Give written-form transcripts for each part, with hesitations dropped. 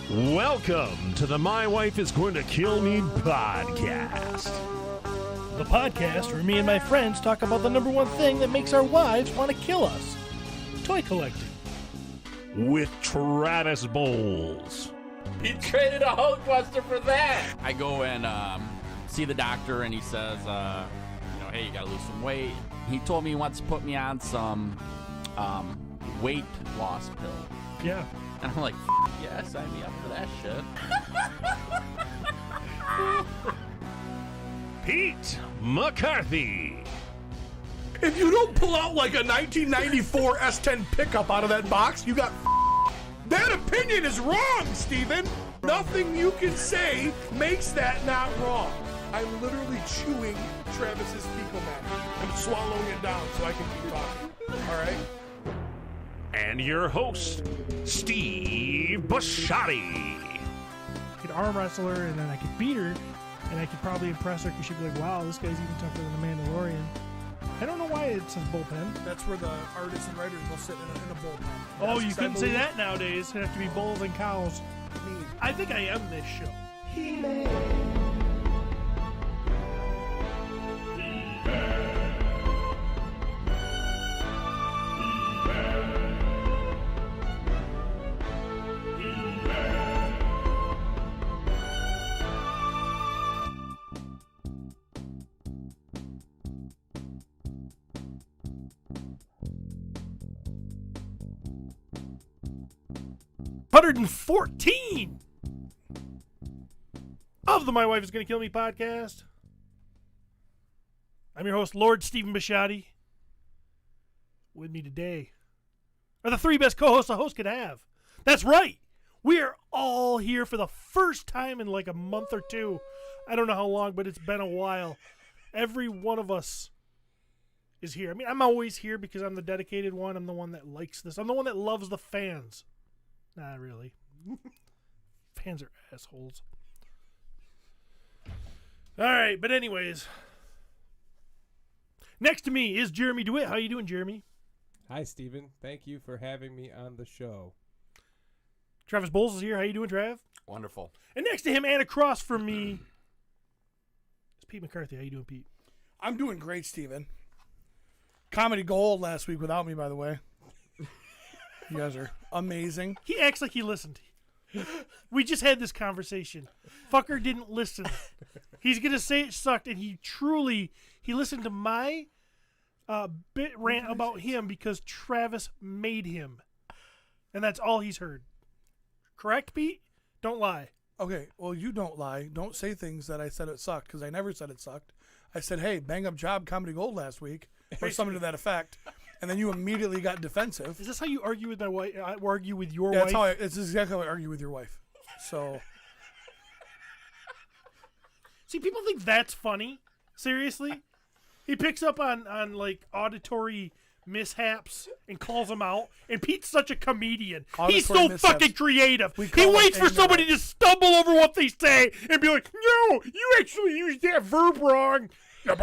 Welcome to the My Wife is Going to Kill Me podcast. The podcast where me and my friends talk about the number one thing that makes our wives want to kill us. Toy collecting. With Travis Bowles. He traded a Hulkbuster for that. I go and see the doctor, and he says, hey, you gotta lose some weight. He told me he wants to put me on some weight loss pill. Yeah. And I'm like, yeah, sign me up for that shit. Pete McCarthy. If you don't pull out like a 1994 S10 pickup out of that box, you got that opinion is wrong, Steven. Nothing you can say makes that not wrong. I'm literally chewing Travis's fecal matter. I'm swallowing it down so I can keep talking. All right? And your host, Steve Bisciotti. I could arm wrestle her, and then I could beat her, and I could probably impress her because she'd be like, wow, this guy's even tougher than the Mandalorian. I don't know why it says bullpen. That's where the artists and writers will sit in a bullpen. Oh, you couldn't say that nowadays. It'd have to be bulls and cows. I think I am this show. He-Man. 114 of the My Wife is Going to Kill Me podcast. I'm your host, Lord Stephen Bisciotti. With me today are the three best co-hosts a host could have. That's right. We are all here for the first time in like a month or two. I don't know how long, but it's been a while. Every one of us is here. I mean, I'm always here because I'm the dedicated one. I'm the one that likes this. I'm the one that loves the fans. Not really. Fans are assholes. All right, but anyways. Next to me is Jeremy DeWitt. How you doing, Jeremy? Hi, Steven. Thank you for having me on the show. Travis Bowles is here. How you doing, Trav? Wonderful. And next to him and across from me is Pete McCarthy. How you doing, Pete? I'm doing great, Steven. Comedy gold last week without me, by the way. You guys are amazing. He acts like he listened. We just had this conversation. Fucker didn't listen. He's going to say it sucked, and he listened to my bit rant about him because Travis made him. And that's all he's heard. Correct, Pete? Don't lie. Okay, well, you don't lie. Don't say things that I said it sucked, because I never said it sucked. I said, hey, bang up job, comedy gold last week, or something to that effect. And then you immediately got defensive. Is this how you argue with my wife? Argue with your wife? That's it's exactly how I argue with your wife. So, see, people think that's funny. Seriously, he picks up on like auditory mishaps and calls them out. And Pete's such a comedian. He's so fucking creative. He waits for somebody to stumble over what they say and be like, "No, you actually used that verb wrong. You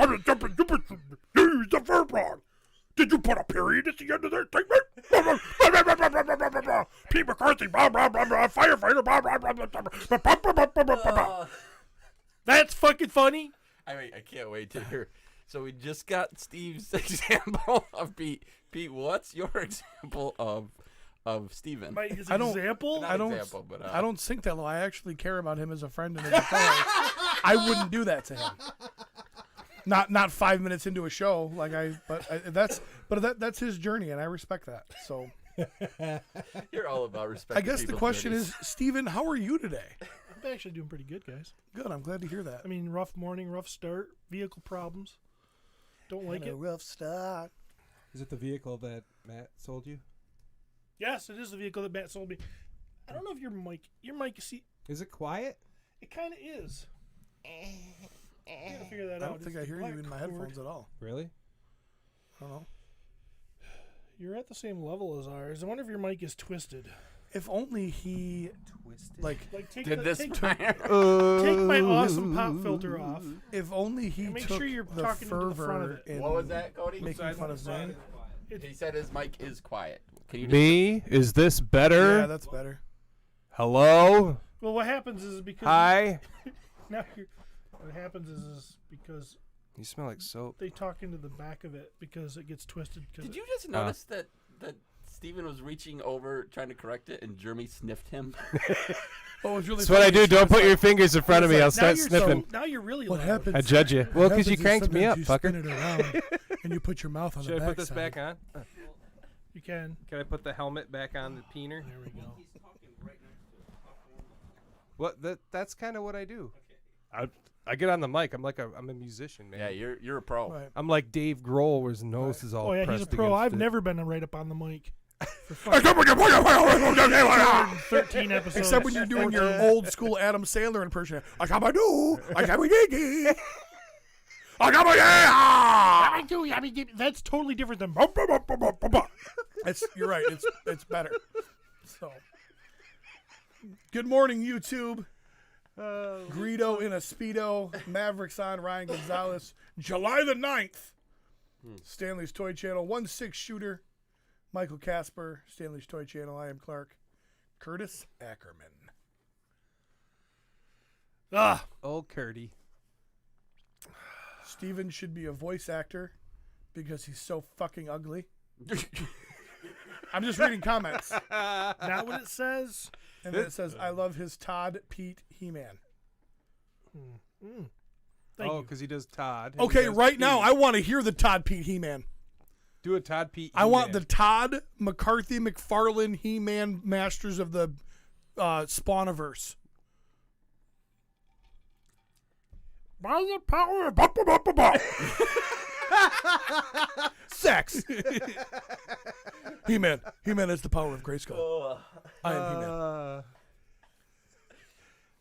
used the verb wrong. Did you put a period at the end of that statement? Pete McCarthy, firefighter, That's fucking funny. I can't wait to hear. So we just got Steve's example of Pete. Pete, what's your example of Steven? I don't think that low. I actually care about him as a friend and as a fellow. I wouldn't do that to him. Not 5 minutes into a show, that's his journey, and I respect that. So you're all about respect. I guess the question is, Steven, how are you today? I'm actually doing pretty good, guys. Good, I'm glad to hear that. I mean, rough morning, rough start, vehicle problems. Don't like it. Rough start. Is it the vehicle that Matt sold you? Yes, it is the vehicle that Matt sold me. I don't know if your mic, see, is it quiet? It kind of is. I gotta figure that out. I don't think I hear you in my headphones at all. Really? I don't know. You're at the same level as ours. I wonder if your mic is twisted. If only he take Did this take time? my awesome pop filter off. If only he And make took sure you're the talking to the front of fervor it. in What was that, Cody? making fun of Zane. He said his mic is quiet. Can you Me? Is this better? Yeah, that's better. Hello? Well, what happens is because Hi? now what happens is because You smell like soap. they talk into the back of it because it gets twisted. Did you just notice that Steven was reaching over trying to correct it and Jeremy sniffed him? Oh, it's really That's what I do. Don't put your fingers in front of me. I'll Now start you're sniffing. now you're really What loud. happens? I judge you. Well, because you cranked me up, you fucker. spin it around and you put your mouth on Should the I put this backside. back on? You can. Can I put the helmet back on the peener? There we go. What? That's kind of what I do. I get on the mic. I'm a musician, man. Yeah, you're a pro. Right. I'm like Dave Grohl, where his nose is all Oh yeah, pressed he's a pro. against I've it. never been right up on the mic. For fucking 13 episodes. Except when you're doing your old school Adam Sandler impression. I got my do. I got my diggy. I got my yeah. That's totally different than. You're right. It's better. So, good morning, YouTube. Greedo in a Speedo. Mavericks on. Ryan Gonzalez. July the 9th. Stanley's Toy Channel. 1-6 shooter. Michael Casper. Stanley's Toy Channel. I am Clark. Curtis Ackerman. Old Curdy. Steven should be a voice actor because he's so fucking ugly. I'm just reading comments. Not what it says. And then it says, I love his Todd Pete He-Man. Thank you. Because he does Todd. Okay, right now, I want to hear the Todd Pete He-Man. Do a Todd Pete. I want the He-Man. Todd McCarthy McFarlane He-Man Masters of the Spawniverse. By the power of Sex. He-Man. He-Man is the power of Grayskull. I am He-Man.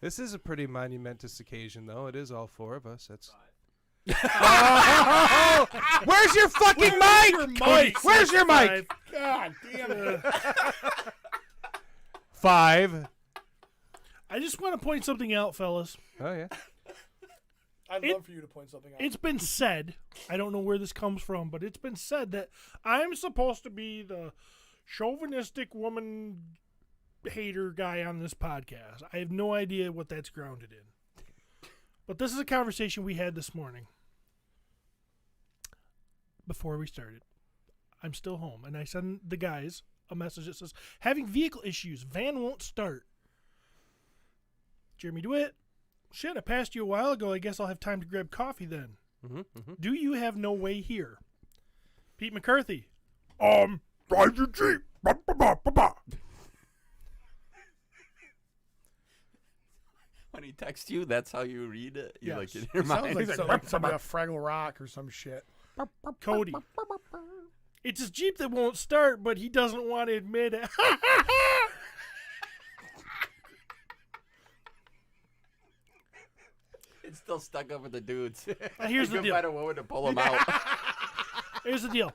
This is a pretty monumentous occasion, though. It is all four of us. That's. Where's your fucking mic? mic? Where's your mic? God damn it. 5. I just want to point something out, fellas. Oh yeah. I'd love for you to point something out. It's been said, I don't know where this comes from, but it's been said that I'm supposed to be the chauvinistic woman hater guy on this podcast. I have no idea what that's grounded in. But this is a conversation we had this morning before we started. I'm still home, and I send the guys a message that says, having vehicle issues, van won't start. Jeremy DeWitt, shit, I passed you a while ago. I guess I'll have time to grab coffee then. Do you have no way here? Pete McCarthy. Drive your Jeep. Ba, ba, ba, ba, ba. When he texts you, that's how you read it. You like it in It your sounds mind. like somebody off Fraggle Rock or some shit. Cody. It's his Jeep that won't start, but he doesn't want to admit it. It's still stuck up with the dudes. Here's the You can deal. find a woman to pull him out. Here's the deal.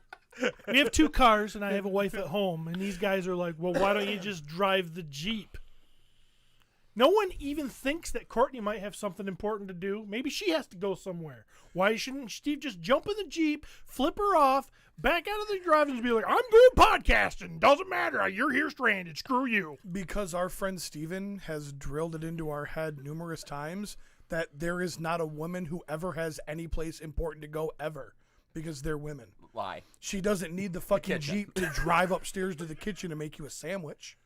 We have 2 cars, and I have a wife at home, and these guys are like, well, why don't you just drive the Jeep? No one even thinks that Courtney might have something important to do. Maybe she has to go somewhere. Why shouldn't Steve just jump in the Jeep, flip her off, back out of the drive, and be like, I'm good podcasting. Doesn't matter. You're here stranded. Screw you. Because our friend Steven has drilled it into our head numerous times that there is not a woman who ever has any place important to go ever because they're women. Lie. She doesn't need the fucking kitchen. Jeep to drive upstairs to the kitchen and make you a sandwich.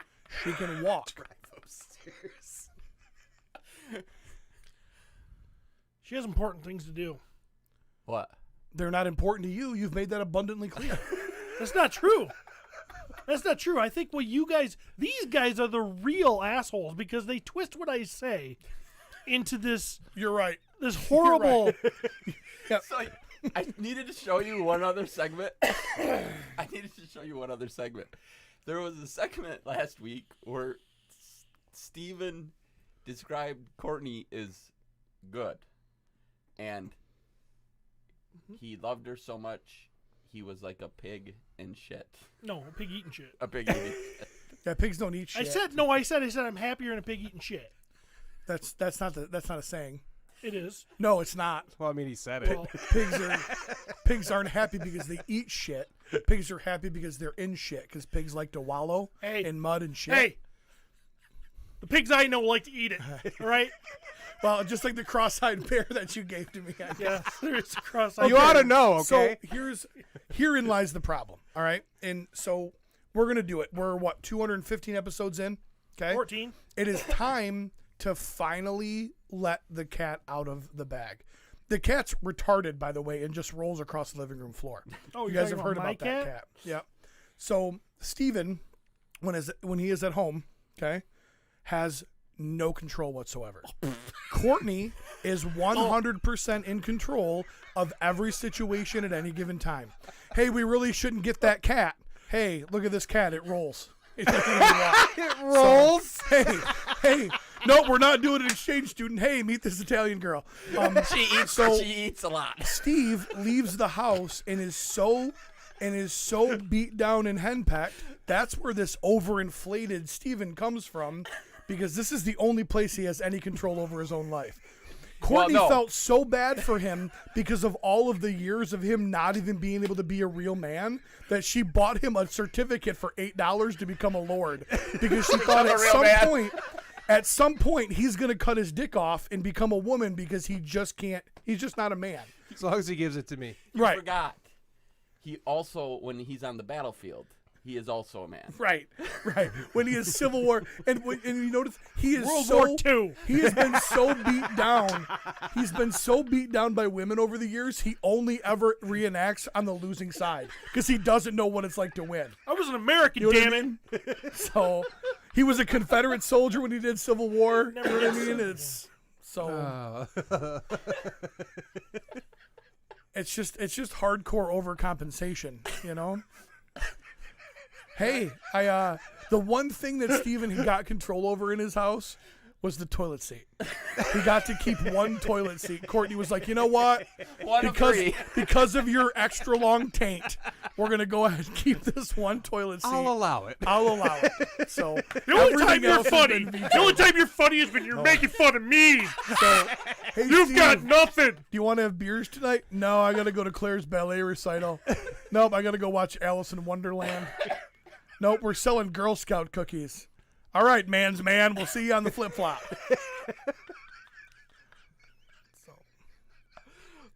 She can walk. Upstairs. She has important things to do. What? They're not important to you. You've made that abundantly clear. That's not true. That's not true. I think what these guys are the real assholes because they twist what I say into this You're right. this horrible. So I needed to show you one other segment. There was a segment last week where Steven described Courtney as good. And he loved her so much, he was like a pig in shit. No, pig eating shit. A pig eating shit. Yeah, pigs don't eat shit. I said I'm happier than a pig eating shit. That's not a saying. It is. No, it's not. Well, I mean, he said it. Well, Pigs aren't happy because they eat shit. Pigs are happy because they're in shit. Because pigs like to wallow in mud and shit. Hey, the pigs I know like to eat it. All right. Well, just like the cross-eyed bear that you gave to me. Yeah, there's a cross-eyed. You ought to know, okay? So herein lies the problem. All right, and so we're gonna do it. We're 215 episodes in. Okay, 14. It is time to finally let the cat out of the bag. The cat's retarded, by the way, and just rolls across the living room floor. Oh, you you're guys have talking heard about about my that cat? Yep. So Steven, when he is at home, okay, has no control whatsoever. Courtney is 100% in control of every situation at any given time. Hey, we really shouldn't get that cat. Hey, look at this cat. It rolls. It doesn't even walk. It rolls. So, hey. No, we're not doing an exchange student. Hey, meet this Italian girl. She eats a lot. Steve leaves the house and is so beat down and henpecked. That's where this overinflated Steven comes from, because this is the only place he has any control over his own life. Courtney felt so bad for him because of all of the years of him not even being able to be a real man that she bought him a certificate for $8 to become a lord, because she thought at some point he's going to cut his dick off and become a woman, because he just can't. He's just not a man. As long as he gives it to me. You forgot. He also, when he's on the battlefield, he is also a man. Right. When he is Civil War, and you notice he is World War II. He has been so beat down. He's been so beat down by women over the years. He only ever reenacts on the losing side because he doesn't know what it's like to win. I was an American, You know what I damn it. mean? So he was a Confederate soldier when he did Civil War. You know what I mean? It's so. It's just hardcore overcompensation, you know. Hey, the one thing that Steven got control over in his house was the toilet seat. He got to keep one toilet seat. Courtney was like, you know what? Because of your extra long taint, we're gonna go ahead and keep this one toilet seat. I'll allow it. So The only time you're funny is when you're making fun of me. So, hey, You've Steve, got nothing. do you want to have beers tonight? No, I gotta go to Claire's ballet recital. Nope, I gotta go watch Alice in Wonderland. Nope, we're selling Girl Scout cookies. All right, man's man. We'll see you on the flip-flop.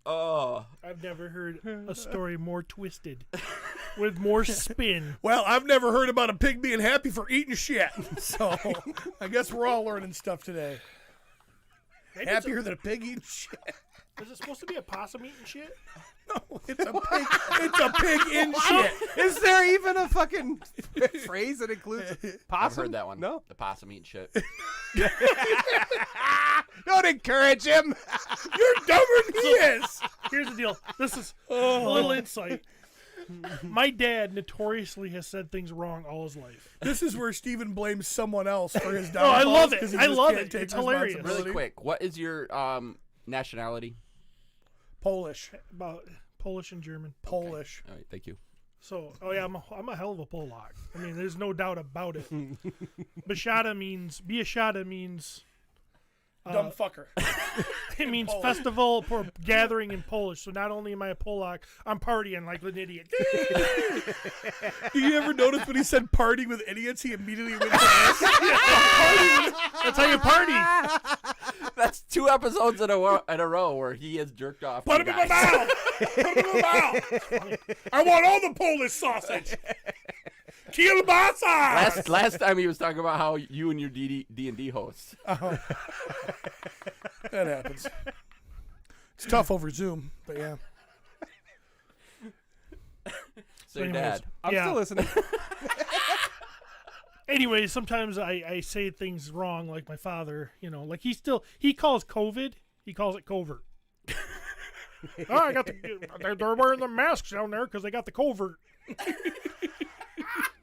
I've never heard a story more twisted, with more spin. Well, I've never heard about a pig being happy for eating shit. So I guess we're all learning stuff today. Maybe Happier than a pig eating shit. Is it supposed to be a possum eating shit? No, it's a pig. It's a pig in shit. Is there even a fucking phrase that includes possum? I've heard that one. No. The possum eating shit. Don't encourage him. You're dumber than he is. Here's the deal. This is a little insight. My dad notoriously has said things wrong all his life. This is where Steven blames someone else for his Oh, downfalls. I love it. 'cause he I just love can't it. take It's hilarious. responsibility. Really quick, what is your nationality? Polish. About Polish and German. Polish. All right, thank you. So, I'm a hell of a Polak. I mean, there's no doubt about it. Biesiada means Dumb fucker. it means festival for gathering in Polish. So not only am I a Polak, I'm partying like an idiot. Do you ever notice when he said party with idiots, he immediately went to this? That's how you party. That's 2 episodes in a row where he has jerked off. Put you him in my guys. mouth. Put him in my mouth. I want all the Polish sausage. Kielbasa. Last time he was talking about how you and your D&D hosts. That happens. It's tough over Zoom, but yeah. So your Anyways, dad. I'm yeah. still listening. Anyways, sometimes I say things wrong, like my father. You know, like he calls COVID, he calls it covert. Oh, they're wearing the masks down there because they got the covert.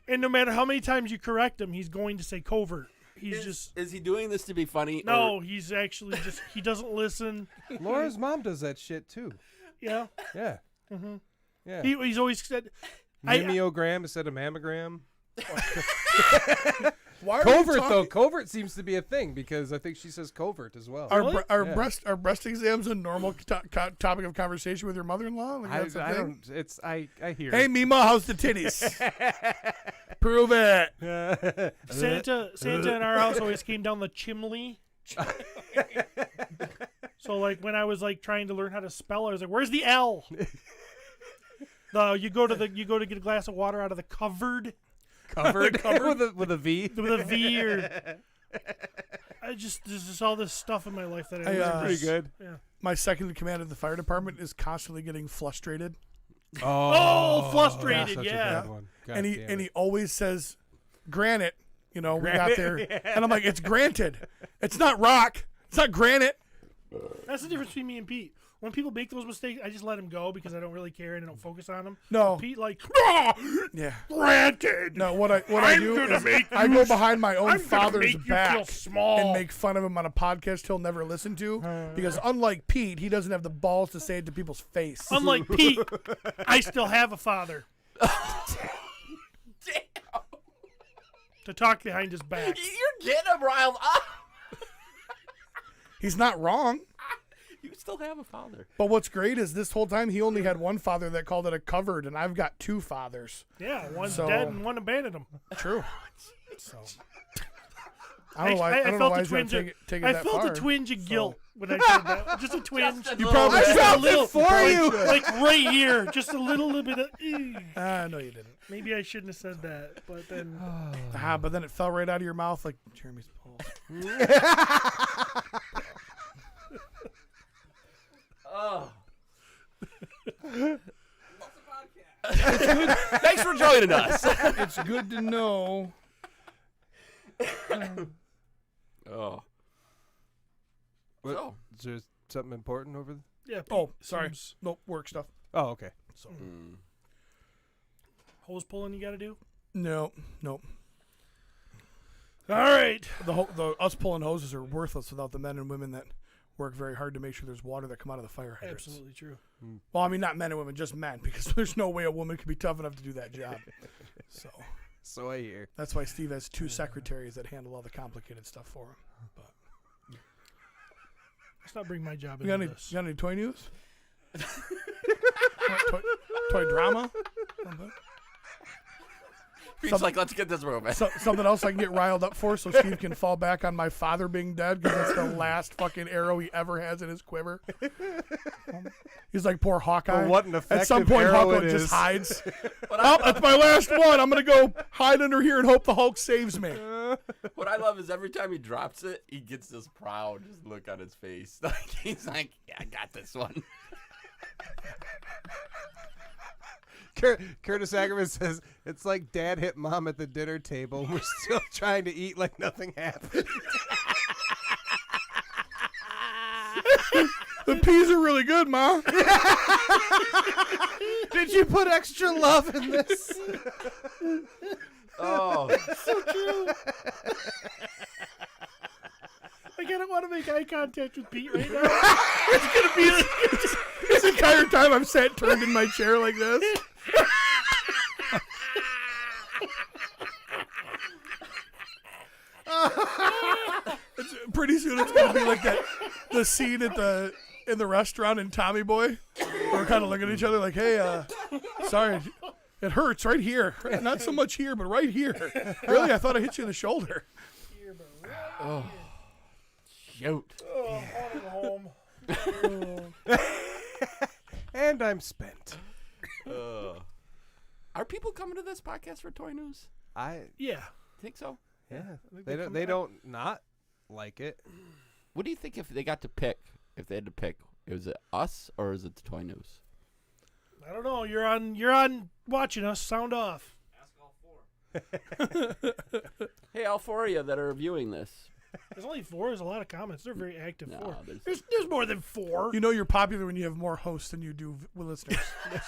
And no matter how many times you correct him, he's going to say covert. Is he doing this to be funny? No, he's actually he doesn't listen. Laura's mom does that shit too. Yeah. Yeah. Mm-hmm. Yeah. He's always said, Mimeogram instead of mammogram. Why are Covert you though, talking? covert seems to be a thing because I think she says covert as well. Are Yeah. breast exams a normal topic of conversation with your mother-in-law? Like, that's a I thing? don't. It's I hear. Hey, Mima, how's the titties? Prove it. Santa in our house always came down the chimney. So like when I was like trying to learn how to spell, I was like, "Where's the L?" You go to get a glass of water out of the cupboard covered with a V. with a V or. There's just all this stuff in my life that I learned. Pretty good. Yeah. My second in command of the fire department is constantly getting frustrated, Oh, frustrated, Such yeah. a bad one. God and damn he it. always says, "Granite." We got there, and I'm like, "It's granted. It's not rock. It's not granite." That's the difference between me and Pete. When people make those mistakes, I just let them go because I don't really care and I don't focus on them. No. Pete Yeah. granted. No, what I do is I go behind my own father's back and make fun of him on a podcast he'll never listen to because unlike Pete, he doesn't have the balls to say it to people's face. Unlike Pete, I still have a father. To talk behind his back. You're getting him riled up. He's not wrong. You still have a father. But what's great is this whole time he only had one father that called it a covered, and I've got two fathers. Yeah, one's So- dead and one abandoned him. True. So I don't know why. I don't know why he's gonna take it I that felt far. a twinge of guilt when I said that. Just a twinge. Just a You little- probably- Just I felt a little it for you. like right here, just a little bit of. No, you didn't. Maybe I shouldn't have said that, but then But then it fell right out of your mouth like Jeremy's balls. Oh. Thanks for joining us. It's good to know. Oh. What? So. Is there something important over there? yeah. Pete, Oh, sorry. seems- Nope, work stuff. Oh, okay. So Hose pulling you got to do. nope. All right. The us pulling hoses are worthless without the men and women that work very hard to make sure there's water that come out of the fire hydrants. Absolutely true. Well, I mean, not men and women, just men, because there's no way a woman could be tough enough to do that job. So I hear. That's why Steve has two secretaries that handle all the complicated stuff for him. But Let's not bring my job you got into any, this. you got any toy news? toy drama? Pete's like, let's get this moving. Something else I can get riled up for so Steve can fall back on my father being dead because that's the last fucking arrow he ever has in his quiver. He's like poor Hawkeye. Well, what an At some effective point, arrow Hawkeye it just is. hides. That's my last one. I'm going to go hide under here and hope the Hulk saves me. What I love is every time he drops it, he gets this proud just look on his face. Like he's like, yeah, I got this one. Curtis Ackerman says it's like Dad hit Mom at the dinner table. We're still trying to eat like nothing happened. The peas are really good, Ma. Did you put extra love in this? Oh, I don't want to make eye contact with Pete right now. It's gonna be like, This entire time I've sat turned in my chair like this. Pretty soon it's gonna be like the scene in the restaurant in Tommy Boy. We're kind of looking at each other like, "Hey, sorry, it hurts right here. Not so much here, but right here. Really, I thought I hit you in the shoulder." oh, shoot. home. And I'm spent. Are people coming to this podcast for toy news? Yeah. Think so? Yeah. They don't not like it. What do you think if they got to pick? If they had to pick, is it us or is it the toy news? I don't know. You're on watching us. Sound off. Hey, all four of you that are viewing this. There's only 4. There's a lot of comments. They're very active. No, 4. there's- There's more than 4. You know you're popular when you have more hosts than you do listeners.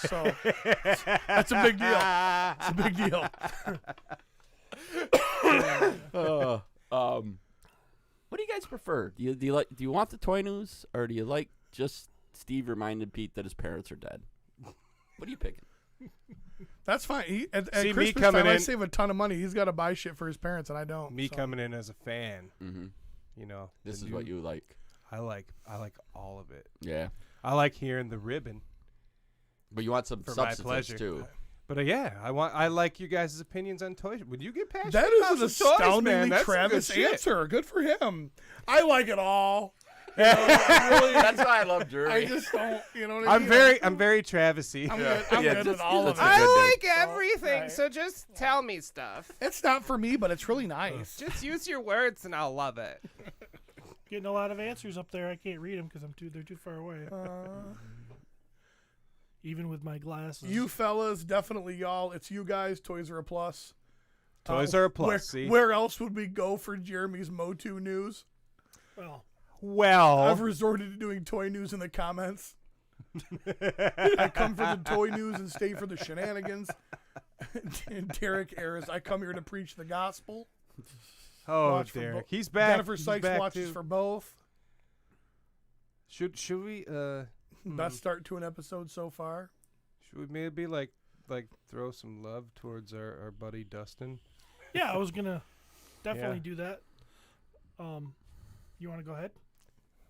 So that's a big deal. It's a big deal. What do you guys prefer? Do you want the toy news or do you like just Steve reminded Pete that his parents are dead? What are you picking? That's fine. At See, me Christmas coming time, I in- save a ton of money. He's got to buy shit for his parents, and I don't. Me so. coming in as a fan, Mm-hmm. you know. This the is what new- you like. I like all of it. Yeah. I like hearing the ribbon. But you want some For my substance pleasure. too. But I like you guys' opinions on toys. Would you get passionate That about is an some toys, man? astoundingly That's some good Travis shit. answer. Good for him. I like it all. That's why I love Jeremy. I just don't. You know what I mean? I'm very Travisy. I'm good with all of it's it. a good I day. like everything, right. so just tell me stuff. It's not for me, but it's really nice. Just use your words and I'll love it. Getting a lot of answers up there. I can't read them because they're too far away. Even with my glasses. You fellas, definitely y'all. It's you guys. Toys are a plus. Toys are a plus, Where, see? where else would we go for Jeremy's Motu news? Well, Well, I've resorted to doing toy news in the comments. I come for the toy news and stay for the shenanigans. And Derek airs, I come here to preach the gospel. Watch for Derek, bo- he's back. Jennifer He's Sykes back watches too. for both. Should we Best start to an episode so far. should we maybe like throw some love towards our buddy Dustin? yeah, I was gonna definitely Yeah. do that. You want to go ahead?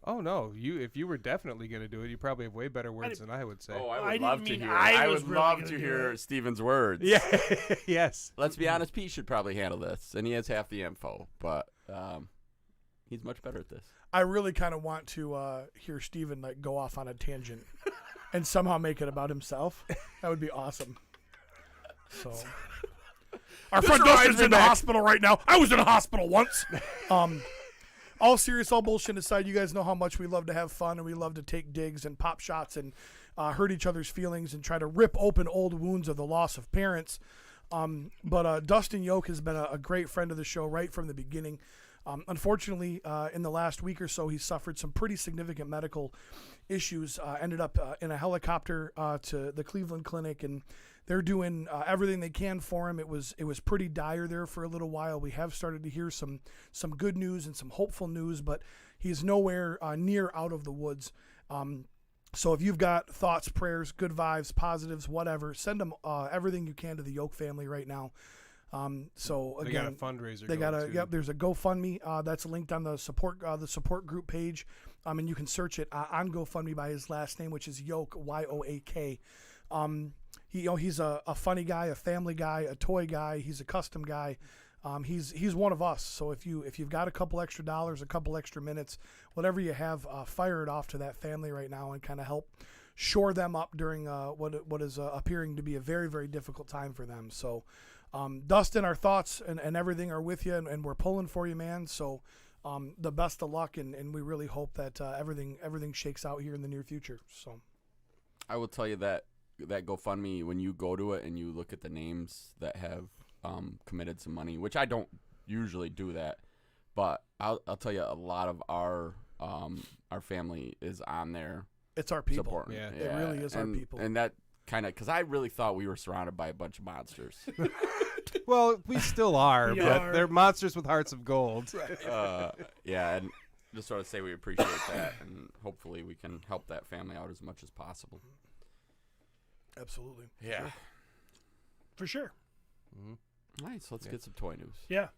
Oh no, if you were definitely gonna do it, you probably have way better words than I would say. Oh, I I would didn't love to mean hear. I I was would really love gonna to do hear it. Steven's words. Yeah, yes. Let's be honest. Pete should probably handle this, and he has half the info, but he's much better at this. I really kind of want to hear Steven like go off on a tangent and somehow make it about himself. That would be awesome. So our friend Dustin's in the hospital right now. I was in a hospital once. All serious, all bullshit aside, you guys know how much we love to have fun and we love to take digs and pop shots and hurt each other's feelings and try to rip open old wounds of the loss of parents. But Dustin Yoke has been a great friend of the show right from the beginning. Unfortunately, in the last week or so, he suffered some pretty significant medical issues. Ended up in a helicopter to the Cleveland Clinic, and they're doing everything they can for him. It was pretty dire there for a little while. We have started to hear some good news and some hopeful news, but he's nowhere near out of the woods. So if you've got thoughts, prayers, good vibes, positives, whatever, send them everything you can to the Yoke family right now. So They again, got a fundraiser. they got going, a too. yep. There's a GoFundMe that's linked on the support group page, and you can search it on GoFundMe by his last name, which is Yoke, Yoak. He's a funny guy, a family guy, a toy guy. He's a custom guy. He's one of us. So if you've got a couple extra dollars, a couple extra minutes, whatever you have, fire it off to that family right now and kind of help shore them up during what is appearing to be a very, very difficult time for them. So. Dustin, our thoughts and everything are with you, and we're pulling for you, man. So the best of luck, and we really hope that everything shakes out here in the near future. So I will tell you that GoFundMe, when you go to it and you look at the names that have committed some money, which I don't usually do that, but I'll tell you a lot of our family is on there. it's our people. Supporting. Yeah. It really is our people. And that kind of, because I really thought we were surrounded by a bunch of monsters. Well, we still are, We but are. they're monsters with hearts of gold. Yeah, and just sort of say we appreciate that, and hopefully we can help that family out as much as possible. Absolutely. Yeah. For sure. All right, so let's get some toy news. Yeah.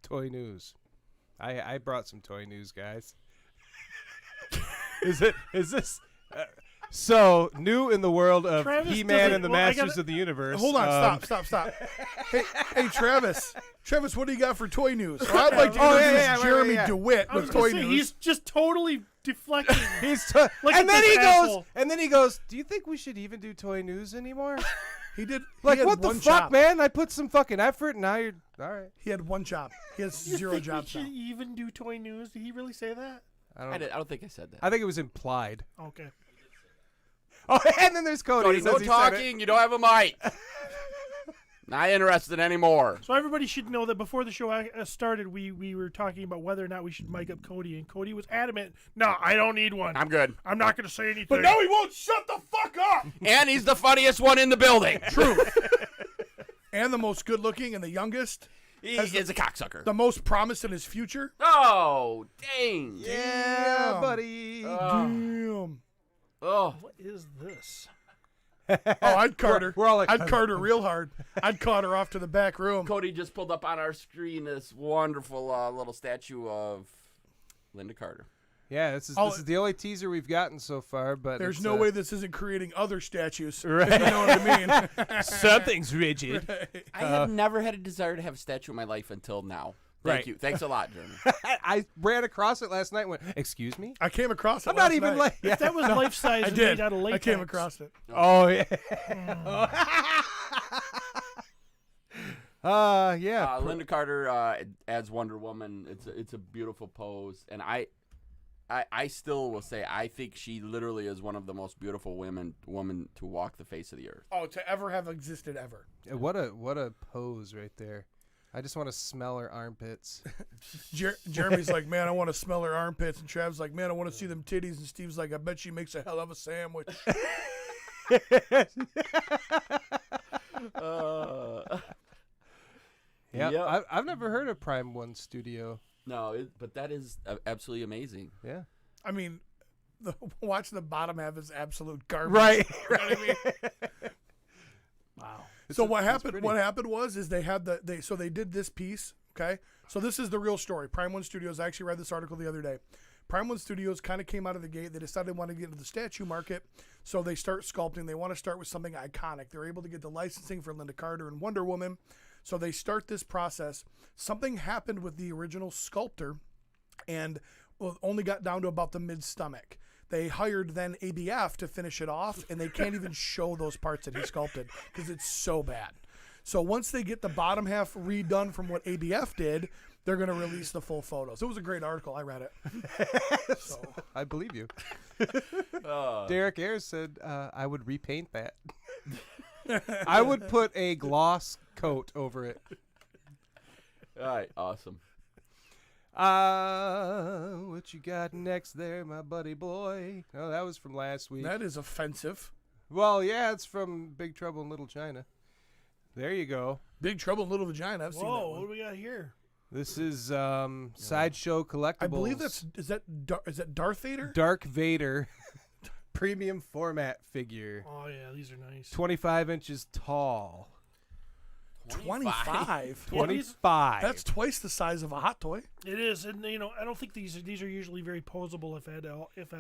Toy news. I brought some toy news, guys. Is this so new in the world of Travis He-Man doesn't- and the well, I Masters gotta- of the Universe? Hold on, stop. hey, Travis, what do you got for toy news? So I'd like to introduce Jeremy DeWitt I was with gonna toy say, news. he's just totally deflecting. He's Look at and then this he asshole. goes, and then he goes, "Do you think we should even do toy news anymore?" He did. Like, he had what the one fuck, job. man? I put some fucking effort, and now you're all right. He had one job. He has You zero think jobs we now. should even do toy news? Did he really say that? I I don't. don't think I said that. I think it was implied. Okay. Oh, and then there's Cody. Cody, He no says he said it. talking. You don't have a mic. Not interested anymore. So everybody should know that before the show started, we were talking about whether or not we should mic up Cody, and Cody was adamant. No, I don't need one. I'm good. I'm not going to say anything. But now he won't shut the fuck up. And he's the funniest one in the building. True. And the most good looking and the youngest. He is a cocksucker. The most promised in his future. Oh, dang. Yeah, buddy. Damn. Oh, What is this? Oh, I'd cart her. We're all like, I'd cart her real hard. I'd cart her off to the back room. Cody just pulled up on our screen this wonderful little statue of Linda Carter. yeah, this is the only teaser we've gotten so far. But There's it's, no way this isn't creating other statues. Right. If you know what I mean? something's rigid. I have never had a desire to have a statue in my life until now. Thank Right. you. Thanks a lot, Jeremy. I ran across it last night and went, excuse me? I came across it. I'm not last even night. like, If that was life size I and did. made out of latex. I came across it. oh, yeah. Yeah. Linda Carter as Wonder Woman. It's a beautiful pose, and I still will say I think she literally is one of the most beautiful women to walk the face of the earth. Oh, to ever have existed ever. What a pose right there. I just want to smell her armpits. Jeremy's like, man, I want to smell her armpits. And Trav's like, man, I want to see them titties. And Steve's like, I bet she makes a hell of a sandwich. Yeah, Yep. I've never heard of Prime One Studio. No, but that is absolutely amazing. Yeah. I mean, watch the bottom half is absolute garbage. Right. You know what I mean? Wow. So what happened? What happened was they had they did this piece. Okay, so this is the real story. Prime One Studios. I actually read this article the other day. Prime One Studios kind of came out of the gate. They decided they want to get into the statue market, so they start sculpting. They want to start with something iconic. They're able to get the licensing for Linda Carter and Wonder Woman, so they start this process. Something happened with the original sculptor, and only got down to about the mid-stomach. They hired then ABF to finish it off, and they can't even show those parts that he sculpted because it's so bad. So once they get the bottom half redone from what ABF did, they're going to release the full photos. It was a great article. I read it. So. I believe you. Derek Ayers said, I would repaint that. I would put a gloss coat over it. All right, awesome. What you got next there, my buddy boy? Oh, that was from last week. That is offensive. Well, yeah, it's from Big Trouble in Little China. There you go. Big Trouble in Little Vagina. I've seen that Whoa, what one. do we got here? This is Sideshow Collectibles. I believe is that Darth Vader? Dark Vader premium format figure. Oh, yeah, these are nice. 25 inches tall. 25. 25. That's twice the size of a hot toy. It is, and I don't think these are usually very posable.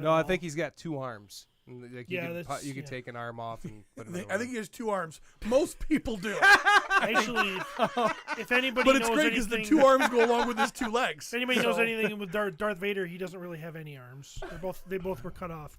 No, I think he's got two arms. Like Yeah, you can take an arm off and put another I think he has two arms. Most people do. Actually, if anybody But it's knows great because the anything, two arms go along with his two legs. if anybody knows So- anything with Darth Vader, he doesn't really have any arms. They both were cut off.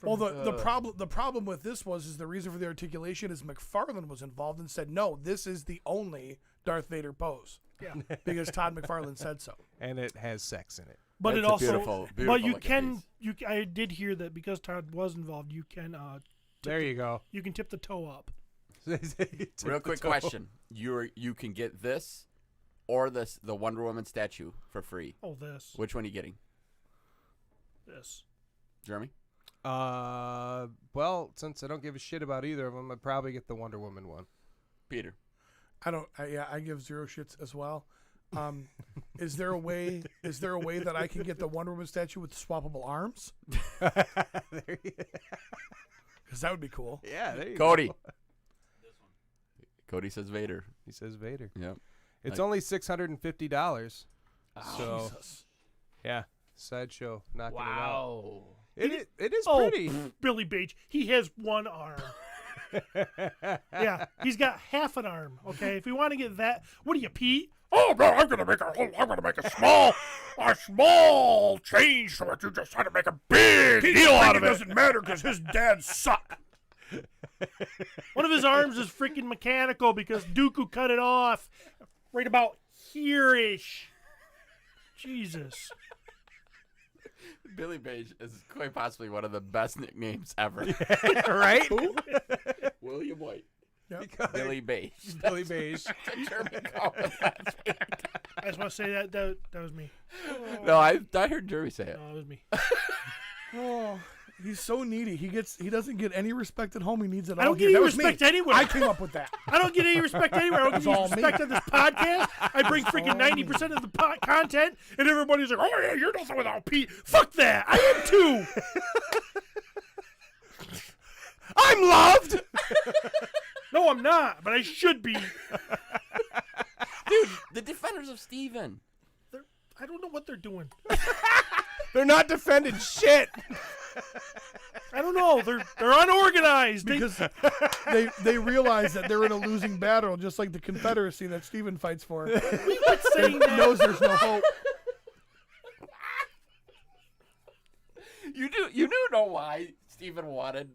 Well, the problem with this is the reason for the articulation is McFarlane was involved and said, no, this is the only Darth Vader pose. Yeah. Because Todd McFarlane said so. and it has sex in it. But It's it a also, beautiful but you looking can, piece. I did hear that because Todd was involved, you can, There you go. you can tip the toe up. Real quick question: you can get this or the Wonder Woman statue for free. Oh, this, Which one are you getting, this. Jeremy? Well, since I don't give a shit about either of them, I'd probably get the Wonder Woman one. Peter. I give zero shits as well. Is there a way that I can get the Wonder Woman statue with swappable arms? There you Because that would be cool. Yeah, there you Cody. go. Cody says Vader. He says Vader. Yep. It's Like- only $650. So Jesus. yeah, Sideshow knocking it out. Wow. It is Oh, pretty. Billy Beach, he has one arm. Yeah, he's got half an arm. Okay, if we want to get that, what do you, Pete? Oh no, I'm gonna make a small change so that you just had to make a big deal out of it. It doesn't matter because his dad sucked. One of his arms is freaking mechanical because Dooku cut it off right about here-ish. Jesus. Billy Beige is quite possibly one of the best nicknames ever. Right? William White. Yep. Billy Beige. Billy Beige. German called him last week. I just want to say that was me. No, I heard Jeremy say it. No, it was me. Oh, he's so needy. He doesn't get any respect at home. He needs it all I don't here. get any That was me. respect anywhere. I came up with that. I don't get any respect anywhere. I don't get any all me. respect on this podcast. I bring freaking 90% of the content, and everybody's like, "Oh yeah, you're nothing without Pete." Fuck that. I am too. I'm loved. No, I'm not, but I should be. Dude, the defenders of Steven. I don't know what they're doing. They're not defending shit. I don't know. They're unorganized. Because they realize that they're in a losing battle, just like the Confederacy that Steven fights for. We quit saying that. Knows there's no hope. You do know why Steven wanted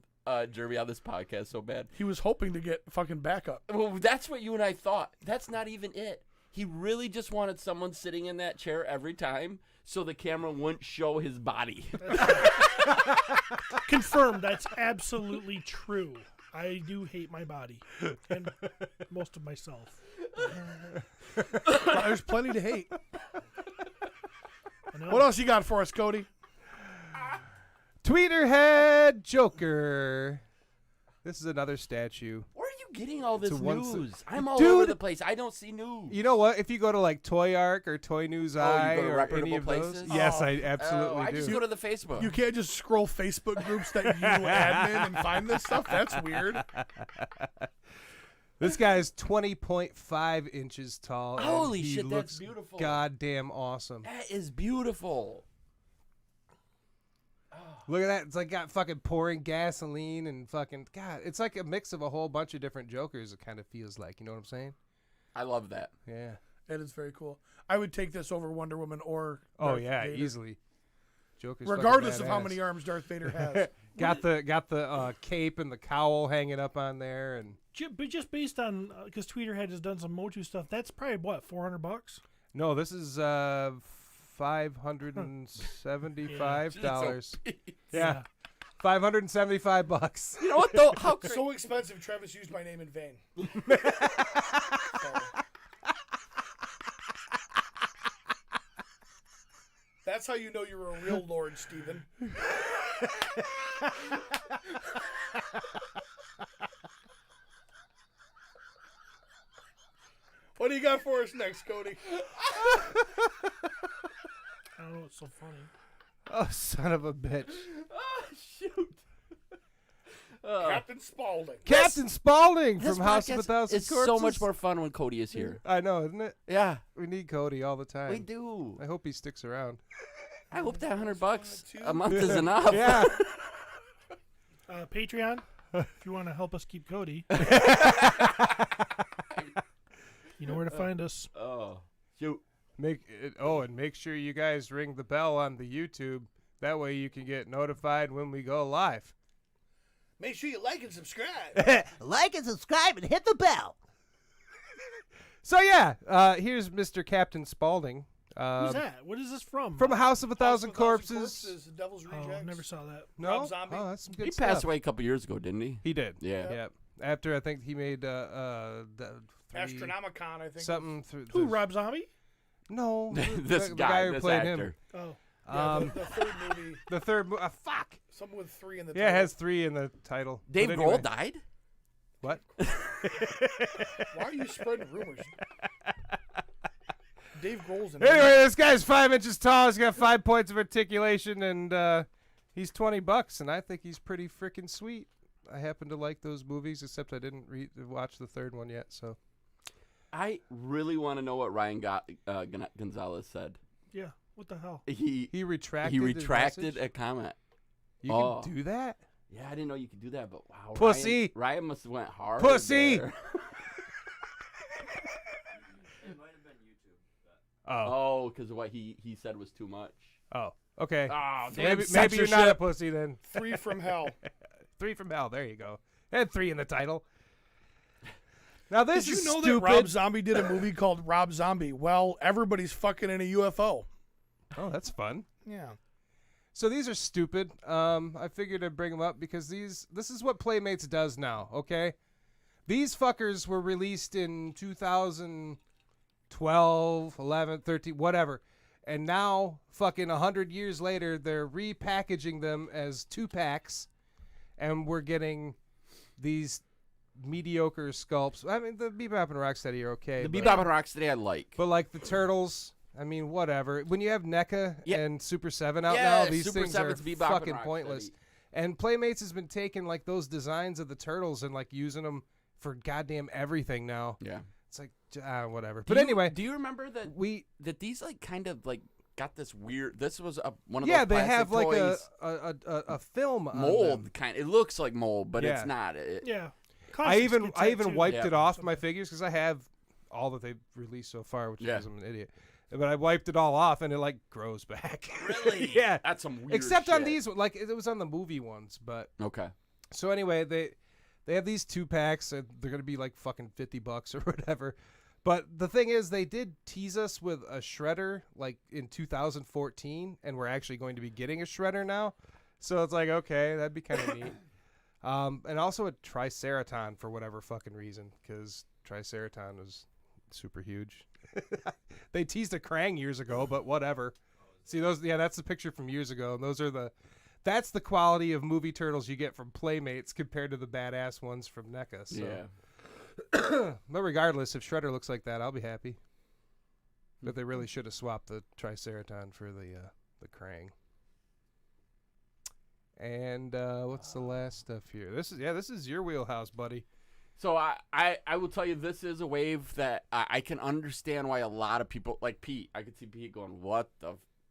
Jeremy on this podcast so bad? He was hoping to get fucking backup. Well, that's what you and I thought. That's not even it. He really just wanted someone sitting in that chair every time so the camera wouldn't show his body. Confirmed. That's absolutely true. I do hate my body and most of myself. There's plenty to hate. I know. What else you got for us, Cody? Tweeterhead Joker. This is another statue. Where are you getting all this It's a one- news? I'm all Dude. over the place. I don't see news. You know what? If you go to like Toy Arc or Toy News Eye go to or reputable any of places? those, yes, Oh. I absolutely I do. just go to the Facebook. You can't just scroll Facebook groups that you admin and find this stuff. That's weird. This guy's 20.5 inches tall. and Holy he shit, looks that's beautiful. goddamn awesome. That is beautiful. Look at that. It's like got fucking pouring gasoline and fucking God. It's like a mix of a whole bunch of different Jokers. It kind of feels like. You know what I'm saying? I love that. Yeah. That is very cool. I would take this over Wonder Woman or Oh Darth yeah, Vader. easily. Joker's Regardless of fucking how badass. many arms Darth Vader has. got the cape and the cowl hanging up on there, and But just based on, because Tweeterhead has done some Motu stuff, that's probably, what, $400? no, this is $575. Yeah, $575. You know what though? How So expensive, Travis used my name in vain. That's how you know you're a real Lord, Steven. What do you got for us next, Cody? I don't know what's so funny. Oh, son of a bitch. Oh, shoot. Captain Spaulding. Captain Spaulding This from House of a podcast Thousand is Corpses. so much more fun when Cody is here. I know, isn't it? Yeah, We need Cody all the time. we do. I hope he sticks around. I hope that $100 a month is enough. Yeah. Patreon, if you want to help us keep Cody. You know where to find us. Oh, shoot. And make sure you guys ring the bell on the YouTube. That way you can get notified when we go live. Make sure you like and subscribe. Like and subscribe and hit the bell. So yeah, here's Mr. Captain Spaulding. Who's that? What is this from? From House of a Thousand Corpses. The Devil's Rejects. Oh, never saw that. No, Rob Zombie. Oh, that's some good He stuff. passed away a couple years ago, didn't he? He did. Yeah. Yeah. After I think he made Astronomicon, I think. something through. Who, Rob Zombie? No, This the guy, who this played actor. Oh. Yeah, the third movie. him. The third. Fuck. Something with 3 in the Yeah, it title. has 3 in the title. Dave But Grohl anyway. died? What? Why are you spreading rumors? Dave Grohl's in Anyway, this guy's 5 inches tall. He's got 5 points of articulation, and he's $20, and I think he's pretty freaking sweet. I happen to like those movies, except I didn't watch the third one yet. So I really want to know what Ryan Gonzalez said. Yeah. What the hell? He retracted. he his retracted message? a comment. You Oh. can do that? Yeah, I didn't know you could do that, but wow. Pussy. Ryan must have went hard. Pussy. there. Oh. Oh, because what he said was too much. Oh. Okay. Oh, Maybe you're not a pussy then. 3 from Hell. 3 from hell. There you go. And 3 in the title. Now this Did you is know stupid. that Rob Zombie did a movie called Rob Zombie? Well, everybody's fucking in a UFO. Oh, that's fun. Yeah. So these are stupid. I figured I'd bring them up because this is what Playmates does now, okay? These fuckers were released in 2012, 11, 13, whatever. And now, fucking 100 years later, they're repackaging them as 2-packs, and we're getting these mediocre sculpts. I mean, the Bebop and Rocksteady are okay. The but- Bebop and Rocksteady I like. But like the Turtles, I mean, whatever. When you have NECA Yeah. and Super 7 out Yeah, now, these Super things are 7's Bebop and fucking Rocksteady. pointless. And Playmates has been taking like those designs of the Turtles and like using them for goddamn everything now. Yeah. It's like whatever. But anyway, do you remember that that these like kind of like got this weird? This was one of those they plastic have like toys, a film on mold them. kind. It looks like mold, but Yeah. it's not. Yeah. I even wiped Yeah. it off my figures because I have all that they've released so far, which Yeah. is I'm an idiot. But I wiped it all off and it like grows back. Really? Yeah. That's some weird. Except on shit. these, like it was on the movie ones, but Okay. so anyway, they have these 2-packs and they're gonna be like fucking $50 or whatever. But the thing is, they did tease us with a shredder like in 2014, and we're actually going to be getting a shredder now. So it's like, okay, that'd be kind of neat. And also a Triceraton for whatever fucking reason, because Triceraton was super huge. They teased a Krang years ago, but whatever. See those? Yeah, that's the picture from years ago. And those are that's the quality of movie turtles you get from Playmates compared to the badass ones from NECA. So. Yeah. But regardless, if Shredder looks like that, I'll be happy. But they really should have swapped the Triceraton for the Krang. And what's the last stuff here? This is your wheelhouse, buddy. So I will tell you, this is a wave that I can understand why a lot of people like Pete. I could see Pete going, "What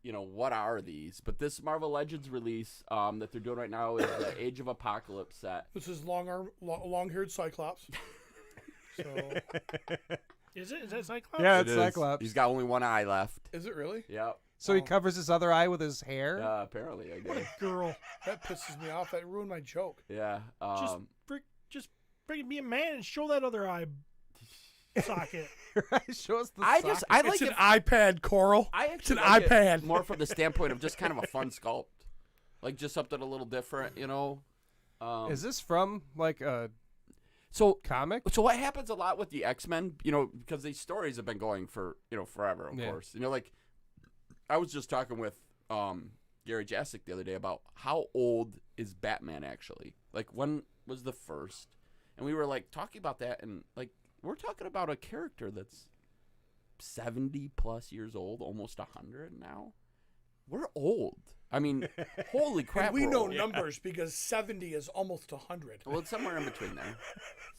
what are these?" But this Marvel Legends release that they're doing right now is the Age of Apocalypse set. This is long-haired Cyclops. So Is that Cyclops? Yeah, It it's is. Cyclops. He's got only one eye left. is it really? Yep. So he covers his other eye with his hair. Apparently, I guess. Girl. That pisses me off. That ruined my joke. Yeah. Just freaking be a man and show that other eye socket. Right? Show us the I socket. like It's it. an iPad, Coral. I It's an actually like it iPad. more from the standpoint of just kind of a fun sculpt, like just something a little different, Is this from like a So comic? So what happens a lot with the X-Men, because these stories have been going for, forever, of Yeah. course. Like I was just talking with Gary Jasic the other day about how old is Batman actually? Like when was the first? And we were like talking about that, and like we're talking about a character that's 70 plus years old, almost 100 now. We're old. I mean, holy crap. And we we're know old. numbers because 70 is almost 100. Well, it's somewhere in between there.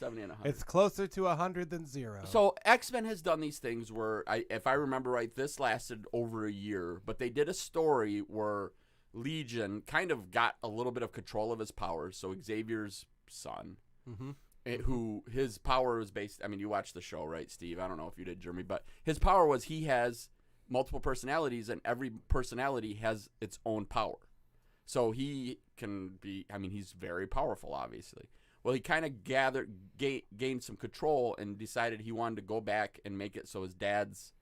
70 and 100. It's closer to 100 than 0. So X-Men has done these things where, if I remember right, this lasted over a year, but they did a story where Legion kind of got a little bit of control of his powers. So Xavier's son, who his power was based, I mean, you watched the show, right, Steve? I don't know if you did, Jeremy, but his power was he has multiple personalities, and every personality has its own power. So he can be, I mean, he's very powerful, obviously. Well, he kind of gained some control and decided he wanted to go back and make it so his dad's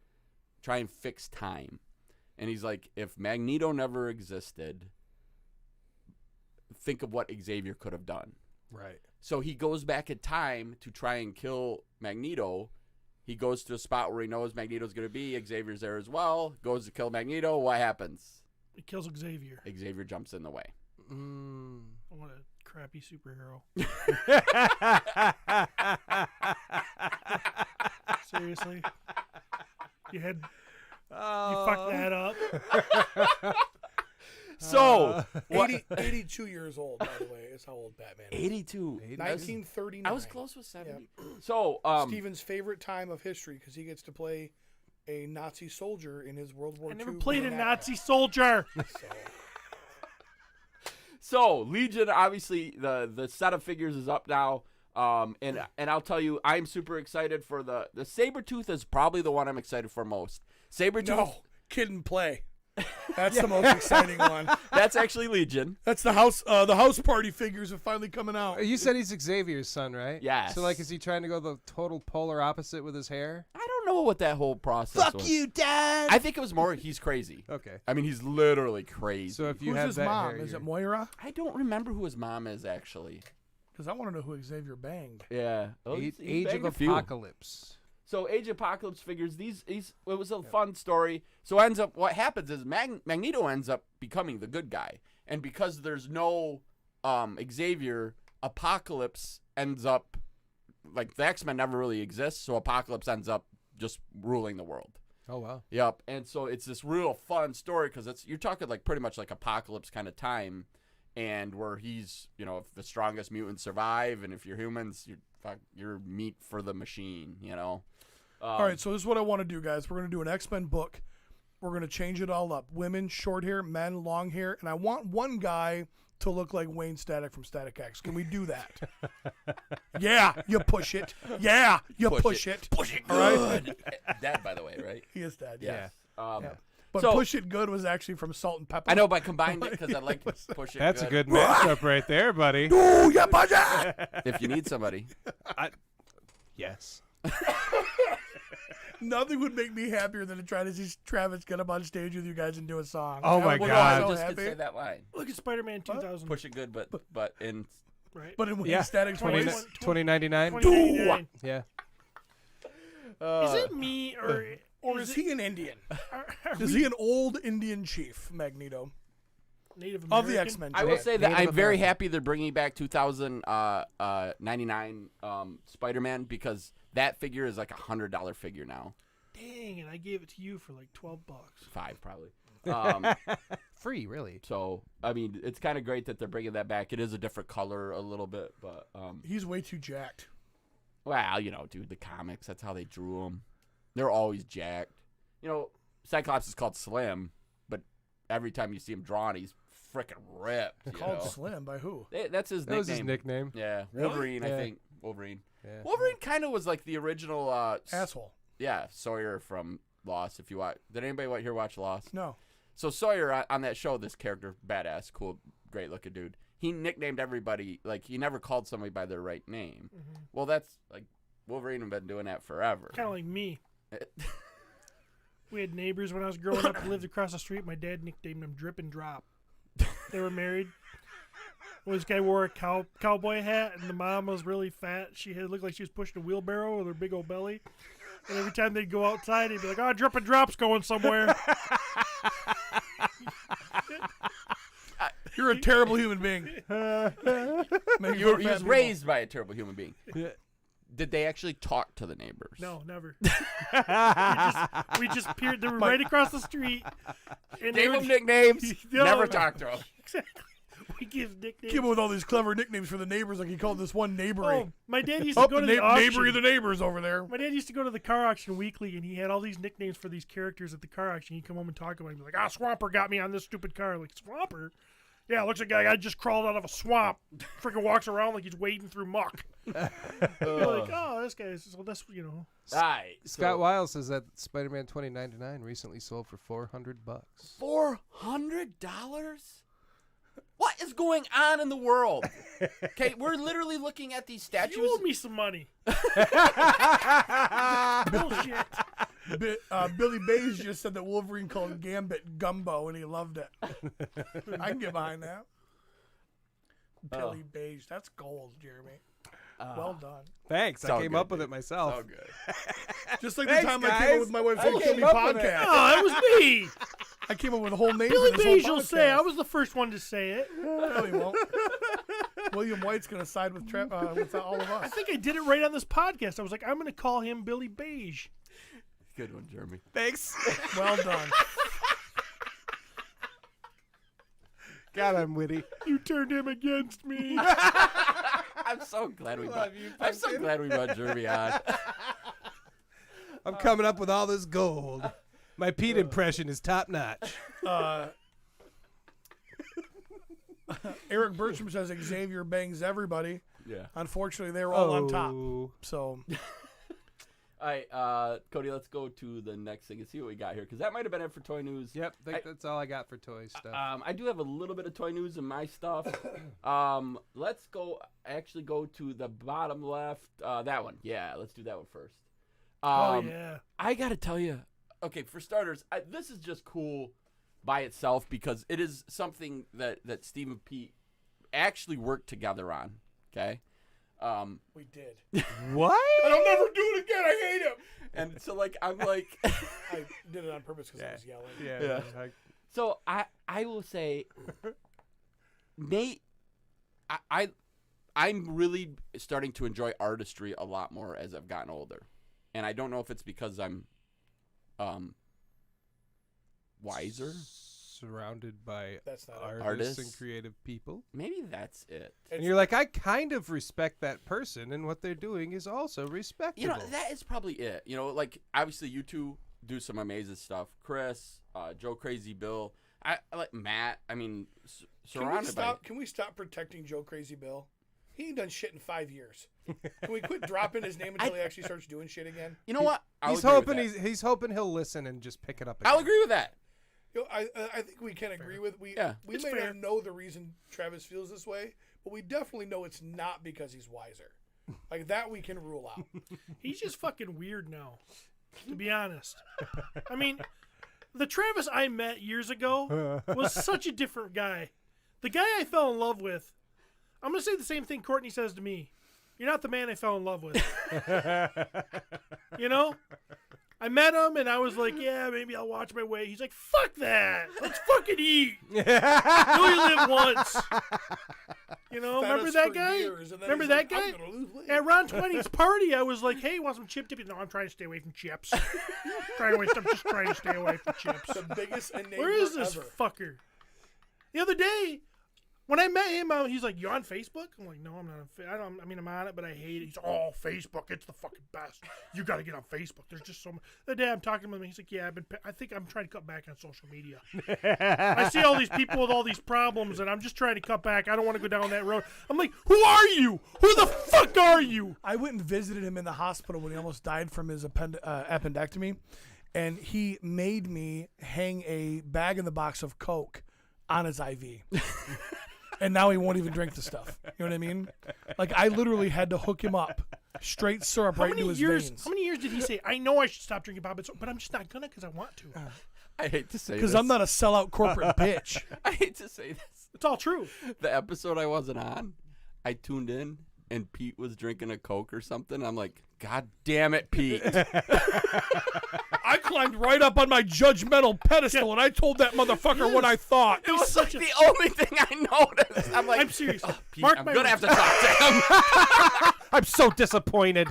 try and fix time. And he's like, if Magneto never existed, think of what Xavier could have done. Right. So he goes back in time to try and kill Magneto. He goes to a spot where he knows Magneto's going to be. Xavier's there as well. Goes to kill Magneto. What happens? It kills Xavier. Xavier jumps in the way. What a crappy superhero. Seriously. You fucked that up. So, 82 years old, by the way, is how old Batman is. 82. 1939. I was close with 70. So, Steven's favorite time of history because he gets to play a Nazi soldier in his World War II. I never played a reenactment. Nazi soldier. So Legion, obviously, the set of figures is up now. And I'll tell you, I'm super excited for the Sabretooth is probably the one I'm excited for most. Sabretooth. No, Kid and Play. That's the most exciting one. That's actually Legion. That's the house party figures are finally coming out. You said he's Xavier's son, right? Yes. So, like, is he trying to go the total polar opposite with his hair? I don't know what that whole process was. Fuck you, Dad! I think it was more he's crazy. Okay. I mean, he's literally crazy. So if you Who's have his that mom? hair, Is it you're- Moira? I don't remember who his mom is, actually. Because I want to know who Xavier banged. Yeah. Oh, Age, he's Age of banged a few. Apocalypse. So Age of Apocalypse figures, it was a fun story. So what happens is Magneto ends up becoming the good guy. And because there's no Xavier, Apocalypse ends up, like the X-Men never really exist, so Apocalypse ends up just ruling the world. Oh, wow. Yep. And so it's this real fun story because you're talking like pretty much like Apocalypse kind of time. and where he's, you know, if the strongest mutants survive, and if you're humans, you're meat for the machine, you know. All right, so this is what I want to do, guys. We're going to do an X-Men book. We're going to change it all up. Women, short hair. Men, long hair. And I want one guy to look like Wayne Static from Static X. Can we do that? Yeah, you push it. Yeah, you push it. Push it All right? good. Dead, by the way, right? He is dead, Yes. But So- Push It Good was actually from Salt and Pepper. I know, but I combined it because I like push it. That's a good matchup right there, buddy. Ooh, you push it! If you need somebody, Yes. Nothing would make me happier than to try to see Travis get up on stage with you guys and do a song. Oh my I would be God. I so just could happy. say that line. Look at Spider-Man 2000. Push it good, but in Right. But in Wayne Yeah. Static's 20 voice. 2099. 2099. Yeah. Is it me Or is he an Indian? are Is he an old Indian chief, Magneto? Native Of American? the X-Men. I will say that Native I'm very American. happy they're bringing back 2099 Spider-Man, because that figure is like $100 figure now. Dang it! I gave it to you for like $12. $5 probably. Free, really. So I mean, it's kind of great that they're bringing that back. It is a different color a little bit, but He's way too jacked. well, you know, dude, the comics, that's how they drew them. They're always jacked. You know, Cyclops is called Slim, but every time you see him drawn, he's freaking ripped. You Called know? Slim by who? That's his That nickname. was his nickname. Yeah, Wolverine, Yeah. I think. Wolverine. Yeah. Wolverine kind of was like the original. Asshole. Yeah, Sawyer from Lost. If you watch, did anybody here watch Lost? No. So Sawyer on that show, this character, badass, cool, great looking dude. He nicknamed everybody, like he never called somebody by their right name. Well, that's like Wolverine had been doing that forever. Kind of like me. We had neighbors when I was growing up who lived across the street. My dad nicknamed him Drip and Drop. They were married. Well, this guy wore a cowboy hat, and the mom was really fat. She looked like she was pushing a wheelbarrow with her big old belly. And every time they'd go outside, he'd be like, "Oh, Drip and Drop's going somewhere." You're a terrible human being. He was raised by a terrible human being. Did they actually talk to the neighbors? No, never. we just peered. They were right across the street. And Gave them nicknames. No, Never no. talked to them. Exactly. We give nicknames. Came up with all these clever nicknames for the neighbors, like he called this one Neighbory. Oh, my dad used to go to the auction. Neighbory of the neighbors over there. My dad used to go to the car auction weekly, and he had all these nicknames for these characters at the car auction. He'd come home and talk about it. He'd be like, Swamper got me on this stupid car. Like, Swamper? Yeah, looks like a guy just crawled out of a swamp. Freaking walks around like he's wading through muck. You're like, oh, this guy's, so that's, you know. All right. Scott Wiles says that Spider-Man 2099 recently sold for $400. $400? What is going on in the world? Okay, we're literally looking at these statues. You owe me some money. Bullshit. Billy Bays just said that Wolverine called Gambit Gumbo, and he loved it. I can get behind that. Billy Bays, that's gold, Jeremy. Well done. Thanks. So I came good, up with dude. it myself. So good. Just like Thanks, the time I came guys. up with my wife I Kill Me came up with it. podcast. Oh, that was me. I came up with a whole name Billy for this whole Beige will podcast. say I was the first one to say it. No, he won't. William White's going to side with all of I us. think I did it right on this podcast. I was like, I'm going to call him Billy Beige. Good one, Jeremy. Thanks. Well done. God, I'm witty. You turned him against me. I'm so glad we brought Jeremy on. I'm coming up with all this gold. My Pete impression is top notch. Eric Bertram says Xavier bangs everybody. Yeah. Unfortunately, they were all on top. Oh. So, All right, Cody, let's go to the next thing and see what we got here, because that might have been it for toy news. Yep, that's all I got for toy stuff. I do have a little bit of toy news in my stuff. Let's go to the bottom left. That one. Yeah, let's do that one first. Oh, yeah. I got to tell you, okay, for starters, this is just cool by itself because it is something that Steve and Pete actually worked together on, okay? we did. What? And I'll never do it again. I hate him. And so, like, I'm like... I did it on purpose because I was yelling. Yeah. So I will say, Nate, I'm really starting to enjoy artistry a lot more as I've gotten older, and I don't know if it's because I'm wiser. surrounded by That's not artists and Artists. creative people. Maybe that's it. And you're like, I kind of respect that person, and what they're doing is also respectable. You know, that is probably it. You know, like obviously you two do some amazing stuff. Chris, Joe Crazy Bill, I like Matt. I mean, surrounded by. Can we stop protecting Joe Crazy Bill? He ain't done shit in 5 years. Can we quit dropping his name until he actually starts doing shit again? You know what? he's hoping he's hoping he'll listen and just pick it up. Again. I'll agree with that. You know, I think we can agree with we It's may fair. not know the reason Travis feels this way, but we definitely know it's not because he's wiser. Like that we can rule out. He's just fucking weird now, to be honest. I mean, the Travis I met years ago was such a different guy. The guy I fell in love with, I'm going to say the same thing Courtney says to me. You're not the man I fell in love with. You know? I met him and I was like, yeah, maybe I'll watch my weight. He's like, fuck that. Let's fucking eat. You only live once. You know, Fed remember us that for guy? years, and then Remember he's that like, guy? I'm gonna lose weight. At Ron 20's party, I was like, hey, want some chip dip? No, I'm trying to stay away from chips. I'm just trying to stay away from chips. The biggest enabler Where is this ever. fucker? The other day, when I met him, he's like, "You on Facebook?" I'm like, "No, I'm not. I mean, I'm on it, but I hate it." He's, "Oh, Facebook, it's the fucking best. You got to get on Facebook. There's just so much." The day I'm talking to him, he's like, "Yeah, I think I'm trying to cut back on social media. I see all these people with all these problems, and I'm just trying to cut back. I don't want to go down that road." I'm like, "Who are you? Who the fuck are you?" I went and visited him in the hospital when he almost died from his appendectomy, and he made me hang a bag in the box of Coke on his IV. And now he won't even drink the stuff. You know what I mean? Like, I literally had to hook him up. Straight syrup right into his veins. How many years did he say, "I know I should stop drinking Bob, but I'm just not gonna because I want to"? I hate to say this. Because I'm not a sellout corporate bitch. I hate to say this. It's all true. The episode I wasn't on, I tuned in and Pete was drinking a Coke or something. I'm like, God damn it, Pete. I climbed right up on my judgmental pedestal and I told that motherfucker what I thought. It was like the only thing I noticed. I'm like, I'm serious. oh, Pete, Mark I'm my going to have words. to talk to him. I'm so disappointed.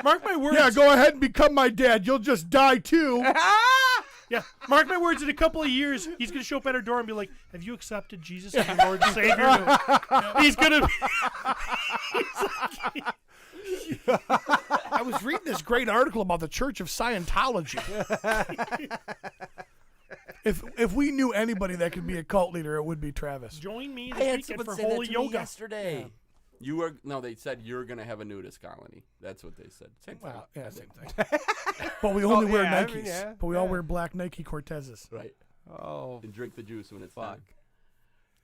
Mark my words. Yeah, go ahead and become my dad. You'll just die too. Yeah, mark my words. In a couple of years, he's gonna show up at our door and be like, "Have you accepted Jesus as your Lord and Savior?" He's gonna. I was reading this great article about the Church of Scientology. If we knew anybody that could be a cult leader, it would be Travis. Join me I this had weekend someone for say that holy to me yoga. yesterday. You were they said you're gonna have a nudist colony. That's what they said. Same thing. Well, yeah, same thing. But we only wear yeah, I Nikes. mean, yeah, But we all wear black Nike Cortezes. Right. Oh, And drink the juice when it's fuck. done.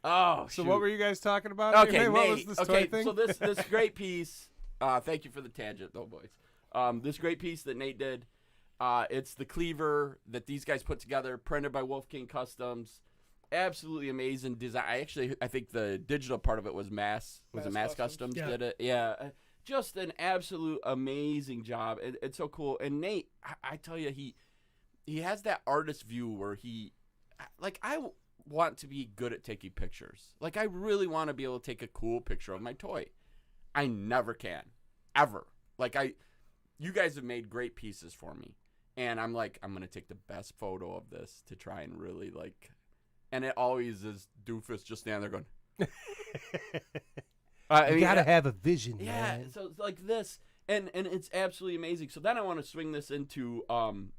Oh, So shoot. what were you guys talking about? Okay, anyway? What was Nate. this Okay, toy thing? so this great piece. Thank you for the tangent, though, boys. This great piece that Nate did. It's the cleaver that these guys put together, printed by Wolf King Customs. Absolutely amazing design. I think the digital part of it was Mass Customs Yeah. did it. Yeah, just an absolute amazing job. It's so cool. And Nate, I tell you, he has that artist view where I want to be good at taking pictures. Like, I really want to be able to take a cool picture of my toy. I never can, ever. Like, you guys have made great pieces for me, and I'm like, I'm gonna take the best photo of this to try and really and it always is doofus just standing there going. You gotta have a vision, Yeah, man. so it's like this, and it's absolutely amazing. So then I want to swing this into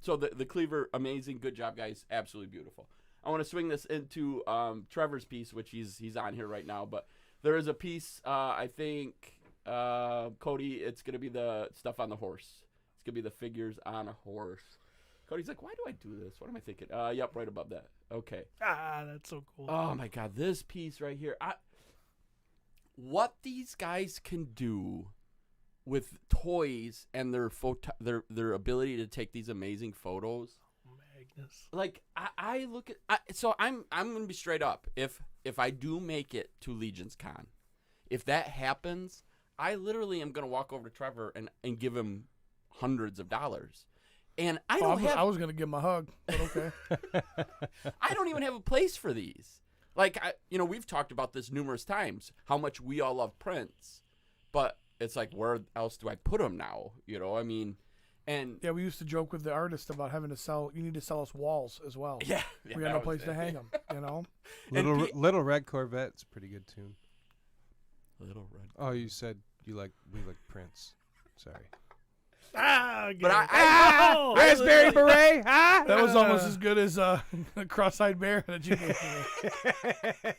so the cleaver, amazing, good job, guys, absolutely beautiful. I want to swing this into Trevor's piece, which he's on here right now. But there is a piece, I think, Cody, it's gonna be the stuff on the horse. It's gonna be the figures on a horse. Cody's like, why do I do this? What am I thinking? Yep, right above that. Okay. That's so cool. Oh my God, this piece right here. What these guys can do with toys and their ability to take these amazing photos. Magnus. Like I look at so I'm gonna be straight up. If I do make it to Legion's Con, if that happens, I literally am gonna walk over to Trevor and give him hundreds of dollars. And I was gonna give him a hug, but okay. I don't even have a place for these. Like, we've talked about this numerous times, how much we all love prints, but it's like, where else do I put them now? I mean, And Yeah, we used to joke with the artist about having to sell. You need to sell us walls as well. yeah, We got no place to hang them. You know. Little Red Corvette's a pretty good tune. Little Red. Oh, you said we like Prince. Sorry. But I Raspberry Beret, huh? That was almost as good as a cross-eyed bear that you gave me.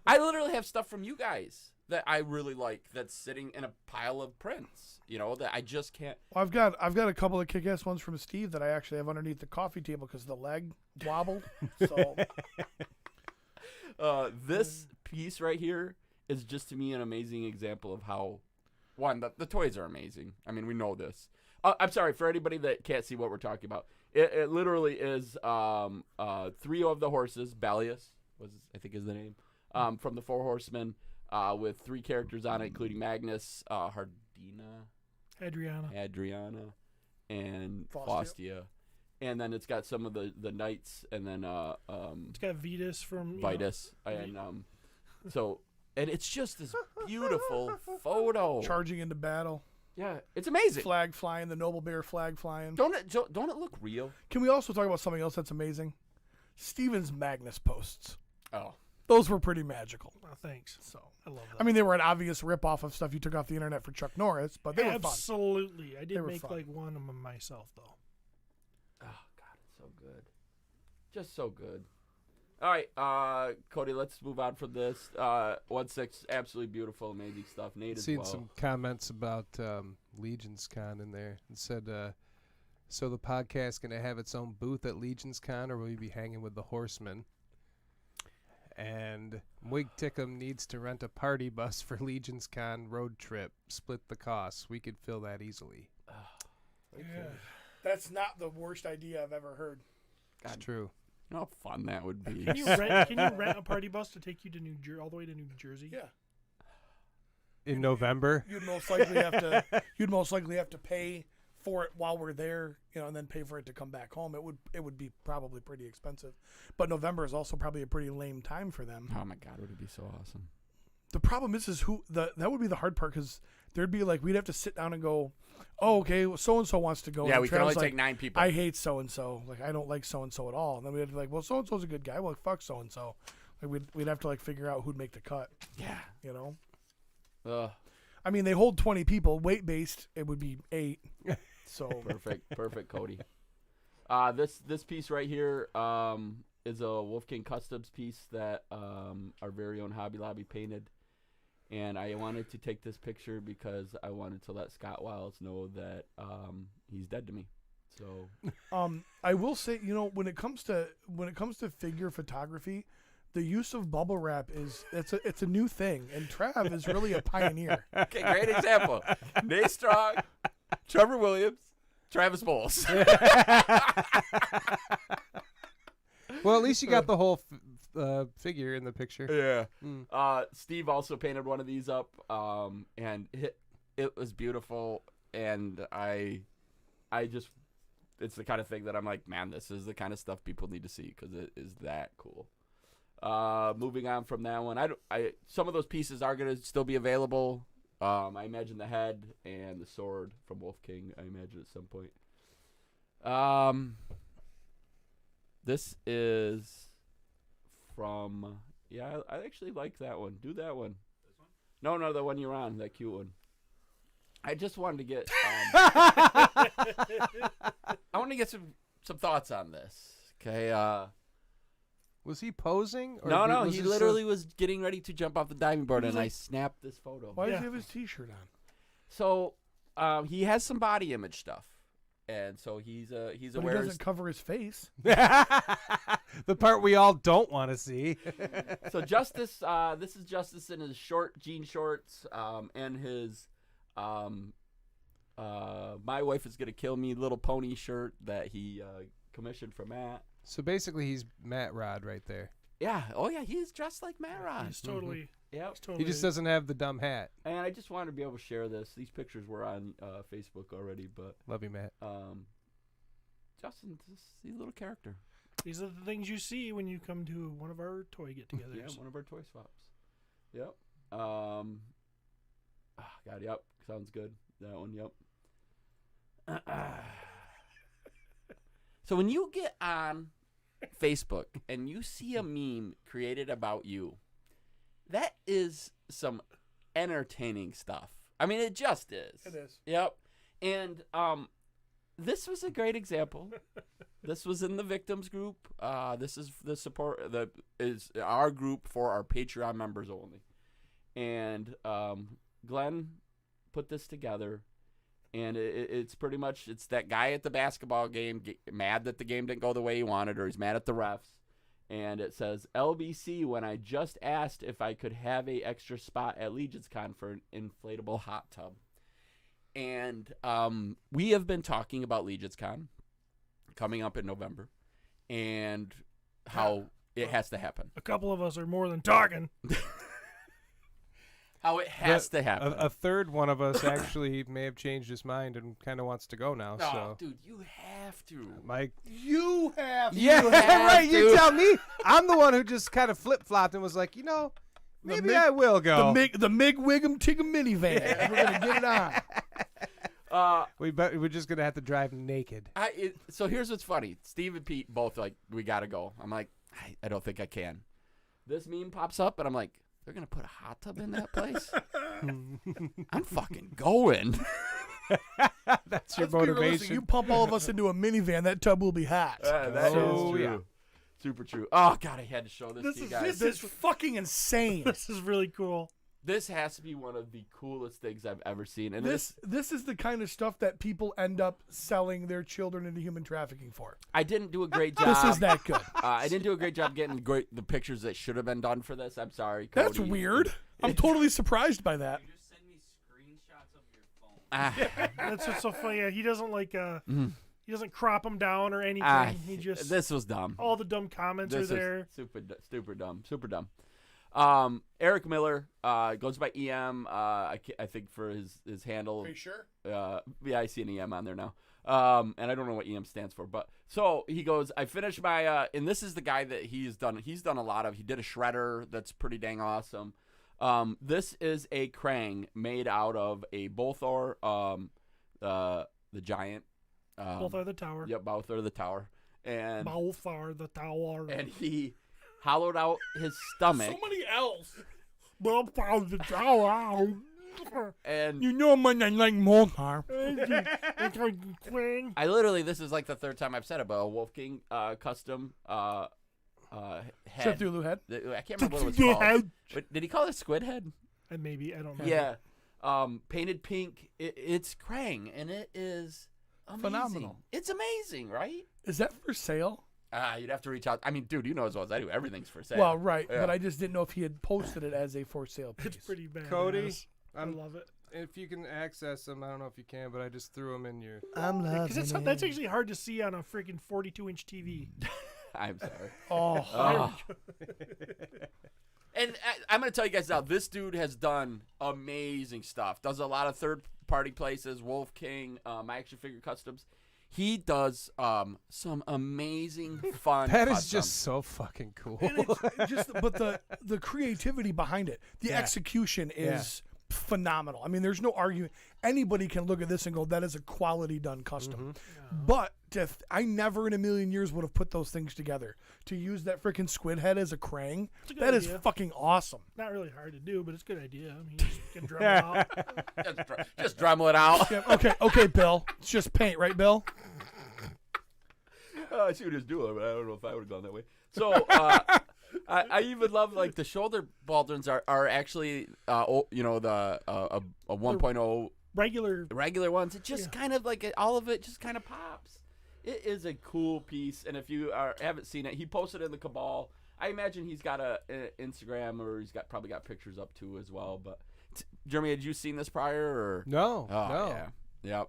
I literally have stuff from you guys that I really like that's sitting in a pile of prints. You know, that I just can't. Well, I've got a couple of kick-ass ones from Steve that I actually have underneath the coffee table because the leg wobbled. So this piece right here is just to me an amazing example of how, one, the toys are amazing. I mean, we know this. I'm sorry for anybody that can't see what we're talking about. It literally is 3 of the horses. Balius I think is the name, from the 4 Horsemen, with 3 characters on it, including Magnus, Adriana, and Faustia. And then it's got some of the knights, and then It's got Vitus from Vitus, and so. And it's just this beautiful photo. charging into battle, Yeah, it's amazing. flag flying, the noble bear flag flying. Don't it look real? Can we also talk about something else that's amazing? Steven's Magnus posts. Oh, Those were pretty magical. Oh, thanks. So I love that. I mean, they were an obvious rip-off of stuff you took off the internet for Chuck Norris, but they were fun. Absolutely. I They did were make fun. like one of them myself though. oh God, it's so good, just so good. All right, Cody, let's move on from this. 1/6, absolutely beautiful, amazing stuff. Nate as Seen well. some comments about Legion's Con in there. It said, so the podcast going to have its own booth at Legion's Con, or will you be hanging with the Horsemen? And Mwig Tickum needs to rent a party bus for Legion's Con road trip. Split the costs. We could fill that easily. That's not the worst idea I've ever heard. It's true. You know how fun that would be. Can you rent a party bus to take you to all the way to New Jersey? Yeah. In November? You'd most likely have to pay for it while we're there, and then pay for it to come back home. It would be probably pretty expensive. But November is also probably a pretty lame time for them. Oh my God, would it be so awesome? The problem is that would be the hard part, because there'd be like, we'd have to sit down and go, oh, okay, well, so and so wants to go. Yeah, and we can only Travis take 9 people. I hate so and so. Like, I don't like so and so at all. And then we'd have to be like, well, so and so's a good guy. Well, fuck so and so. Like, we'd have to like figure out who'd make the cut. Yeah. I mean, they hold 20 people. Weight based, it would be 8. So Perfect, Cody. This piece right here is a Wolfgang Customs piece that our very own Hobby Lobby painted. And I wanted to take this picture because I wanted to let Scott Wiles know that he's dead to me. So I will say, when it comes to figure photography, the use of bubble wrap it's a new thing, and Trav is really a pioneer. okay, great example. Nate Strong, Trevor Williams, Travis Bowles. Well, at least you got the whole figure in the picture. Yeah. Steve also painted one of these up, and it was beautiful. And I just, it's the kind of thing that I'm like, man, this is the kind of stuff people need to see because it is that cool. Moving on from that one, some of those pieces are gonna still be available. I imagine the head and the sword from Wolf King. I imagine at some point. This is from, I actually like that one. Do that one. This one? No, the one you're on, that cute one. I just wanted to get I want to get some thoughts on this. Okay. Was he posing? Or No, was he this literally was getting ready to jump off the diving board, and I snapped this photo. Why does he have his T-shirt on? So, he has some body image stuff, and so he's But he aware. doesn't cover his face. the part we all don't want to see. So Justice, this is Justice in his short jean shorts, and his My Wife Is Gonna Kill Me Little Pony shirt that he commissioned for Matt. So basically, he's Matt Rod right there. Yeah. Oh yeah, he's dressed like Matt Rod. He's totally. Yep. He's totally He just doesn't have the dumb hat. And I just wanted to be able to share this. These pictures were on Facebook already, but Love you, Matt. Justin's a little character. These are the things you see when you come to one of our toy get-togethers. Yeah, one of our toy swaps. Yep. God, yep. Sounds good. That one, yep. So when you get on Facebook and you see a meme created about you, that is some entertaining stuff. I mean, it just is. It is. Yep. And this was a great example. This was in the victims group. This is the support is our group for our Patreon members only. And Glenn put this together, and it's pretty much it's that guy at the basketball game mad that the game didn't go the way he wanted, or he's mad at the refs. And it says, LBC, when I just asked if I could have a extra spot at Legion's Con for an inflatable hot tub. And we have been talking about Legion's Con coming up in November and how it has to happen. A couple of us are more than talking. How it has to happen. A third one of us actually may have changed his mind and kind of wants to go now. No, So, dude, you have to. Mike. You have. Yeah, have right. You to. tell me. I'm the one who just kind of flip flopped and was like, maybe I will go. The Mig Wiggum Tigum minivan. We're gonna get it on. We're just gonna have to drive naked. So here's what's funny. Steve and Pete both like, we gotta go. I'm like, I don't think I can. This meme pops up, and I'm like, they're gonna put a hot tub in that place? I'm fucking going. That's your Let's be realistic. motivation. You pump all of us into a minivan, that tub will be hot. That is true. yeah. Super true. Oh god, I had to show this to you guys. This is fucking insane. This is really cool. This has to be one of the coolest things I've ever seen. And This is the kind of stuff that people end up selling their children into human trafficking for. I didn't do a great job. This is that good. I didn't do a great job getting the pictures that should have been done for this. I'm sorry, Cody. That's weird. I'm totally surprised by that. Just send me screenshots of your phone. That's what's so funny. Yeah, he doesn't he doesn't crop them down or anything. He just this was dumb. all the dumb comments This are is there. super dumb. Eric Miller goes by EM. I think for his handle. Are you sure? Yeah, I see an EM on there now. And I don't know what EM stands for, but so he goes, I finished my and this is the guy that he's done a lot of. He did a shredder that's pretty dang awesome. This is a Krang made out of a Bolthor, the giant. Both are the tower. Yep, Bolthor the tower. And Both are the tower. and he hollowed out his stomach. So many L's. Both are the tower. And You know when I like Moltar. I literally, this is like the third time I've said it, but a Wolf King custom head. Cthulhu head. I can't remember what it was called. But did he call it Squid Head? And maybe I don't know. Yeah. Painted pink. It's Krang, and it is amazing. Phenomenal. It's amazing, right? Is that for sale? You'd have to reach out. I mean, dude, you know as well as I do. Everything's for sale. Well, right. Yeah. But I just didn't know if he had posted it as a for sale piece. It's pretty bad. Cody, I love it. If you can access them, I don't know if you can, but I just threw them in your. I'm loving Because that's actually hard to see on a freaking 42-inch TV. I'm sorry. Oh. And I'm going to tell you guys now, this dude has done amazing stuff. Does a lot of third-party places, Wolf King, my action figure customs. He does some amazing fun That is customs. just so fucking cool. And it's just, but the creativity behind it, the execution is phenomenal. I mean, there's no argument. Anybody can look at this and go, that is a quality done custom. But I never in a million years would have put those things together. To use that freaking squid head as a Krang, a good that is idea. fucking awesome. Not really hard to do, but it's a good idea. I mean, you just can drum it out. just Dremel it out. Yeah, okay, Bill. It's just paint, right, Bill? I see what he's doing, but I don't know if I would have gone that way. So I even love like the shoulder baldrins are actually the a 1.0 Regular ones. It just kind of like all of it just kind of pops. It is a cool piece, and if you haven't seen it, he posted it in the Cabal. I imagine he's got a Instagram, or he's probably got pictures up too as well. But Jeremy, had you seen this prior? Or No, oh, no. Yeah, yep.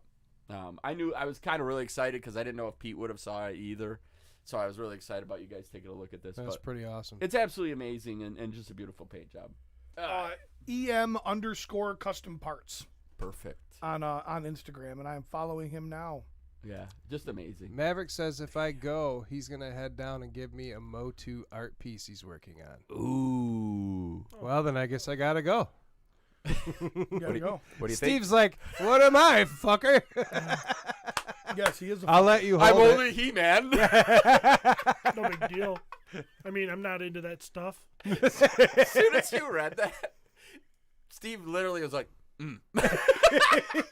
I was kind of really excited because I didn't know if Pete would have saw it either. So I was really excited about you guys taking a look at this. That's but pretty awesome. it's absolutely amazing and just a beautiful paint job. EM_custom parts Perfect. on Instagram, and I'm following him now. Yeah, just amazing. Maverick says if I go, he's going to head down and give me a Motu art piece he's working on. Ooh. Well, then I guess I got to go. You gotta go. What do you Steve's like, what am I, fucker? Yes, he is. I'll let you I'm hold it. only He-Man. No big deal. I mean, I'm not into that stuff. As soon as you read that, Steve literally was like,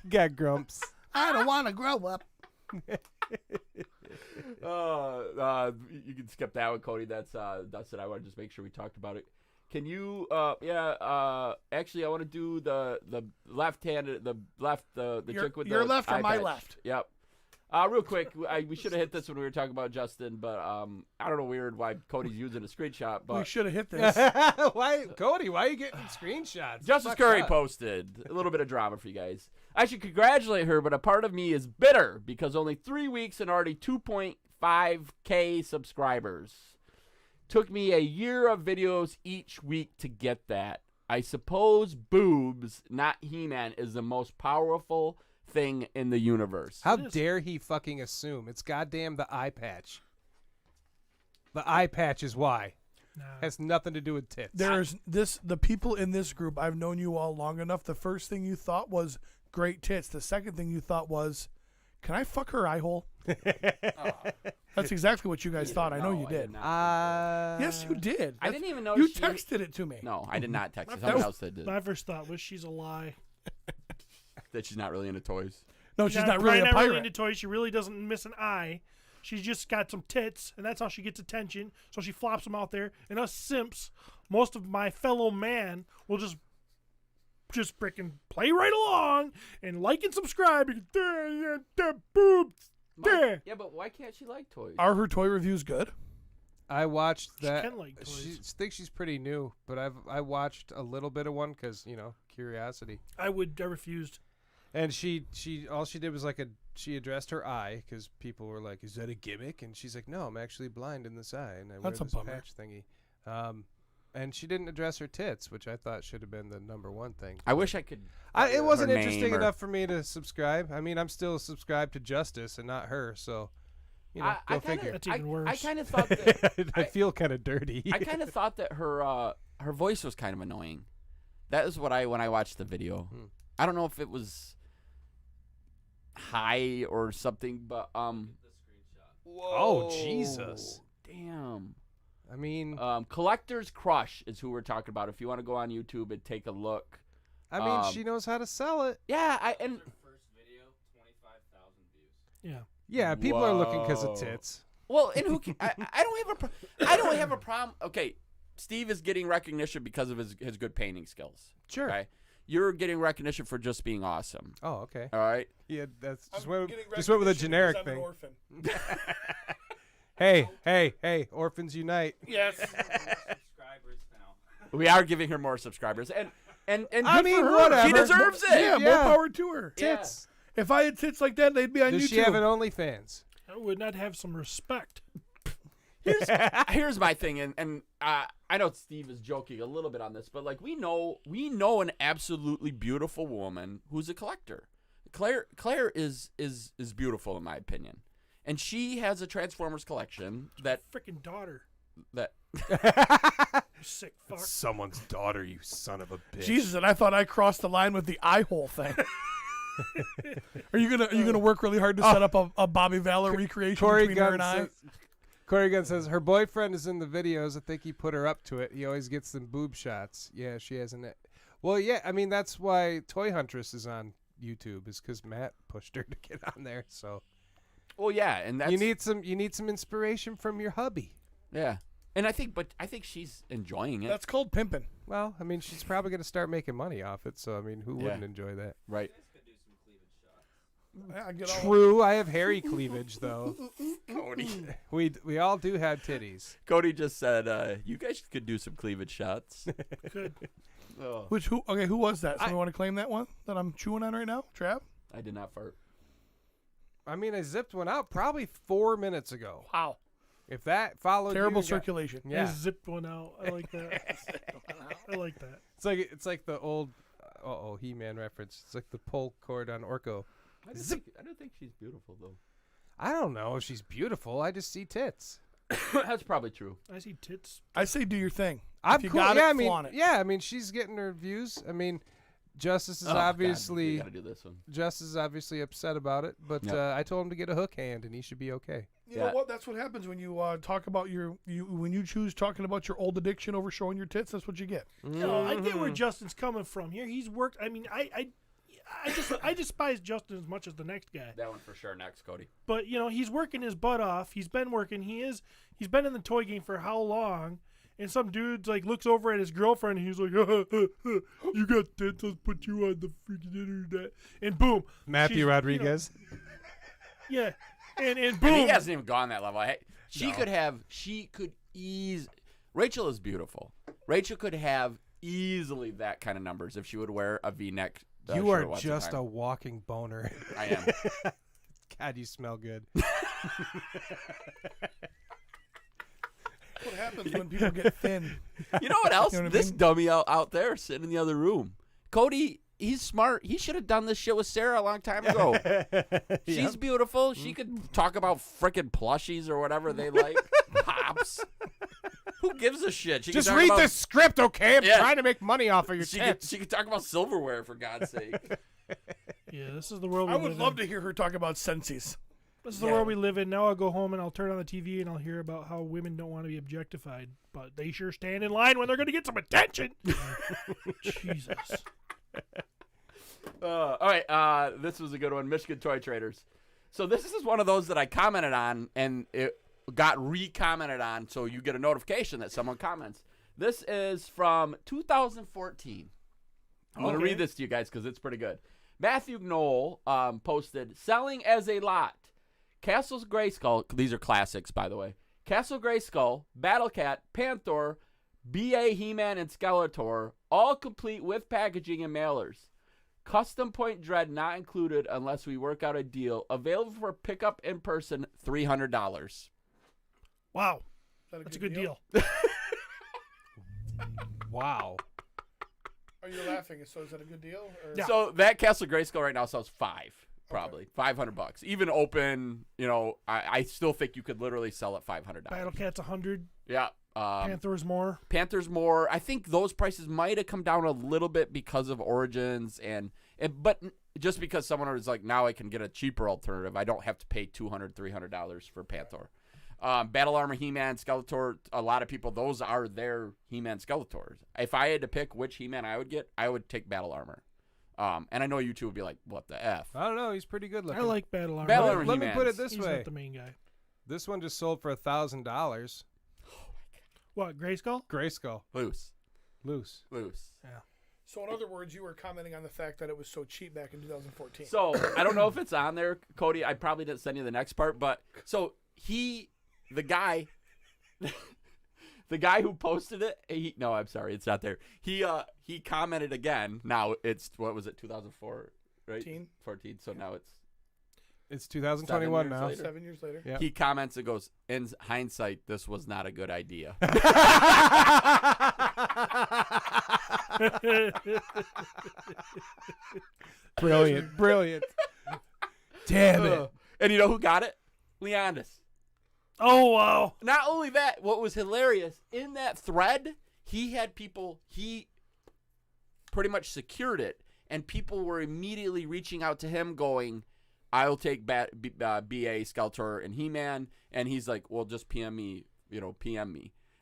Got grumps. I don't want to grow up. you can skip that one, Cody. That's Dustin. I want to just make sure we talked about it. Can you? Actually, I want to do the left-handed, the chick with your the left or eye my patch. left? Yep. Real quick, we should have hit this when we were talking about Justin, but I don't know why Cody's using a screenshot, We but should have hit this. Why, Cody? Why are you getting screenshots? Justice Fuck Curry up. posted a little bit of drama for you guys. I should congratulate her, but a part of me is bitter because only 3 weeks and already 2.5K subscribers. Took me a year of videos each week to get that. I suppose boobs, not He-Man, is the most powerful thing in the universe. How dare he fucking assume? It's goddamn the eye patch. The eye patch is why. Nah. Has nothing to do with tits. There's the people in this group. I've known you all long enough. The first thing you thought was great tits. The second thing you thought was, can I fuck her eye hole? That's exactly what you guys thought. I know you did. Yes, you did. I didn't even know You she- texted it to me. No, I did not text her. That Someone was- else did. My first thought was she's a lie. That she's not really into toys. No, she's not really a not pirate. really into toys. She really doesn't miss an eye. She's just got some tits, and that's how she gets attention. So she flops them out there. And us simps, most of my fellow man, will just freaking play right along and like and subscribe. And, boobs. There. Yeah, but why can't she like toys? Are her toy reviews good? I watched She that. can like toys. She thinks she's pretty new, but I watched a little bit of one because curiosity. I refused. And she all she did was she addressed her eye because people were like, "Is that a gimmick?" And she's like, "No, I'm actually blind in this eye, and I That's a wear this bummer. patch thingy." And she didn't address her tits, which I thought should have been the number one thing. I wish I could. It wasn't her interesting name or- enough for me to subscribe. I mean, I'm still subscribed to Justice and not her, so go figure. That's even worse. I kind of thought that. I feel kind of dirty. I kind of thought that her voice was kind of annoying. That is what when I watched the video. I don't know if it was high or something, but Oh, Jesus. Damn. I mean, Collector's Crush is who we're talking about. If you want to go on YouTube and take a look. she knows how to sell it. Yeah, Her first video, 25,000 views. Yeah. Yeah, people are looking because Whoa. of tits. Well, and who can, I don't have a problem. Okay, Steve is getting recognition because of his good painting skills. Sure. Okay? You're getting recognition for just being awesome. Oh, okay. All right? Yeah, that's I'm just went getting with a recognition generic because I'm an thing. orphan. Hey, Orphans Unite. Yes. Subscribers now. We are giving her more subscribers. And I good mean, for her. whatever. She deserves it. Yeah, more Yeah. power to her. Tits. If I had tits like that, they'd be on Does YouTube. she have an OnlyFans? I would not have some respect. Here's my thing, and I know Steve is joking a little bit on this, but like we know an absolutely beautiful woman who's a collector. Claire is beautiful in my opinion, and she has a Transformers collection that Freaking daughter. that You sick fuck. Someone's daughter, you son of a bitch. Jesus, and I thought I crossed the line with the eye hole thing. Are you gonna work really hard to set up a Bobby Valor recreation between her and I? Corey Gunn says her boyfriend is in the videos. I think he put her up to it. He always gets them boob shots. Yeah, she has an. Well, yeah, I mean that's why Toy Huntress is on YouTube, is because Matt pushed her to get on there. So well, yeah, and that's you need some inspiration from your hubby. yeah, and I think she's enjoying it. That's called pimping. Well, I mean she's probably gonna start making money off it. So I mean, who Yeah. wouldn't enjoy that? right. I get all True, I have hairy cleavage though. Cody, we all do have titties. Cody just said, "You guys could do some cleavage shots." Good. Oh, who was that? Somebody want to claim that one that I'm chewing on right now? Trav? I did not fart. I mean, I zipped one out probably 4 minutes ago. Wow. If that followed Terrible you, circulation. I Yeah, zipped one out. I like that. I like that. it's like the old He-Man reference. It's like the pull cord on Orko. I don't think she's beautiful though. I don't know if she's beautiful. I just see tits. That's probably true. I see tits. I say do your thing. I'm if you cool. got yeah, it, I mean, flaunt it. yeah, I mean, she's getting her views. I mean, Justice is Oh, God, obviously we gotta do this one. Justice is obviously upset about it, but Yep. I told him to get a hook hand, and he should be okay. You know what? That's what happens when you talk about when you choose talking about your old addiction over showing your tits. That's what you get. You know, I get where Justin's coming from here. He's worked. I mean, I despise Justin as much as the next guy. That one for sure. Next, Cody. But you know, he's working his butt off. He's been working. He's been in the toy game for how long? And some dude's like looks over at his girlfriend and he's like, "You got tits? Let's put you on the freaking internet." And boom, Matthew she's- Rodriguez. You know, yeah, and And boom. he hasn't even gone that level. She could ease. Rachel is beautiful. Rachel could have easily that kind of numbers if she would wear a V-neck. You shirt are once just time. a walking boner. I am. God, you smell good. What happens when people get thin? You know what else? You know what I This mean? dummy out there sitting in the other room. Cody, he's smart. He should have done this shit with Sarah a long time ago. She's beautiful. She could talk about frickin' plushies or whatever they like. Pops. Who gives a shit? She Just can talk read about, the script, okay? I'm Yeah. trying to make money off of your She tits. could talk about silverware, for God's sake. Yeah, this is the world we I live would love in. to hear her talk about sensies. This is the world we live in. Now I'll go home and I'll turn on the TV and I'll hear about how women don't want to be objectified, but they sure stand in line when they're going to get some attention. Jesus. All right, this was a good one. Michigan Toy Traders. So this is one of those that I commented on, and it got re-commented on, so you get a notification that someone comments. This is from 2014. I'm going to read this to you guys because it's pretty good. Matthew Knoll posted, selling as a lot. Castle's Grayskull, these are classics, by the way. Castle Grayskull, Battle Cat, Panther, BA, He-Man, and Skeletor, all complete with packaging and mailers. Custom Point Dread not included unless we work out a deal. Available for pickup in person, $300. Wow. That's a good deal. Wow. Are you laughing? So is that a good deal? Or? Yeah. So that Castle Grayskull right now sells probably $500. Even open, you know, I still think you could literally sell at $500. Battle Cat's 100. Yeah. Panther's more. Panther's more. I think those prices might have come down a little bit because of Origins but just because someone was like, now I can get a cheaper alternative. I don't have to pay $200, $300 for Panther. Battle Armor, He-Man, Skeletor, a lot of people, those are their He-Man Skeletors. If I had to pick which He-Man I would get, I would take Battle Armor. And I know you two would be like, what the F? I don't know. He's pretty good looking. I like Battle Armor. Battle Armor Let me put it He-Mans. this He's way. not the main guy. This one just sold for $1,000. What, Grayskull? Grayskull. Loose. Yeah. So in other words, you were commenting on the fact that it was so cheap back in 2014. So I don't know if it's on there, Cody. I probably didn't send you the next part, but so the guy who posted it, no, I'm sorry, it's not there. He commented again. Now it's, what was it, 2004, right? 14. So now It's 2021 7 years now. later. 7 years later. Yeah. he comments and goes, in hindsight, this was not a good idea. Brilliant. Damn it. And you know who got it? Leandis. Oh, wow. Not only that, what was hilarious, in that thread, he pretty much secured it, and people were immediately reaching out to him going, I'll take BA, Skeletor, and He-Man, and he's like, well, just PM me.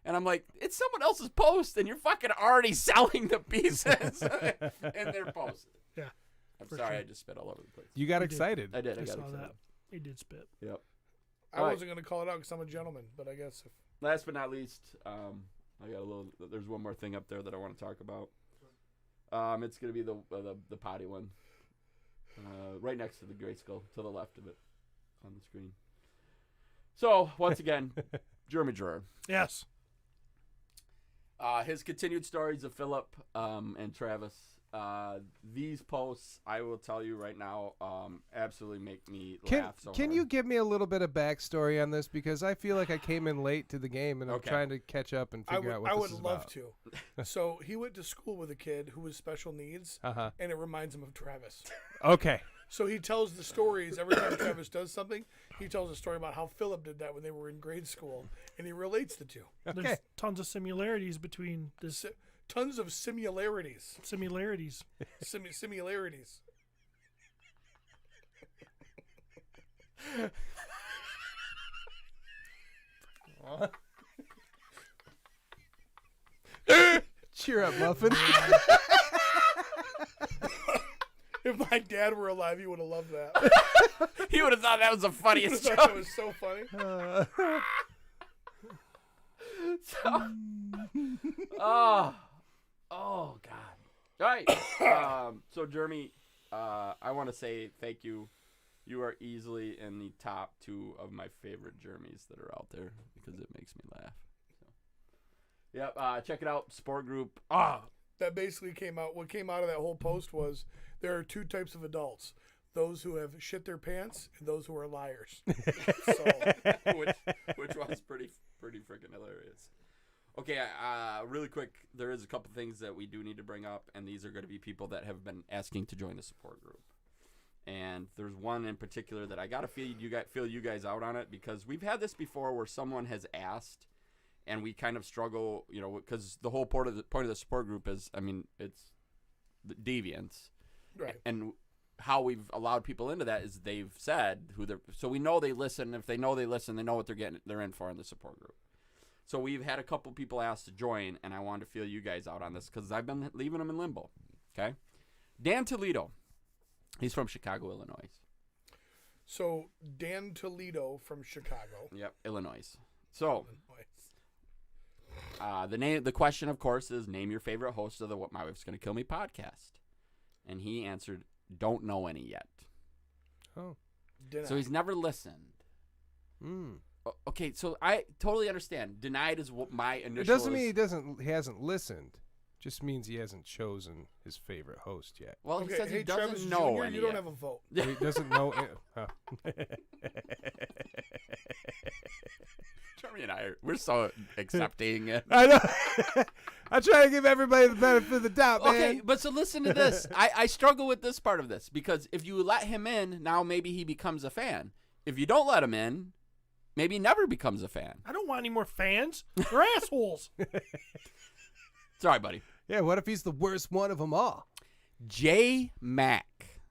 And I'm like, it's someone else's post, and you're fucking already selling the pieces in their post. Yeah. I'm for sorry, sure. I just spit all over the place. You got You did. excited. I did. I I got saw excited. that. He did spit. Yep. I All right. wasn't going to call it out because I'm a gentleman, but I guess if Last but not least, I got a little. There's one more thing up there that I want to talk about. It's gonna be the potty one, right next to the Grayskull, to the left of it, on the screen. So once again, Jeremy Drawer. Yes. His continued stories of Philip and Travis. These posts, I will tell you right now, absolutely make me laugh so Can hard. you give me a little bit of backstory on this, because I feel like I came in late to the game and I'm Okay. trying to catch up and figure out what I this would is love about. to. So he went to school with a kid who was special needs, Uh-huh. and it reminds him of Travis. Okay. So he tells the stories every time Travis does something. He tells a story about how Philip did that when they were in grade school, and he relates the two. Okay. There's tons of similarities between this. tons of similarities. Similarities. Similarities. Cheer up, Muffin. If my dad were alive, he would have loved that. He would have thought that was the I funniest thought joke. that was so funny. Oh God. All right. So Jeremy, I want to say thank you. You are easily in the top 2 of my favorite Jeremys that are out there because it makes me laugh. So, yep. Check it out. Support group. That basically came out. What came out of that whole post was there are 2 types of adults: those who have shit their pants and those who are liars. So, which was pretty freaking hilarious. Okay, really quick, there is a couple things that we do need to bring up, and these are going to be people that have been asking to join the support group. And there's one in particular that I got to feel you guys out on it, because we've had this before where someone has asked, and we kind of struggle, because the whole point of the support group is, it's the deviants, right? And how we've allowed people into that is they've said who they're, so we know they listen. If they know they listen, they know what they're in for in the support group. So we've had a couple people ask to join, and I wanted to feel you guys out on this because I've been leaving them in limbo. Okay, Dan Toledo. He's from Chicago, Illinois. So Dan Toledo from Chicago. Yep, Illinois. So the question, of course, is name your favorite host of the What My Wife's Gonna Kill Me podcast. And he answered, don't know any yet. Oh. So he's never listened. Okay, so I totally understand. Denied is what my initial. It doesn't mean he hasn't listened. Just means he hasn't chosen his favorite host yet. Well, he Okay, says he doesn't Travis know Jr., any you don't yet. have a vote. He doesn't know. Jeremy and we're so accepting it. I know. I try to give everybody the benefit of the doubt, man. Okay, but so listen to this. I struggle with this part of this because if you let him in, now maybe he becomes a fan. If you don't let him in, maybe he never becomes a fan. I don't want any more fans. They're assholes. Sorry, buddy. Yeah, what if he's the worst one of them all? J Mac.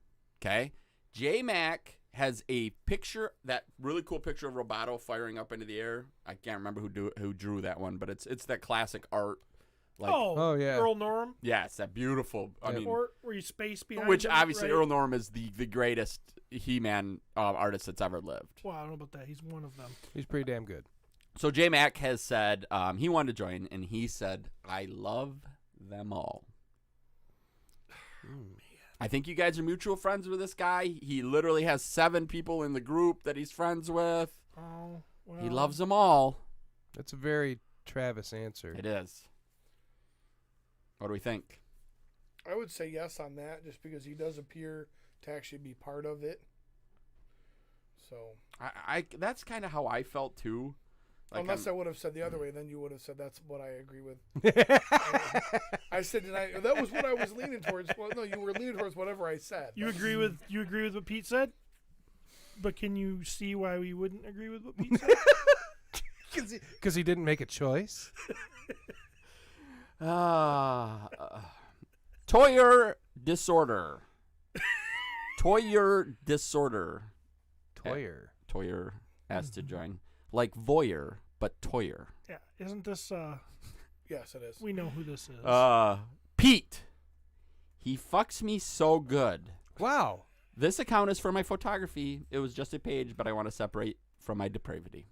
Okay? J Mac has a picture, that really cool picture of Roboto firing up into the air. I can't remember who drew that one, but it's that classic art. Like, Oh, yeah. Earl Norm. yeah, it's that beautiful. I mean, Or where you space behind which him, obviously right? Earl Norm is the greatest He-Man artist that's ever lived. Well, I don't know about that. He's one of them. He's pretty damn good. So J Mac has said he wanted to join, and he said, "I love them all." I think you guys are mutual friends with this guy. He literally has 7 people in the group that he's friends with. Oh, well. He loves them all. That's a very Travis answer. It is. What do we think? I would say yes on that, just because he does appear to actually be part of it. So I that's kind of how I felt too. Like unless I would have said the other way, then you would have said that's what I agree with. I said that was what I was leaning towards. Well, no, you were leaning towards whatever I said. You agree with what Pete said? But can you see why we wouldn't agree with what Pete said? Because he didn't make a choice. Toyer disorder. Toyer disorder. Toyer asked to join. Like voyeur, but Toyer. Yeah, isn't this? Yes, it is. We know who this is. Pete. He fucks me so good. Wow. This account is for my photography. It was just a page, but I want to separate from my depravity.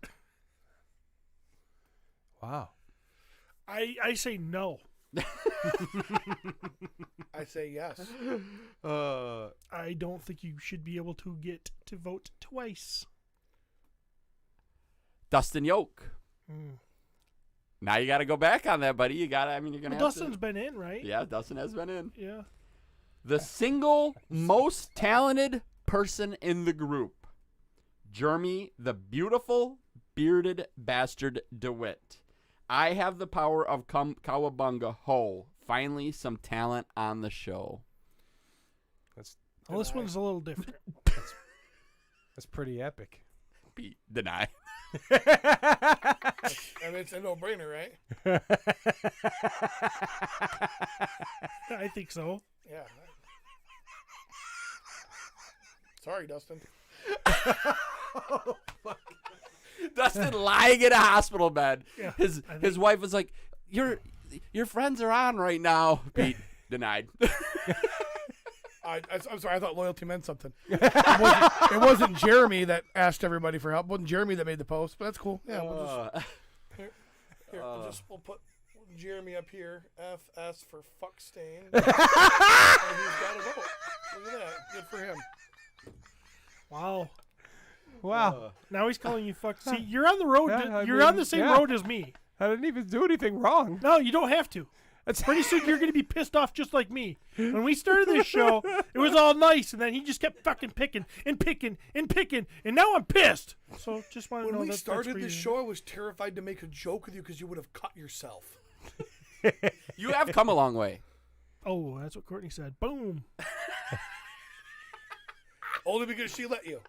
Wow. I say no. I say yes. I don't think you should be able to get to vote twice. Dustin Yoke. Now you got to go back on that, buddy. You're gonna Well, have Dustin's to. been in, right? Yeah, Dustin has been in. Yeah. The single most talented person in the group, Jeremy, the beautiful bearded bastard DeWitt. I have the power of Cowabunga Ho. Finally, some talent on the show. Well, this one's a little different. That's pretty epic. Pete, deny. I mean, it's a no-brainer, right? I think so. Yeah. Sorry, Dustin. Dustin lying in a hospital bed. Yeah, His wife was like, your friends are on right now. Pete denied. I'm sorry. I thought loyalty meant something. It wasn't Jeremy that asked everybody for help. It wasn't Jeremy that made the post, but that's cool. Yeah, we'll put Jeremy up here. FS for fuck stain. And he's got a vote. Look at that. Good for him. Wow. Wow. Now he's calling you fuck. See, you're on the road. Yeah, You're on the same road as me. I didn't even do anything wrong. No, you don't have to. Pretty soon you're going to be pissed off just like me. When we started this show, it was all nice, and then he just kept fucking picking and picking and picking, and now I'm pissed. So just want to know When we that's started for this you. show, I was terrified to make a joke with you because you would have cut yourself. You have come a long way. Oh, that's what Courtney said. Boom. Only because she let you.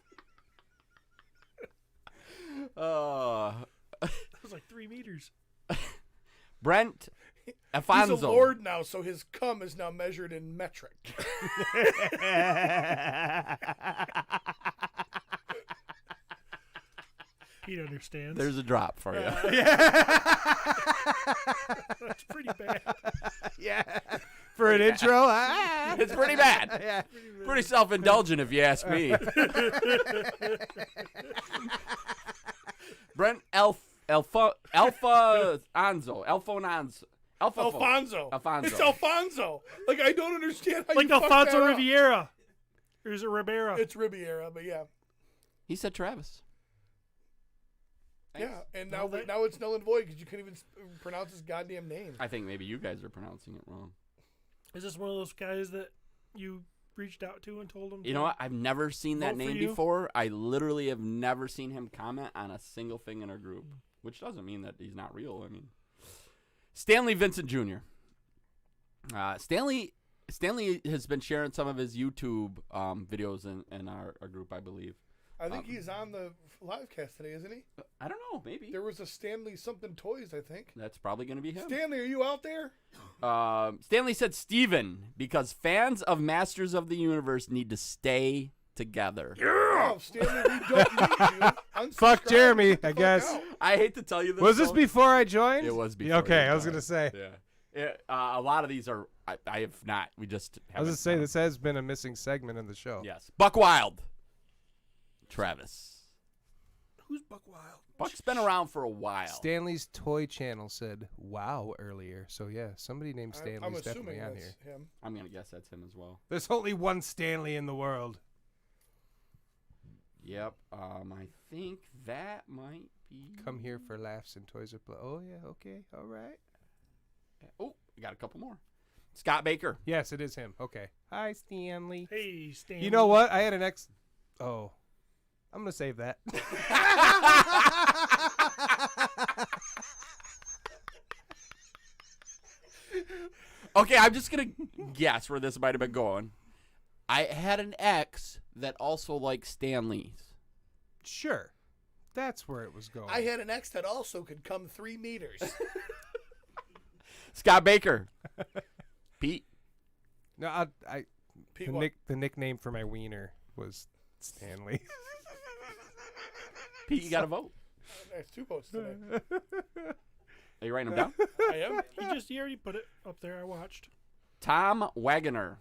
That was like 3 meters. Brent He's Afonso. a lord now, so his cum is now measured in metric. Pete understands. There's a drop for you. That's pretty bad. Yeah. For an intro, It's pretty bad. yeah. Pretty self-indulgent, if you ask me. Brent Alfonso. Alfonso. Alfonso. It's Alfonso. Like, I don't understand how Like you fucked Alfonso that up. Riviera. Or is it Ribera? It's Riviera, but yeah. He said Travis. Thanks. Yeah, and now it's null and void because you couldn't even pronounce his goddamn name. I think maybe you guys are pronouncing it wrong. Is this one of those guys that you reached out to and told him? You know what? I've never seen that Vote for name you? before. I literally have never seen him comment on a single thing in our group, which doesn't mean that he's not real. I mean, Stanley Vincent Jr. Stanley has been sharing some of his YouTube videos in our group, I believe. I think he's on the live cast today, isn't he? I don't know. Maybe. There was a Stanley something toys, I think. That's probably going to be him. Stanley, are you out there? Stanley said Steven, because fans of Masters of the Universe need to stay together. Oh, Stanley, we don't need you. Fuck Unsubscribe. Jeremy, Get the I fuck guess. out. I hate to tell you this. Was this though. before I joined? It was before. Okay, you I was joined. going to say. Yeah. A lot of these are, I have not. We just I was going haven't to say, done. this has been a missing segment in the show. Yes. Buck Wild. Travis. Who's Buck Wild? Buck's been around for a while. Stanley's Toy Channel said "wow" earlier, so yeah, somebody named I'm Stanley's definitely assuming on that's here. him. I'm going to guess that's him as well. There's only one Stanley in the world. Yep. I think that might be. Come here for laughs and toys are play. Oh yeah, okay, all right. Oh, we got a couple more. Scott Baker. Yes, it is him. Okay. Hi, Stanley. Hey, Stan. You know what? I had an ex. Oh, I'm gonna save that. Okay, I'm just going to guess where this might have been going. I had an ex that also liked Stanley's. Sure, that's where it was going. I had an ex that also could come 3 meters. Scott Baker. Pete. No, I Pete, the, what? the nickname for my wiener was Stanley. Pete, you got to vote. There's 2 votes today. Are you writing them down? I am. He already put it up there. I watched. Tom Wagoner.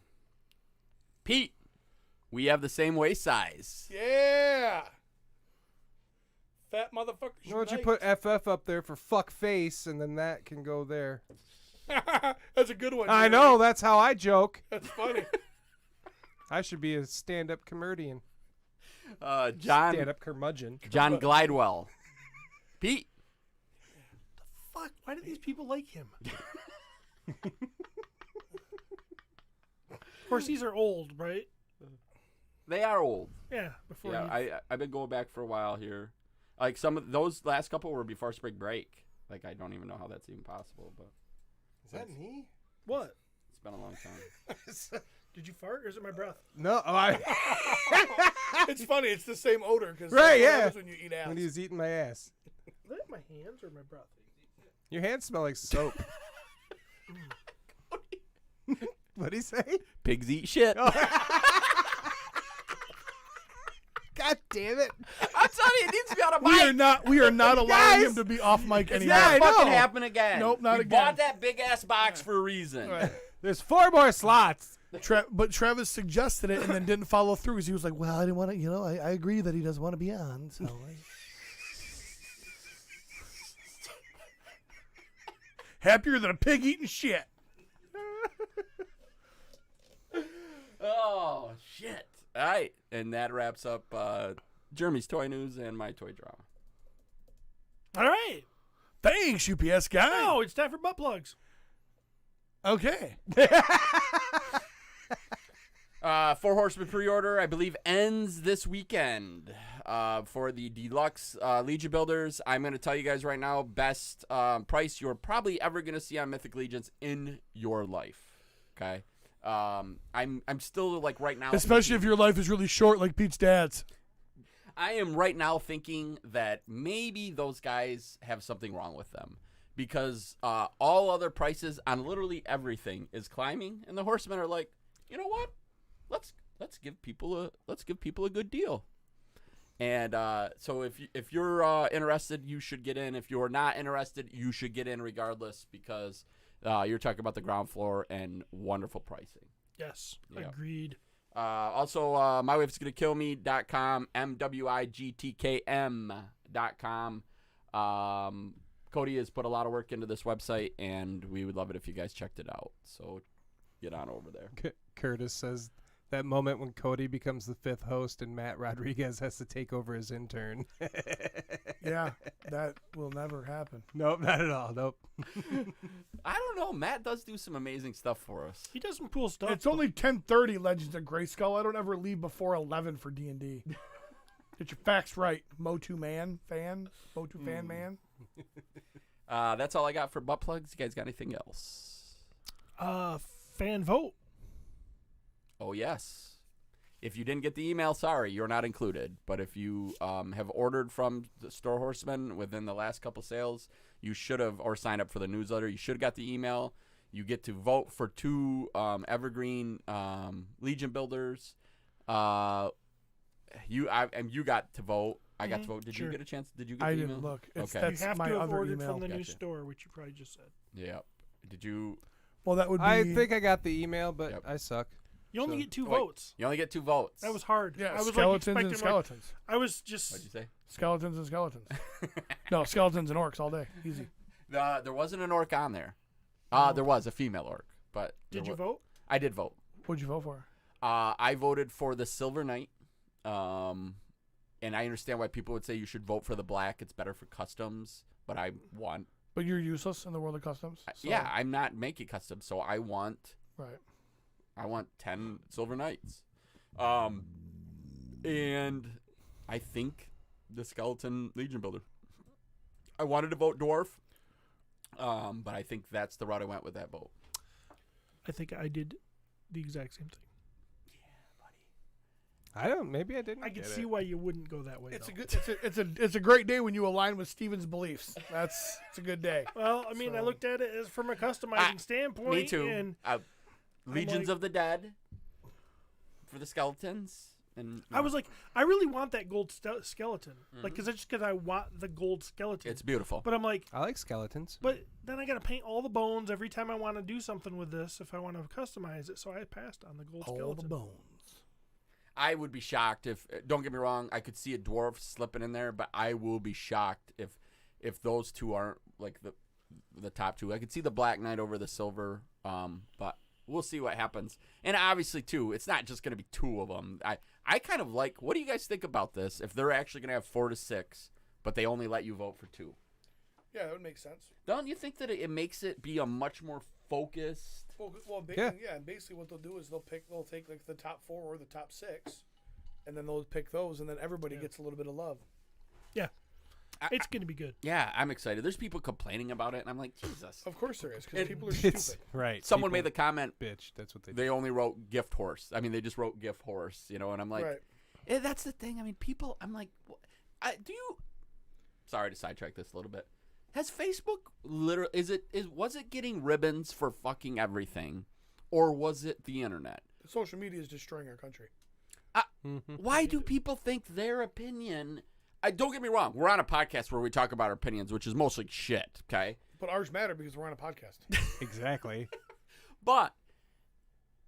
Pete, we have the same waist size. Yeah. Fat motherfuckers. Why don't you put FF up there for fuck face, and then that can go there. That's a good one. I Jeremy. know, that's how I joke. That's funny. I should be a stand-up comedian. John Stand-up curmudgeon. John Glidewell. Pete. Fuck. Why do these people like him? Of course, these are old, right? They are old. Yeah. Before. Yeah, I've been going back for a while here. Like some of those last couple were before spring break. Like I don't even know how that's even possible, but Is that me? What? it's been a long time. Did you fart or is it my breath? No, It's funny. It's the same odor. Cause Right, that's what yeah. happens when you eat ass. when he was eating my ass. Is that my hands or my breath? Your hands smell like soap. What'd he say? Pigs eat shit. God damn it. I'm telling you, it needs to be on a We are not allowing Guys! him to be off mic anymore. not- I fucking know. happen again. Nope, not we again. bought that big ass box for a reason. Right. There's 4 more slots. But Travis suggested it and then didn't follow through because he was like, "Well, I didn't want to. I agree that he doesn't want to be on." So. Happier than a pig eating shit. Oh shit! All right, and that wraps up Jeremy's toy news and my toy drama. All right. Thanks, UPS guy. Oh, it's time for butt plugs. Okay. Four Horsemen pre-order, I believe, ends this weekend for the deluxe Legion builders. I'm going to tell you guys right now, best price you're probably ever going to see on Mythic Legions in your life. Okay, I'm still like right now, Especially if your life is really short, like Pete's dad's. I am right now thinking that maybe those guys have something wrong with them because all other prices on literally everything is climbing, and the Horsemen are like, you know what? Let's give people a good deal. And so if you're interested, you should get in. If you're not interested, you should get in regardless because you're talking about the ground floor and wonderful pricing. Yes, Yeah. agreed. Also, mywife'sgonnakillme.com, MWIGTKM.com. Cody has put a lot of work into this website, and we would love it if you guys checked it out. So get on over there. Curtis says that moment when Cody becomes the 5th host and Matt Rodriguez has to take over as intern. Yeah, that will never happen. Nope, not at all. Nope. I don't know. Matt does do some amazing stuff for us. He does some cool stuff. It's only 10:30. Legends of Grayskull. I don't ever leave before 11 for D&D. Get your facts right, Motu fan man. That's all I got for butt plugs. You guys got anything else? Fan vote. Oh, yes. If you didn't get the email, sorry, you're not included. But if you have ordered from the Store Horsemen within the last couple sales, you should have, or signed up for the newsletter, you should have got the email. You get to vote for 2 Evergreen Legion builders. You got to vote. I got to vote. Did you get a chance? Did you get I the didn't email? look. Okay. You That's have my to have other ordered email. from the new Gotcha. store, which you probably just said. Yeah. Did you? Well, that would be. I think I got the email, but Yep. I suck. You only So- get 2 Wait. votes. You only get 2 votes. That was hard. Yeah, I was skeletons like and expecting skeletons. I was just. What'd you say? Skeletons and skeletons. No, skeletons and orcs all day. Easy. There wasn't an orc on there. There was a female orc, but Did you vote? I did vote. What'd you vote for? I voted for the Silver Knight. And I understand why people would say you should vote for the black. It's better for customs, but I want. But you're useless in the world of customs. So, Yeah, I'm not making customs, so I want. Right. I want 10 Silver Knights. And I think the Skeleton Legion builder. I wanted to vote dwarf, but I think that's the route I went with that vote. I think I did the exact same thing. Maybe I didn't. I can get see it. why you wouldn't go that way. It's though. it's a great day when you align with Steven's beliefs. It's a good day. Well, I mean, I So- looked at it as from a customizing standpoint. Me too. And Legions like- of the Dead for the skeletons. And I was like, I really want that gold skeleton. Like, because I want the gold skeleton. it's beautiful. But I'm like, I like skeletons. but then I got to paint all the bones every time I want to do something with this if I want to customize it. So I passed on the gold All skeleton. the bones. I would be shocked if, don't get me wrong, I could see a dwarf slipping in there, but I will be shocked if those 2 aren't like the top 2. I could see the Black Knight over the silver, but we'll see what happens. And obviously, too, it's not just going to be 2 of them. I kind of like, what do you guys think about this? If they're actually going to have 4 to 6, but they only let you vote for 2. Yeah, that would make sense. Don't you think that it makes it be a much more focused? Well, Yeah. And basically what they'll do is they'll take like the top 4 or the top 6, and then they'll pick those, and then everybody gets a little bit of love. Yeah. It's going to be good. Yeah, I'm excited. There's people complaining about it, and I'm like, Jesus. Of course there is, because And people are stupid. Right. Someone People made the comment, bitch. That's what they do. they only wrote gift horse. I mean, they just wrote gift horse, you know, and I'm like, Right. that's the thing. I mean, people, I'm like, sorry to sidetrack this a little bit. Has Facebook literally, was it getting ribbons for fucking everything, or was it the internet? Social media is destroying our country. Why do people think their opinion? Don't get me wrong. We're on a podcast where we talk about our opinions, which is mostly shit. Okay, But ours matter because we're on a podcast. Exactly. but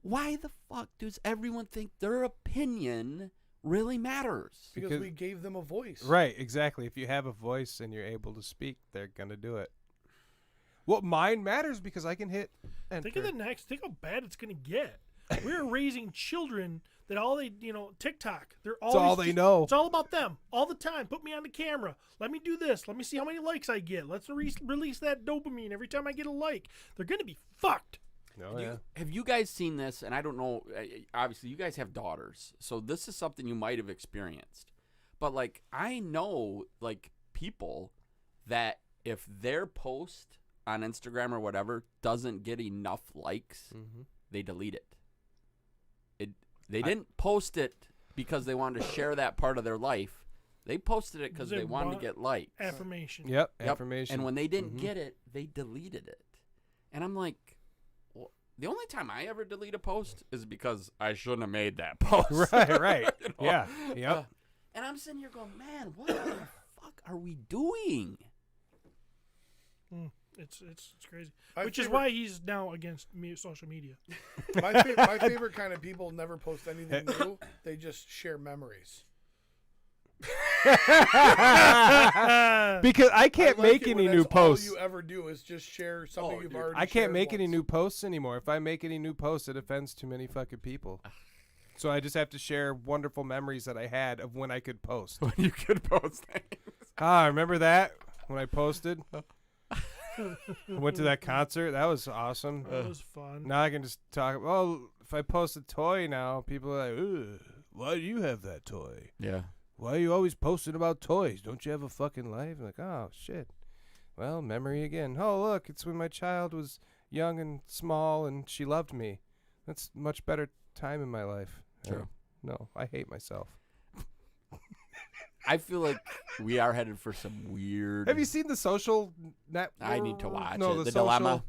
why the fuck does everyone think their opinion really matters? Because we gave them a voice. Right, exactly. If you have a voice and you're able to speak, they're going to do it. Well, mine matters because I can hit enter. Think how bad it's going to get. We're raising children that all they, TikTok. They're always all they know. It's all about them all the time. Put me on the camera. Let me do this. Let me see how many likes I get. Let's release that dopamine every time I get a like. They're going to be fucked. Oh, yeah. Have you guys seen this? And I don't know. Obviously, you guys have daughters, so this is something you might have experienced. But like, I know like people that if their post on Instagram or whatever doesn't get enough likes, they delete it. They didn't post it because they wanted to share that part of their life. They posted it because they wanted to get likes. Affirmation. Yep, affirmation. And when they didn't get it, they deleted it. And I'm like, well, the only time I ever delete a post is because I shouldn't have made that post. Right. You know? Yeah, yep. And I'm sitting here going, man, what the fuck are we doing? It's crazy. My Which is favorite- why he's now against social media. My favorite kind of people never post anything new. They just share memories. Because I can't I like make it any when new that's posts. All you ever do is just share something you've dude, already I can't shared make any once. new posts anymore. If I make any new posts, it offends too many fucking people. So I just have to share wonderful memories that I had of when I could post. When you could post things. Remember that when I posted? I went to that concert. That was awesome. That was fun. Now I can just talk. Well, if I post a toy now, people are like, "Ugh, why do you have that toy? Yeah. Why are you always posting about toys? Don't you have a fucking life?" I'm like, oh, shit. Well, memory again. Oh, look, it's when my child was young and small and she loved me. That's much better time in my life. True. No, I hate myself. I feel like we are headed for some weird. Have you seen The Social Network? I need to watch no, it. The Social Dilemma.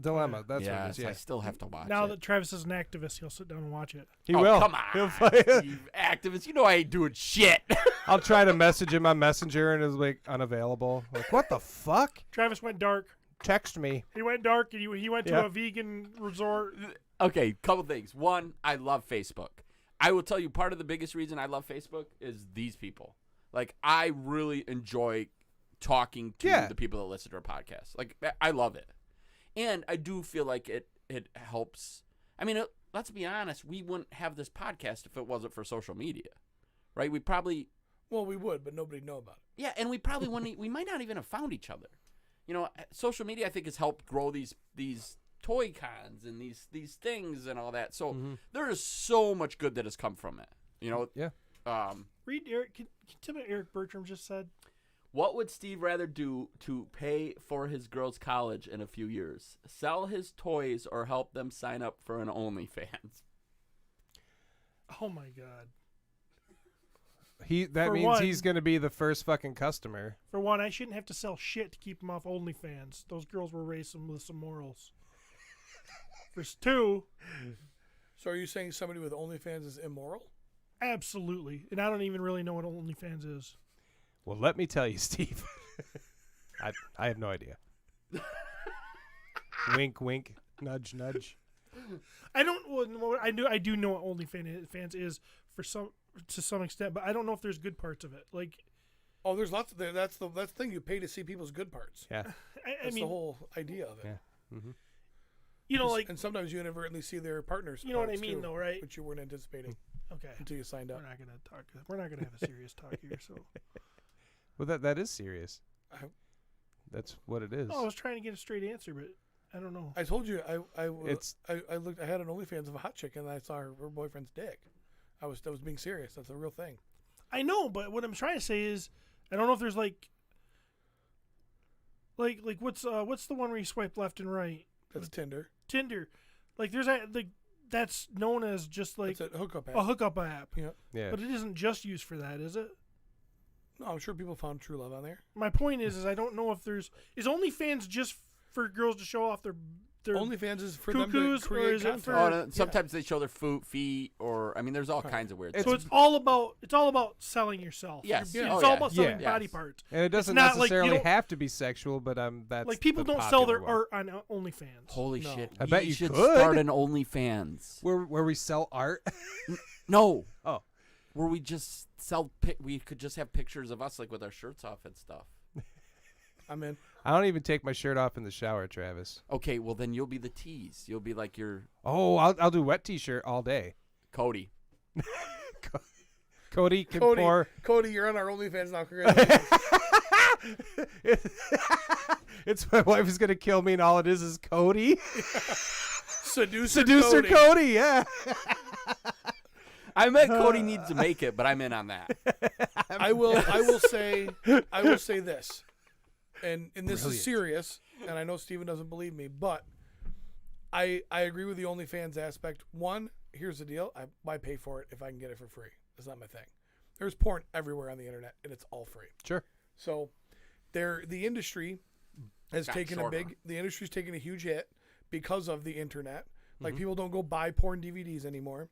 Dilemma. That's what it Yes, is. Yeah. I still have to watch Now it. that Travis is an activist, he'll sit down and watch it. He will. Come He'll on. play it. You activists. You know I ain't doing shit. I'll try to message him on Messenger and it's like unavailable. Like, what the fuck? Travis went dark. Text me. He went dark and he went to Yeah. a vegan resort. Okay, couple things. One, I love Facebook. I will tell you part of the biggest reason I love Facebook is these people. Like, I really enjoy talking to the people that listen to our podcast. Like, I love it. And I do feel like it helps. I mean, let's be honest. We wouldn't have this podcast if it wasn't for social media, right? We probably... Well, we would, but nobody'd know about it. Yeah, and we probably wouldn't... we might not even have found each other. You know, social media, I think, has helped grow these toy cons and these things and all that. So there is so much good that has come from it. You know? Yeah. Read Eric. Can you tell me what Eric Bertram just said? What would Steve rather do to pay for his girl's college in a few years? Sell his toys or help them sign up for an OnlyFans? Oh my god. That For means one- he's going to be the first fucking customer. For one, I shouldn't have to sell shit to keep them off OnlyFans. Those girls were raised with some morals. For two, So are you saying somebody with OnlyFans is immoral? absolutely. And I don't even really know what OnlyFans is. Well, let me tell you, Steve. I have no idea. Wink, wink. Nudge, nudge. I don't. Well, I do know what OnlyFans is to some extent, but I don't know if there's good parts of it. Like, Oh, there's lots of that's the thing. You pay to see people's good parts. Yeah. I That's mean, the whole idea of it. Yeah. Mm-hmm. you know, like, And sometimes you inadvertently see their partners. you know what I parts, mean, too, though, right? Which you weren't anticipating Okay, until you signed we're up. not gonna talk. We're not gonna have a serious talk here. So, Well, that is serious. I- That's what it is. I was trying to get a straight answer, but I don't know. I told you I It's- looked. I had an OnlyFans of a hot chick, and I saw her boyfriend's dick. I was being serious. That's a real thing. I know, but what I'm trying to say is, I don't know if there's like Like what's the one where you swipe left and right? That's Tinder. Tinder. Like that's known as just like It's a hookup app. a hookup app. Yeah. Yeah. But it isn't just used for that, is it? No, I'm sure people found true love on there. My point is I don't know if is OnlyFans just for girls to show off their OnlyFans is for them to cuckoos, or create is it content. for- Oh, no, sometimes they show their feet, or I mean, there's all kinds of weird so stuff. it's all about selling yourself. Yes. It's Oh, all yeah. about selling Yeah. body Yes. parts. And it doesn't not like you necessarily don't- have to be sexual, but that's Like people the don't sell their popular one. art on OnlyFans. Holy No. shit! I bet We you should could. start an OnlyFans. Where we sell art. No. Oh. Where we just sell. We could just have pictures of us like with our shirts off and stuff. I'm in. I don't even take my shirt off in the shower, Travis. Okay, well then you'll be the tease. You'll be like your Oh, I'll do wet t-shirt all day. Cody. Cody can pour. Cody, you're on our OnlyFans now. Congratulations. It's my wife is gonna kill me, and all it is Cody. Seducer Cody. Yeah. I meant Cody needs to make it, but I'm in on that. I will say this, and this Brilliant. is serious, and I know Steven doesn't believe me, but I agree with the OnlyFans aspect. One, here's the deal: I pay for it if I can get it for free. That's not my thing. There's porn everywhere on the internet, and it's all free. Sure. So, the industry has taken the industry's taken a huge hit because of the internet. Like people don't go buy porn DVDs anymore.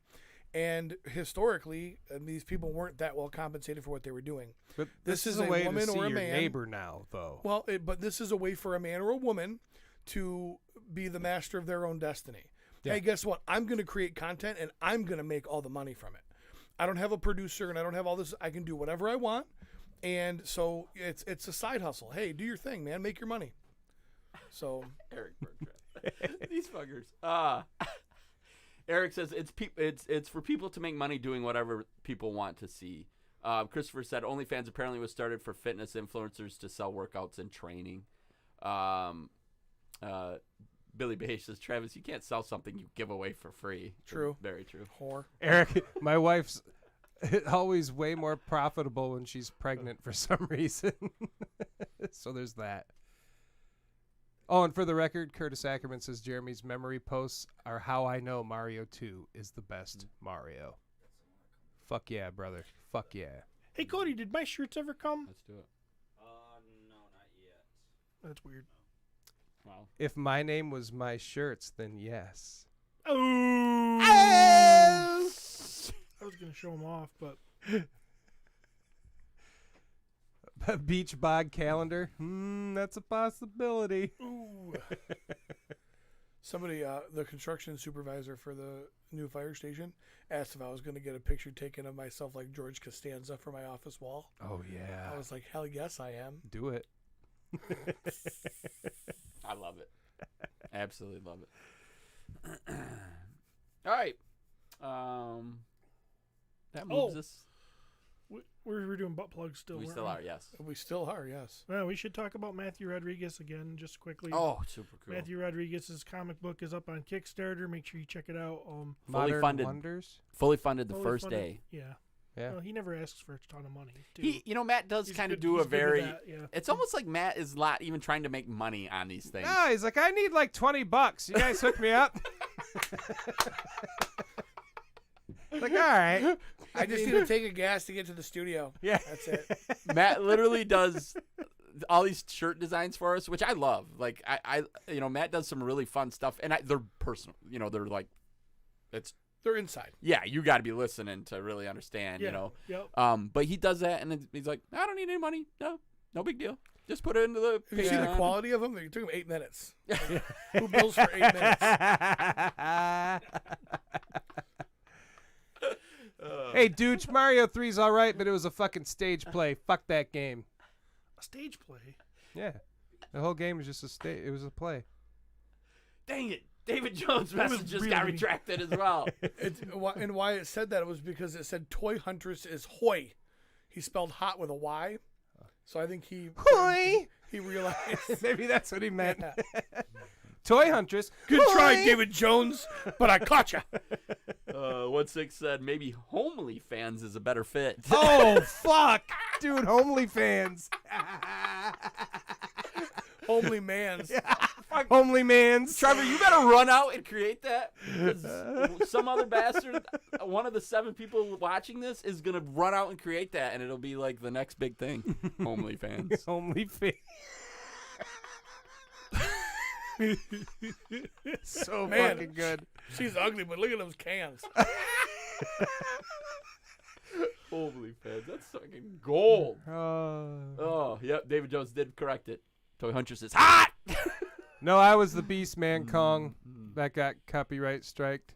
And historically, these people weren't that well compensated for what they were doing. But This is a a way woman to see or a your man. neighbor now, though. Well, but this is a way for a man or a woman to be the master of their own destiny. Yeah. Hey, guess what? I'm going to create content, and I'm going to make all the money from it. I don't have a producer, and I don't have all this. I can do whatever I want, and so it's a side hustle. Hey, do your thing, man. Make your money. So Eric Bertrand. These fuckers. Eric says it's for people to make money doing whatever people want to see. Christopher said OnlyFans apparently was started for fitness influencers to sell workouts and training. Billy Beige says, Travis, you can't sell something you give away for free. True. Very true. whore. Eric, my wife's always way more profitable when she's pregnant for some reason. So there's that. Oh, and for the record, Curtis Ackerman says Jeremy's memory posts are how I know Mario 2 is the best Mario. Fuck yeah, brother. Fuck yeah. Hey Cody, did my shirts ever come? Let's do it. No, not yet. That's weird. Wow. If my name was my shirts, then yes. Oh. I was gonna show them off, but Beach bog calendar. That's a possibility. ooh. Somebody, the construction supervisor for the new fire station, asked if I was going to get a picture taken of myself like George Costanza for my office wall. Oh, yeah. I was like, hell yes, I am. Do it. I love it. Absolutely love it. All right. That moves us. We're doing butt plugs still. We weren't still are, yes. We still are, yes. Well, we should talk about Matthew Rodriguez again, just quickly. Oh, super cool. Matthew Rodriguez's comic book is up on Kickstarter. Make sure you check it out. Fully funded. Wonders? Fully funded the fully first funded- day. Yeah. Yeah. Well, he never asks for a ton of money. Too. Matt does He's kind of good- do he's a good with very. that, yeah. It's almost like Matt is not even trying to make money on these things. No, he's like, I need like $20. You guys hook me up? Like, all right. I just need to take a gas to get to the studio. Yeah. That's it. Matt literally does all these shirt designs for us, which I love. Like I Matt does some really fun stuff, and they're personal. They're like, They're inside. yeah, you got to be listening to really understand. Yeah. Yep. But he does that, and then he's like, I don't need any money. No big deal. Just put it into the. Have you seen the Patreon." quality of them? It took them 8 minutes. Who bills for 8 minutes? Hey, dude, Mario 3's all right, but it was a fucking stage play. Fuck that game. A stage play. Yeah. The whole game was just a stage. It was a play. Dang it. David Jones' was message just got really- retracted as well. And why it said that was because it said Toy Huntress is Hoy. He spelled hot with a Y. So I think he realized. Maybe that's what he meant. Yeah. Toy Huntress. Good try, David Jones, but I caught you. 16 said maybe Homely Fans is a better fit. Oh, fuck. Dude, Homely Fans. Homely man's. Homely man's. Trevor, you better run out and create that. Because some other bastard, one of the 7 people watching this, is going to run out and create that, and it'll be like the next big thing. OnlyFans. OnlyFans. So Man. fucking good. She's ugly, but look at those cans. OnlyFans. That's fucking gold. Uh, Oh, yep. David Jones did correct it. Toy Hunter says, hot! no, I was the Beast Man Kong that got copyright striked.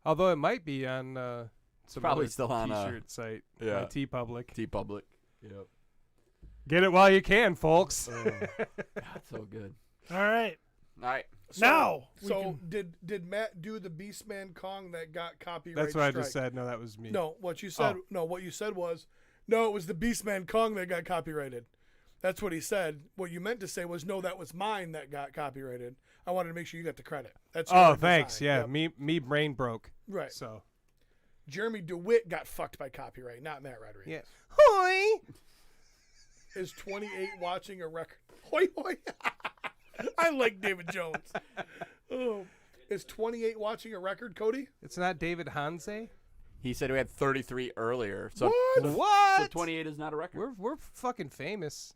Although it might be on some probably other still on, T-shirt site. yeah. T-Public. T-Public. Yep. Get it while you can, folks. That's so good. All right. All right. Now. we So can- did Matt do the Beastman Kong that got copyright That's what I strike? just said. No, that was me. No, what you said. No, what you said was, no, it was the Beastman Kong that got copyrighted. That's what he said. What you meant to say was, no, that was mine that got copyrighted. I wanted to make sure you got the credit. That's Oh, your thanks. design. Yeah, Yep. me brain broke. Right. So. Jeremy DeWitt got fucked by copyright, not Matt Rodriguez. Yeah. Hoi. Is 28 watching a record? Hoi hoi. I like David Jones. Oh, is 28 watching a record, Cody? It's not David Hanze. He said we had 33 earlier. So, What? What? So 28 is not a record. We're fucking famous.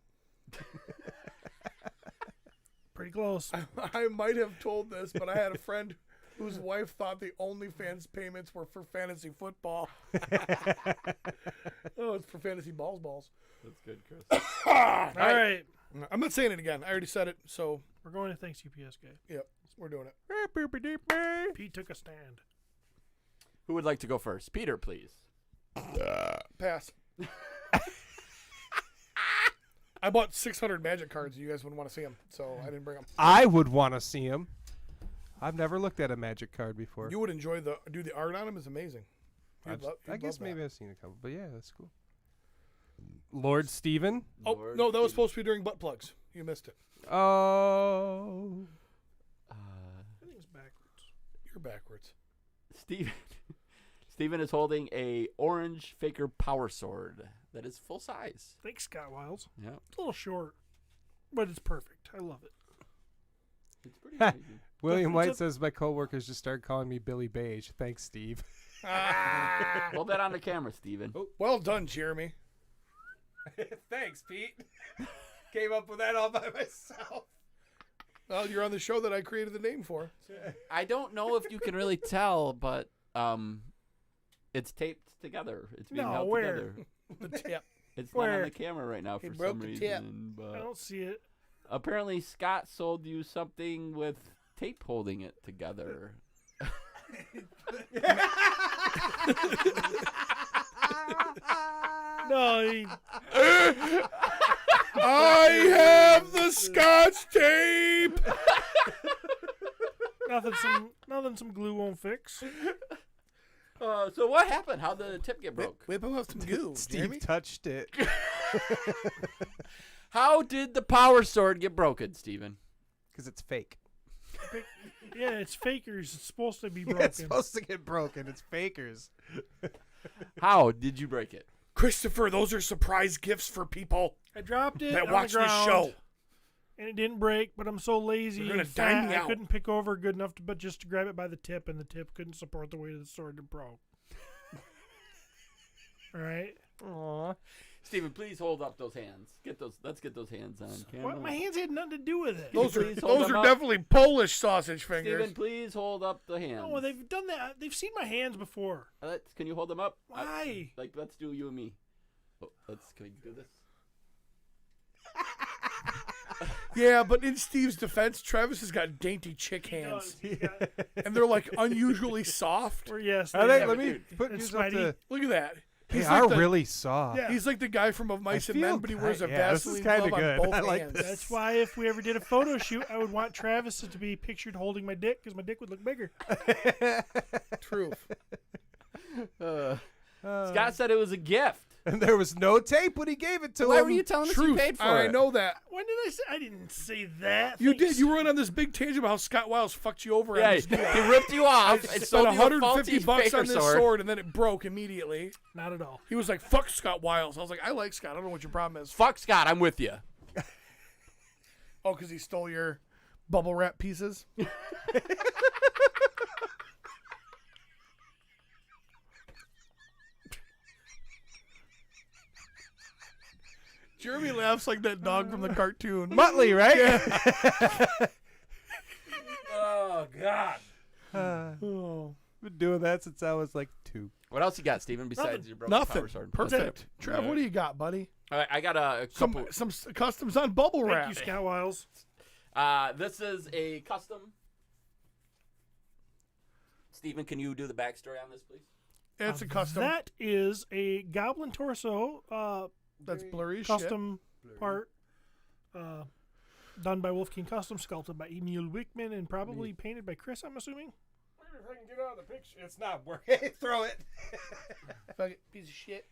Pretty close. I might have told this, but I had a friend whose wife thought the OnlyFans payments were for fantasy football. Oh, it's for fantasy balls. That's good, Chris. All right. I'm not saying it again. I already said it, so We're going to Thanks UPS guy. yep, we're doing it. Pete took a stand. Who would like to go first? Peter, please. Pass. I bought 600 Magic cards. You guys wouldn't want to see them, so I didn't bring them. I would want to see him. I've never looked at a magic card before. You would enjoy the art on them. Is amazing. I guess maybe I've seen a couple, but yeah, that's cool. Lord Steven. Oh Lord no, that was Steven. supposed to be during butt plugs. You missed it. Oh. I think it's backwards. You're backwards. Steven is holding a orange Faker power sword that is full size. Thanks, Scott Wiles. Yep. It's a little short, but it's perfect. I love it. It's pretty amazing. William It's White a- says my coworkers just started calling me Billy Beige. Thanks, Steve. Hold that on the camera, Steven. Well done, Jeremy. Thanks, Pete. Came up with that all by myself. Well, you're on the show that I created the name for. I don't know if you can really tell, but it's taped together. It's being No, held where? together. The tip. It's not Where? on the camera right now for broke some the reason. tip. I But don't see it. apparently, Scott sold you something with tape holding it together. No, I have the Scotch tape. nothing some glue won't fix. So what happened? How'd the tip get broke? Whip him up some goo, Steve Jeremy. touched it. How did the power sword get broken, Steven? Because it's fake. Yeah, it's fakers. It's supposed to be broken. It's supposed to get broken. It's fakers. How did you break it? Christopher, those are surprise gifts for people I dropped it that on watch the this ground, show. and it didn't break. But I'm so lazy You're gonna and dime fat, me I out. couldn't pick over good enough but just to grab it by the tip, and the tip couldn't support the weight of the sword and broke. All right. Aww. Steven, please hold up those hands. Let's get those hands on camera. What? My hands had nothing to do with it. Those are Please hold them up. definitely Polish sausage fingers. Steven, please hold up the hands. No, they've done that. They've seen my hands before. Can you hold them up? Why? Let's do you and me. Oh, can we do this? Yeah, but in Steve's defense, Travis has got dainty chick hands, and they're like unusually soft. Or yes. Are they they? have Let it. me put It's yours up to. Look at that. They He's are like the, really soft. Yeah. He's like the guy from Of Mice and Men, but he wears a yeah, this is Vaseline kinda glove good. on both I like hands. this. That's why if we ever did a photo shoot, I would want Travis to be pictured holding my dick because my dick would look bigger. Truth. Scott said it was a gift. And there was no tape when he gave it to Why him. were you telling us you Truth. paid for I it? know that. When did I say? I didn't say that. You Thanks. did. You went on this big tangent about how Scott Wiles fucked you over. Yeah, on this he deal. ripped you off and Spent sold you a faulty $150 Faker on this sword, and then it broke immediately. Not at all. He was like, "Fuck Scott Wiles." I was like, "I like Scott. I don't know what your problem is." Fuck Scott, I'm with you. Oh, because he stole your bubble wrap pieces? Jeremy laughs like that dog from the cartoon. Muttley, right? Oh God. Oh. Been doing that since I was like 2. What else you got, Steven, besides your broken Nothing. power sword? Perfect. Trev, what do you got, buddy? All right, I got a couple. Some customs on bubble Thank wrap. you, Scout Wiles. This is a custom. Steven, can you do the backstory on this, please? It's a custom. That is a goblin torso. That's blurry as Custom part. Done by Wolf King Custom, sculpted by Emil Wickman, and probably painted by Chris, I'm assuming. If I can get out of the picture, it's not working. Throw it. shit. Piece of shit.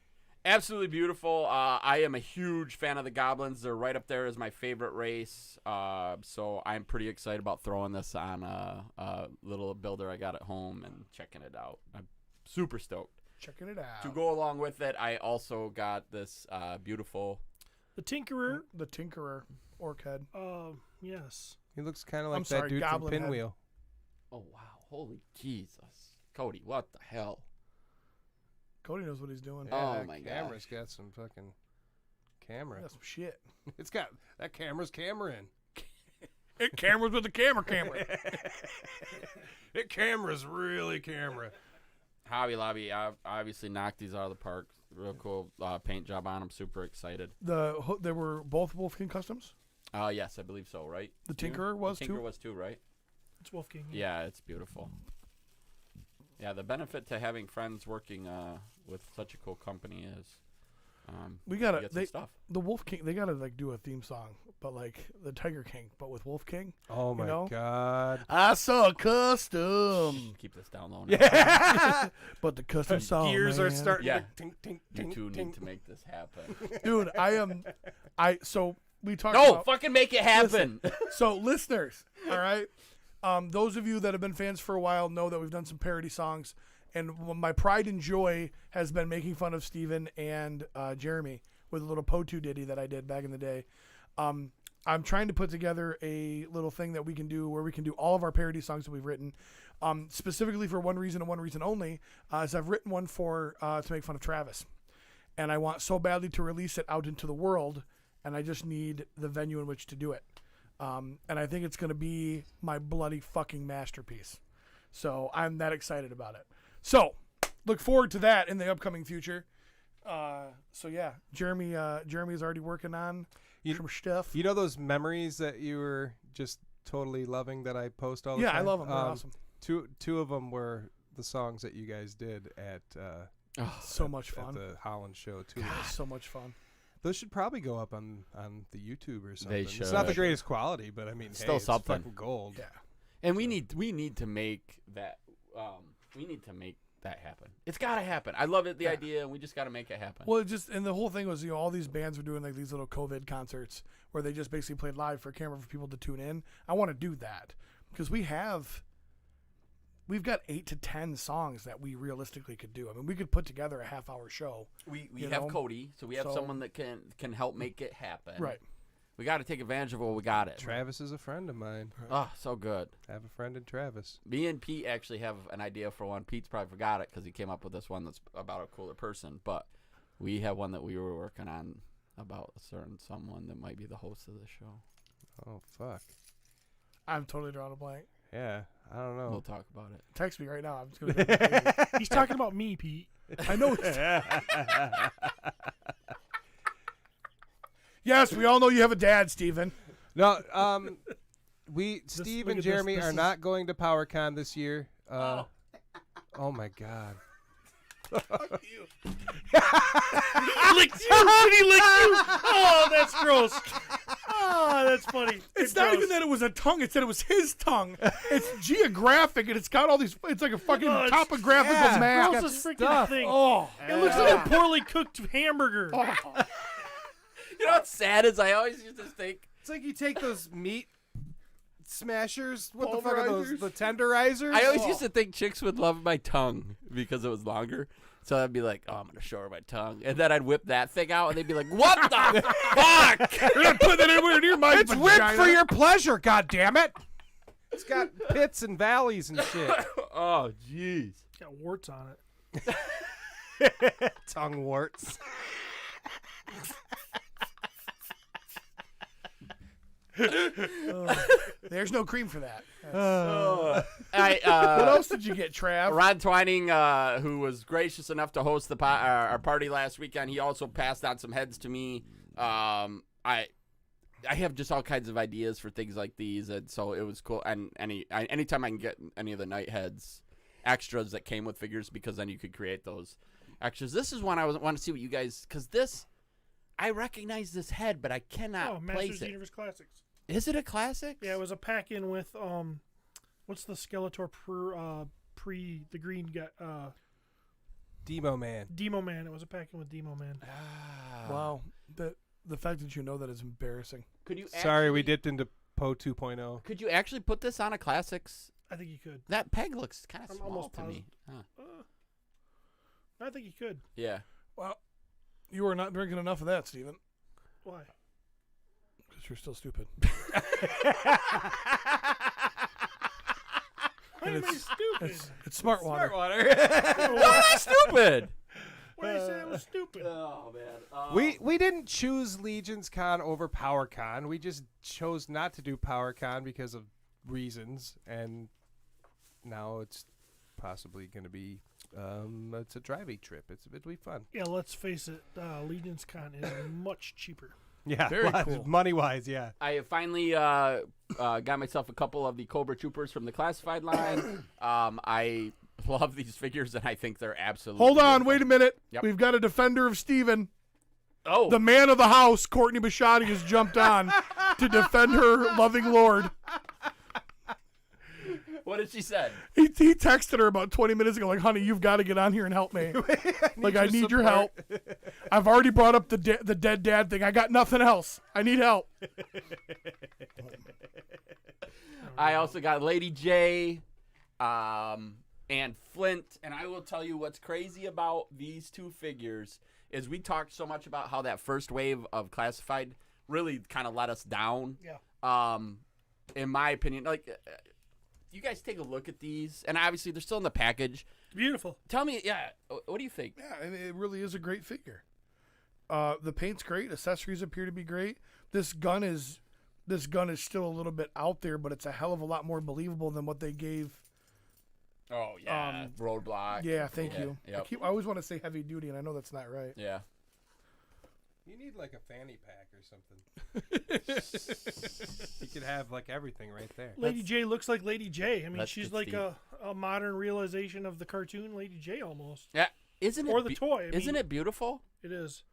Absolutely beautiful. I am a huge fan of the goblins. They're right up there as my favorite race. So I'm pretty excited about throwing this on a little builder I got at home and checking it out. I'm super stoked. Checking it out. To go along with it, I also got this beautiful. The Tinkerer. The Tinkerer, orc head. Yes. He looks kind of like I'm that sorry, dude from Goblin head. Pinwheel. Oh wow! Holy Jesus, Cody! What the hell? Cody knows what he's doing. Oh, that my camera's got some fucking camera. That's some shit. It's got that camera's camera in. It cameras with the camera. It camera's really camera. Hobby Lobby obviously knocked these out of the park. Real cool paint job on them. Super excited. They were both Wolf King customs. Yes, I believe so. Right. The Tinkerer was the Tinkerer too. was too, right? It's Wolf King. Yeah, it's beautiful. Yeah, the benefit to having friends working with such a cool company is We you gotta get some stuff. the Wolf King. They gotta like do a theme song, but like the Tiger King, but with Wolf King. Oh my know? god. I saw a custom, Keep this down low. Now. Yeah. but the custom song. Gears are man. starting Yeah. to tink, tink, You tink, two tink. need to make this happen. Dude, so we talked No, about fucking make it happen. So listeners, all right, those of you that have been fans for a while know that we've done some parody songs, and my pride and joy has been making fun of Steven and Jeremy with a little Potu ditty that I did back in the day. I'm trying to put together a little thing that we can do where we can do all of our parody songs that we've written, specifically for one reason and one reason only, is I've written one for to make fun of Travis, and I want so badly to release it out into the world, and I just need the venue in which to do it. And I think it's going to be my bloody fucking masterpiece. So I'm that excited about it. So look forward to that in the upcoming future. So yeah, Jeremy is already working on some stuff. You know those memories that you were just totally loving that I post all the Yeah, time? I love them. They're awesome. Two of them were the songs that you guys did at So much at fun. the Holland show too. So much fun. Those should probably go up on the YouTube or something. They It's not the should. greatest quality, but I mean, Still hey, it's something. fucking gold. Yeah. And we need to make that. We need to make that happen. It's got to happen. I love it, the idea, and we just got to make it happen. Well, and the whole thing was, all these bands were doing like these little COVID concerts where they just basically played live for camera for people to tune in. I want to do that because we've got 8 to 10 songs that we realistically could do. I mean, we could put together a half-hour show. We you have know? Cody, so we have So- someone that can help make it happen. Right. We got to take advantage of what we got. It. Travis is a friend of mine. Oh, so good. Have a friend in Travis. Me and Pete actually have an idea for one. Pete's probably forgot it because he came up with this one that's about a cooler person. But we have one that we were working on about a certain someone that might be the host of the show. Oh fuck. I'm totally drawing a blank. Yeah, I don't know. We'll talk about it. Text me right now. I'm just going to He's talking about me, Pete. I know. Yes, we all know you have a dad, Steven. No, Steve look and at this. Jeremy This are is- not going to PowerCon this year. Oh my god. licked you. Did he lick you? Oh, that's gross. Oh, that's funny. It's not even that it was a tongue. It said it was his tongue. It's geographic, and it's got all these. It's like a fucking Oh, it's- topographical yeah. map. Grossest freaking stuff. thing. Oh, It looks like a poorly cooked hamburger. You know what's sad is I always used to think. It's like you take those meat smashers. What the fuck are Pulverizers? those? The tenderizers. I always used to think chicks would love my tongue because it was longer. So I'd be like, oh, I'm gonna show her my tongue, and then I'd whip that thing out, and they'd be like, what the fuck? You're not putting that anywhere near my It's whipped for your pleasure, goddammit. It's got pits and valleys and shit. Oh, jeez. Got warts on it. Tongue warts. There's no cream for that. What What else did you get, Trav? Ron Twining, who was gracious enough to host our party last weekend, he also passed on some heads to me. I have just all kinds of ideas for things like these, and so it was cool. And anytime I can get any of the night heads extras that came with figures, because then you could create those extras. This is one I want to see what you guys, because this, I recognize this head, but I cannot Masters place of the it. Universe Classics. Is it a classic? Yeah, it was a pack in with what's the Skeletor pre the green guy Demo Man. Demo Man. It was a pack in with Demo Man. Wow. The fact that you know that is embarrassing. Could you? Sorry, we actually- dipped into Poe 2.0. Could you actually put this on a classics? I think you could. That peg looks kind of I'm small almost to me. Huh. I think you could. Yeah. Well, you are not drinking enough of that, Steven. Why? Because you're still stupid. Why am I stupid? It's smart water. Why am I stupid? Why did I say I was stupid? Oh man. We didn't choose Legion's Con over PowerCon. We just chose not to do PowerCon because of reasons, and now it's possibly going to be it's a driving trip. It'll be fun. Yeah, let's face it. Legion's Con is much cheaper. Yeah, Very cool. Money wise, yeah. I finally got myself a couple of the Cobra Troopers from the classified line. I love these figures, and I think they're absolutely. Hold on, beautiful. wait a minute. Yep. We've got a defender of Steven. Oh, The man of the house, Courtney Bishotti, has jumped on to defend her loving lord. what did she say? He texted her about 20 minutes ago, like, honey, you've got to get on here and help me. I need your help. I've already brought up the dead dad thing. I got nothing else. I need help. I also got Lady J, and Flint, and I will tell you what's crazy about these two figures is we talked so much about how that first wave of classified really kind of let us down. Yeah. In my opinion, like, you guys take a look at these, and obviously they're still in the package. Beautiful. Tell me, what do you think? Yeah, I mean, it really is a great figure. The paint's great. Accessories appear to be great. This gun is still a little bit out there, but it's a hell of a lot more believable than what they gave. Oh yeah, Roadblock. Yeah, thank you. Yep. I always want to say heavy duty, and I know that's not right. Yeah. You need like a fanny pack or something. You could have like everything right there. Lady J looks like Lady J. I mean, Let's she's get like Steve. a modern realization of the cartoon Lady J almost. Yeah. Isn't it? Or the toy. I Isn't mean, it beautiful? It is.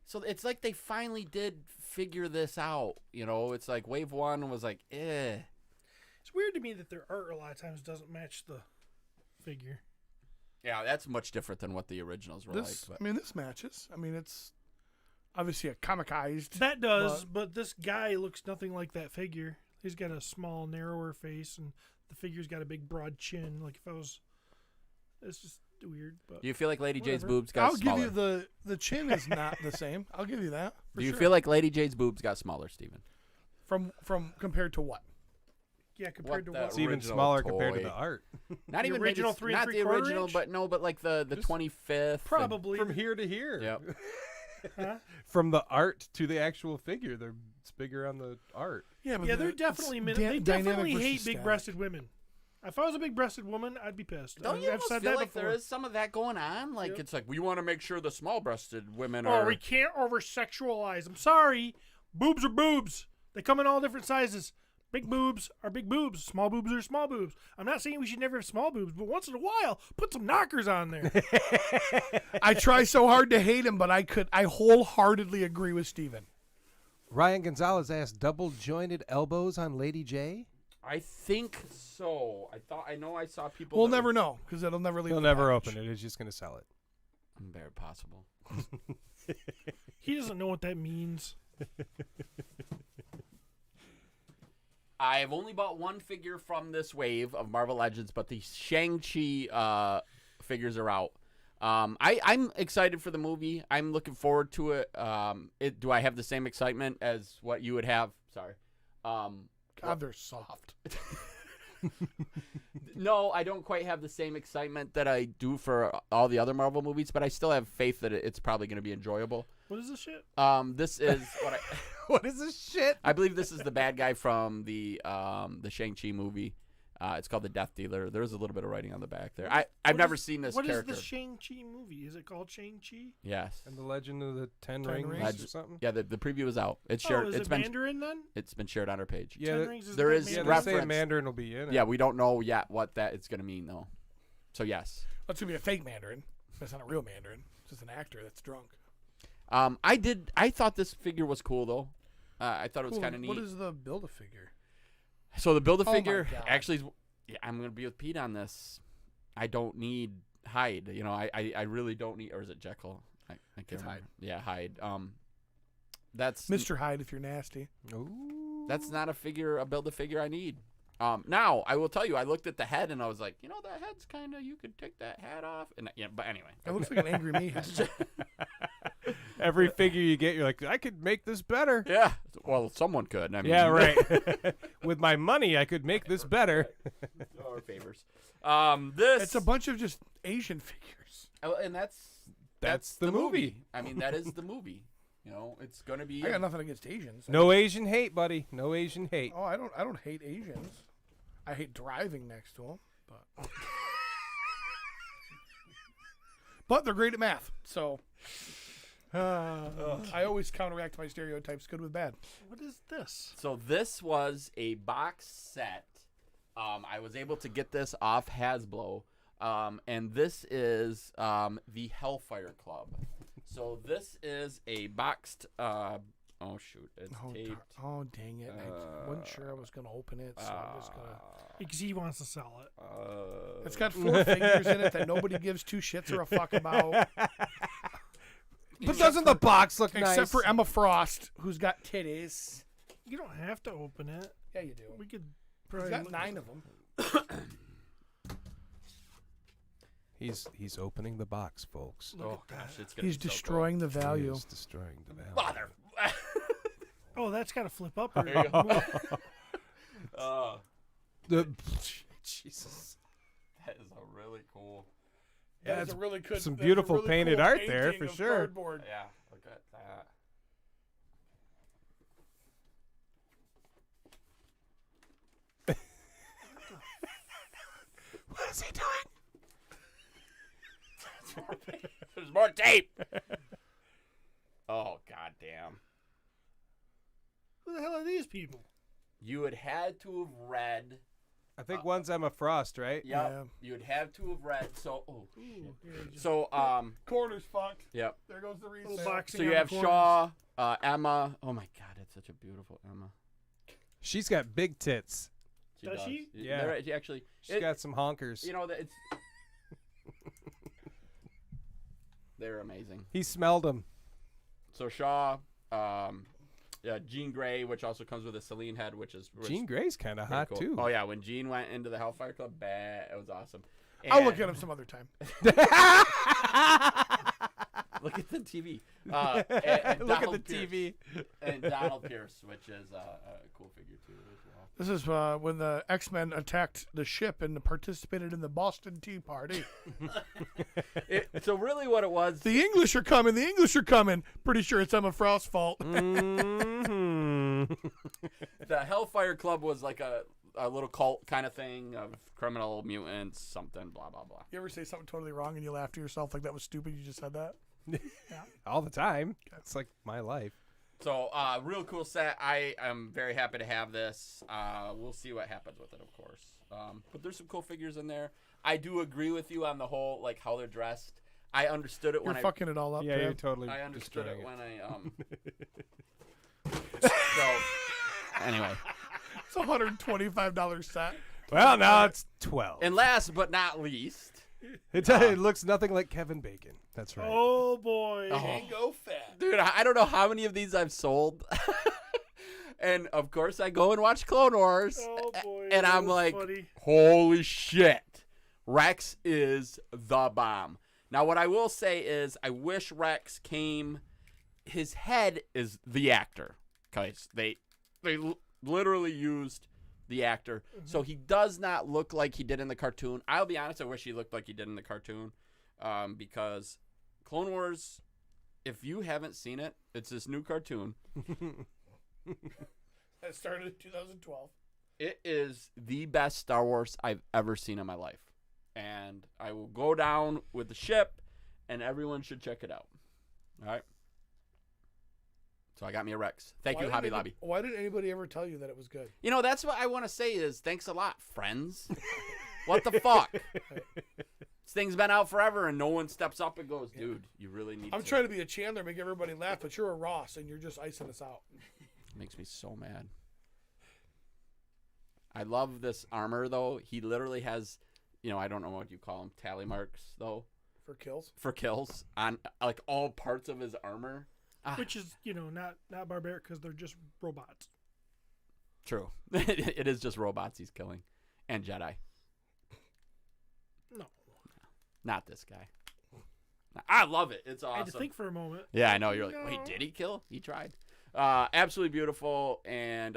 So it's like they finally did figure this out. You know, it's like wave one was like, eh. It's weird to me that their art a lot of times doesn't match the figure. Yeah, that's much different than what the originals were This, like. I mean, this matches. I mean, it's obviously a comicized. That does, but this guy looks nothing like that figure. He's got a small, narrower face, and the figure's got a big, broad chin. Like if I was, it's just weird. But Do you feel like Lady J's Whatever. boobs got I'll smaller? give you the chin is not the same. I'll give you that. Do you feel like Lady J's boobs got smaller, Steven? from compared to what? yeah, compared to What what? It's even Original smaller compared to toy. the art. Not The even original maybe, 3 not the 3/4 original, inch? but no, but like the 25th. Probably. From here to here. Yep. Huh? From the art to the actual figure, it's bigger on the art. Yeah, but Yeah, they're it's definitely dynamic they definitely versus hate static. big-breasted women. If I was a big-breasted woman, I'd be pissed. Don't you I've almost said feel that like before. there is some of that going on? Like, Yep. it's like, we want to make sure the small-breasted women Oh, are... we can't over-sexualize. I'm sorry. Boobs are boobs. They come in all different sizes. Big boobs are big boobs. Small boobs are small boobs. I'm not saying we should never have small boobs, but once in a while, put some knockers on there. I try so hard to hate him, but I wholeheartedly agree with Steven. Ryan Gonzalez asked, double jointed elbows on Lady J? I think so. I know I saw people... We'll that never were- know because it'll never leave. He'll the never package. open it. It's just going to sell it. Very possible. He doesn't know what that means. I've only bought one figure from this wave of Marvel Legends, but the Shang-Chi figures are out. I'm excited for the movie. I'm looking forward to it. Do I have the same excitement as what you would have? Sorry. God, they're soft. No, I don't quite have the same excitement that I do for all the other Marvel movies, but I still have faith that it's probably going to be enjoyable. What is this shit? This is what I. What is this shit? I believe this is the bad guy from the Shang-Chi movie. It's called The Death Dealer. There's a little bit of writing on the back there. I've never seen this character. What is the Shang-Chi movie? Is it called Shang-Chi? Yes. And the Legend of the Ten Ten Rings Rings? or something? Yeah, the preview is out. It's shared. Is It's it been Mandarin then? it's been shared on our page. Yeah, Ten Rings is there that is yeah, Mandarin? they say reference. Mandarin will be in it. Yeah, we don't know yet what that it's going to mean though. So yes. That's gonna be a fake Mandarin. That's not a real Mandarin. It's just an actor that's drunk. I thought this figure was cool though. I thought it was kind of neat. What is the Build-A-Figure? So the Build-A-Figure God. actually is, yeah, I'm going to be with Pete on this. I don't need Hyde. You know, I really don't need, or is it Jekyll? I can't It's remember. Hyde. Yeah, Hyde. That's Mr. Hyde, if you're nasty. Ooh. That's not a Build-A-Figure I need. Now I will tell you, I looked at the head and I was like, you know, that head's kind of, you could take that hat off, and yeah, but anyway. It looks like an angry me head. Every figure you get, you're like, I could make this better. Yeah, well, someone could. I mean, Yeah, right. With my money, I could make this better. Or favors. This It's a bunch of just Asian figures. and That's the movie. I mean, that is the movie. You know, it's gonna be. I got nothing against Asians. No Asian hate, buddy. No Asian hate. Oh, I don't hate Asians. I hate driving next to them, but but they're great at math. So I always counteract my stereotypes, good with bad. What is this? So this was a box set. I was able to get this off Hasbro, and this is the Hellfire Club. So this is a boxed. Oh shoot! It's taped. Oh dang it! I wasn't sure I was gonna open it, so I'm just gonna. Because he wants to sell it. It's got 4 figures in it that nobody gives 2 shits or a fuck about. But doesn't the box look nice? Except for Emma Frost, who's got titties. You don't have to open it. Yeah, you do. We could. He's probably got look- 9 of them. He's opening the box, folks. Oh gosh, it's gonna He's be so destroying the value. He's destroying the value. cool. Mother. Oh, that's got to flip up. There you go. Jesus. That is a really cool. Yeah, That's a really good. some that's a beautiful really painted cool art there, painting for of sure. cardboard. Yeah, look at that. What is he doing? There's more tape. Oh goddamn! Who the hell are these people? You had had to have read. I think one's Emma Frost, right? Yep. Yeah. You would have to have read. So, oh shit. Ooh, here, just So, Corner's fucked. yep. There goes the little resale. boxing So you on the have corners. Shaw, Emma. Oh my God, it's such a beautiful Emma. She's got big tits. Does she? Yeah. They're actually. She's got some honkers. You know that it's. They're amazing. He smelled them. So Shaw, yeah, Jean Grey, which also comes with a Celine head, which Jean Grey's kind of pretty hot cool. too. Oh yeah, when Jean went into the Hellfire Club, it was awesome. I'll look And- at him some other time. Look at the TV. Look at the Donald TV. Pierce. And Donald Pierce, which is a cool figure too as well. This is when the X-Men attacked the ship and participated in the Boston Tea Party. So really, what it was? The English are coming. The English are coming. Pretty sure it's Emma Frost's fault. Mhm. The Hellfire Club was like a little cult kind of thing of criminal mutants, something, blah blah blah. You ever say something totally wrong and you laugh to yourself like that was stupid? You just said that. All the time. It's like my life. So, real cool set. I am very happy to have this. We'll see what happens with it, of course. But there's some cool figures in there. I do agree with you on the whole, like, how they're dressed. I understood it You're when fucking it all up. Yeah, Trev. you're totally I understood it destroying when I, So, anyway. It's a $125 set. Well, now it's 12. And last but not least. It looks nothing like Kevin Bacon. That's right. Oh boy. Go fat. Dude, I don't know how many of these I've sold. And, of course, I go and watch Clone Wars. Oh boy. And that I'm was like, funny. holy shit. Rex is the bomb. Now, what I will say is I wish Rex came. His head is the actor. Because they literally used the actor. So he does not look like he did in the cartoon. I'll be honest, I wish he looked like he did in the cartoon. Because Clone Wars, if you haven't seen it, it's this new cartoon. That started in 2012. It is the best Star Wars I've ever seen in my life. And I will go down with the ship, and everyone should check it out. All right? So I got me a Rex. Thank you, Hobby Lobby. Why didn't anybody ever tell you that it was good? You know, that's what I want to say is thanks a lot, friends. What the fuck? This thing's been out forever, and no one steps up and goes, dude, you really need I'm trying to be a Chandler, make everybody laugh, but you're a Ross, and you're just icing us out. Makes me so mad. I love this armor, though. He literally has, I don't know what you call them, tally marks, though. For kills? For kills on, like, all parts of his armor. Which is, not barbaric because they're just robots. True. It is just robots he's killing. And Jedi. No. Not this guy. I love it. It's awesome. I had to think for a moment. Yeah, I know. You're like, wait, did he kill? He tried. Absolutely beautiful. And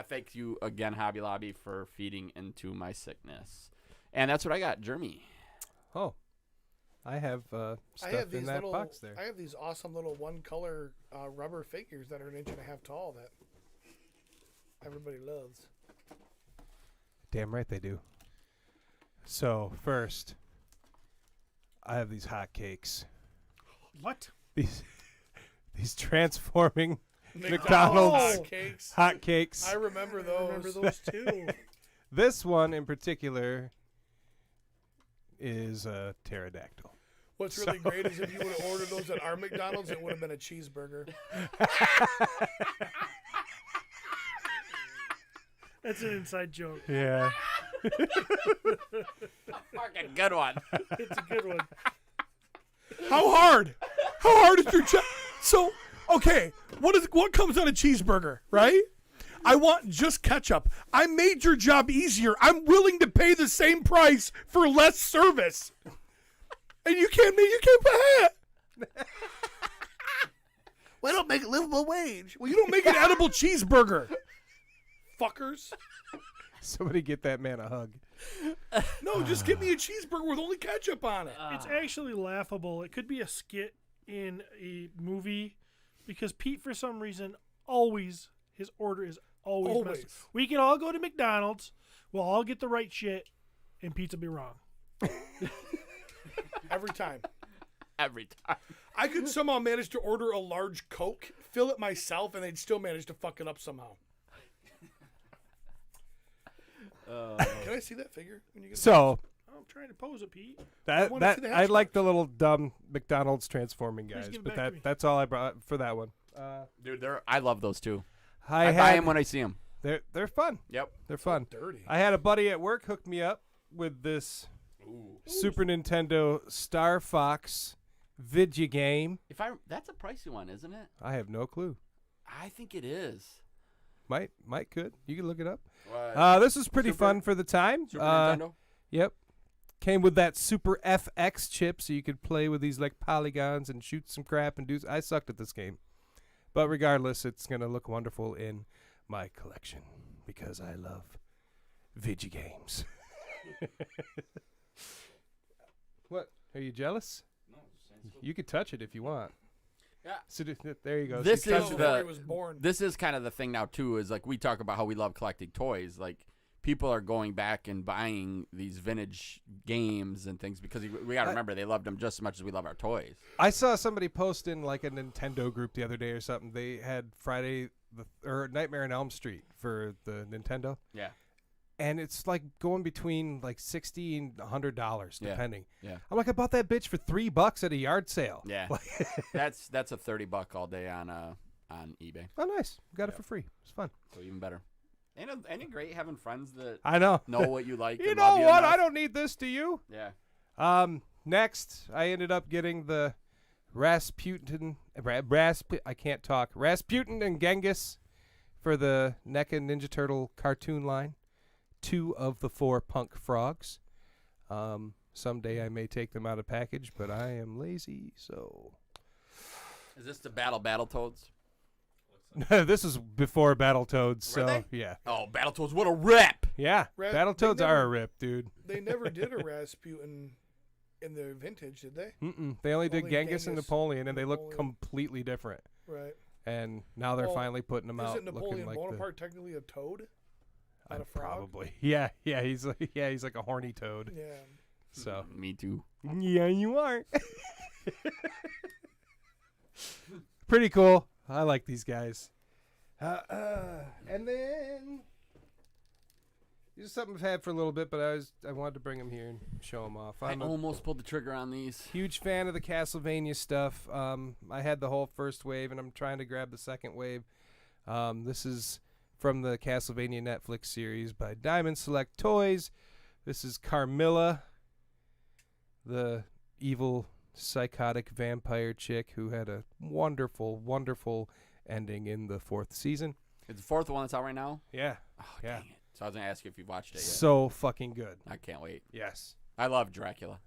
thank you again, Hobby Lobby, for feeding into my sickness. And that's what I got. Jeremy. Oh. I have stuff in that box there. I have these awesome little one-color rubber figures that are 1.5 inches tall that everybody loves. Damn right they do. So, first, I have these hot cakes. What? These transforming McDonald's hot cakes. I remember those. I remember those too. This one in particular is a pterodactyl. What's really great is if you would have ordered those at our McDonald's, it would have been a cheeseburger. That's an inside joke. Yeah. Fucking good one. It's a good one. How hard? How hard is your job? So, okay, what comes on a cheeseburger, right? I want just ketchup. I made your job easier. I'm willing to pay the same price for less service. And you can't pay it. We don't make a livable wage. Well, you don't make an edible cheeseburger. Fuckers. Somebody get that man a hug. No, just give me a cheeseburger with only ketchup on it. It's actually laughable. It could be a skit in a movie because Pete, for some reason, his order is always messed up. We can all go to McDonald's. We'll all get the right shit, and Pete's will be wrong. Every time. Every time. I could somehow manage to order a large Coke, fill it myself, and they'd still manage to fuck it up somehow. Can I see that figure? When you get So, I'm trying to pose it, Pete. I like the little dumb McDonald's transforming Please guys, give it but back to me. that's all I brought for that one. Dude, I love those too. I buy them when I see them. They're fun. Yep. They're fun. dirty. I had a buddy at work hook me up with this Super Nintendo Star Fox video game. That's a pricey one, isn't it? I have no clue. I think it is. Might could. You can look it up. What? This is pretty fun for the time. Super Nintendo? Yep. Came with that Super FX chip, so you could play with these like polygons and shoot some crap and do. I sucked at this game, but regardless, it's gonna look wonderful in my collection because I love video games. What? Are you jealous? No, You could touch it if you want. Yeah. So there you go. This So is touch it. Before he was born. This is kind of the thing now too. Is like we talk about how we love collecting toys. Like people are going back and buying these vintage games and things because we got to remember they loved them just as much as we love our toys. I saw somebody post in like a Nintendo group the other day or something. They had Nightmare on Elm Street for the Nintendo. Yeah. And it's like going between like $60 and $100 depending. Yeah. I'm like, I bought that bitch for $3 at a yard sale. Yeah. that's a $30 all day on eBay. Oh, nice. Got it for free. It's fun. So even better. Ain't it great having friends that I know what you like? You and know love what? enough? I don't need this. Do you? Yeah. Next, I ended up getting the Rasputin and Genghis for the NECA Ninja Turtle cartoon line. 2 of the 4 punk frogs. Someday I may take them out of package, but I am lazy, so. Is this the Battletoads? This is before Battletoads, so they? yeah. Oh, Battletoads, what a rip! Yeah, Battletoads they are a never- rip, dude. They never did a Rasputin in the vintage, did they? Mm-mm. They only did Only Genghis and Genghis, Napoleon, and they look Napoleon. completely different. Right. And now they're Well, finally putting them out Isn't looking Napoleon like Bonaparte technically a toad? Not a frog? probably. Yeah, he's like a horny toad. Yeah. So Me too. yeah, you are. Pretty cool. I like these guys. And then this is something I've had for a little bit, but I wanted to bring them here and show them off. I I'm a almost pulled the trigger on these. huge fan of the Castlevania stuff. I had the whole first wave, and I'm trying to grab the second wave. This is from the Castlevania Netflix series by Diamond Select Toys. This is Carmilla, the evil, psychotic vampire chick who had a wonderful, wonderful ending in the 4th season. It's the 4th one that's out right now? Yeah. Oh, Yeah. dang it. So I was going to ask you if you've watched it yet. So fucking good. I can't wait. Yes. I love Dracula.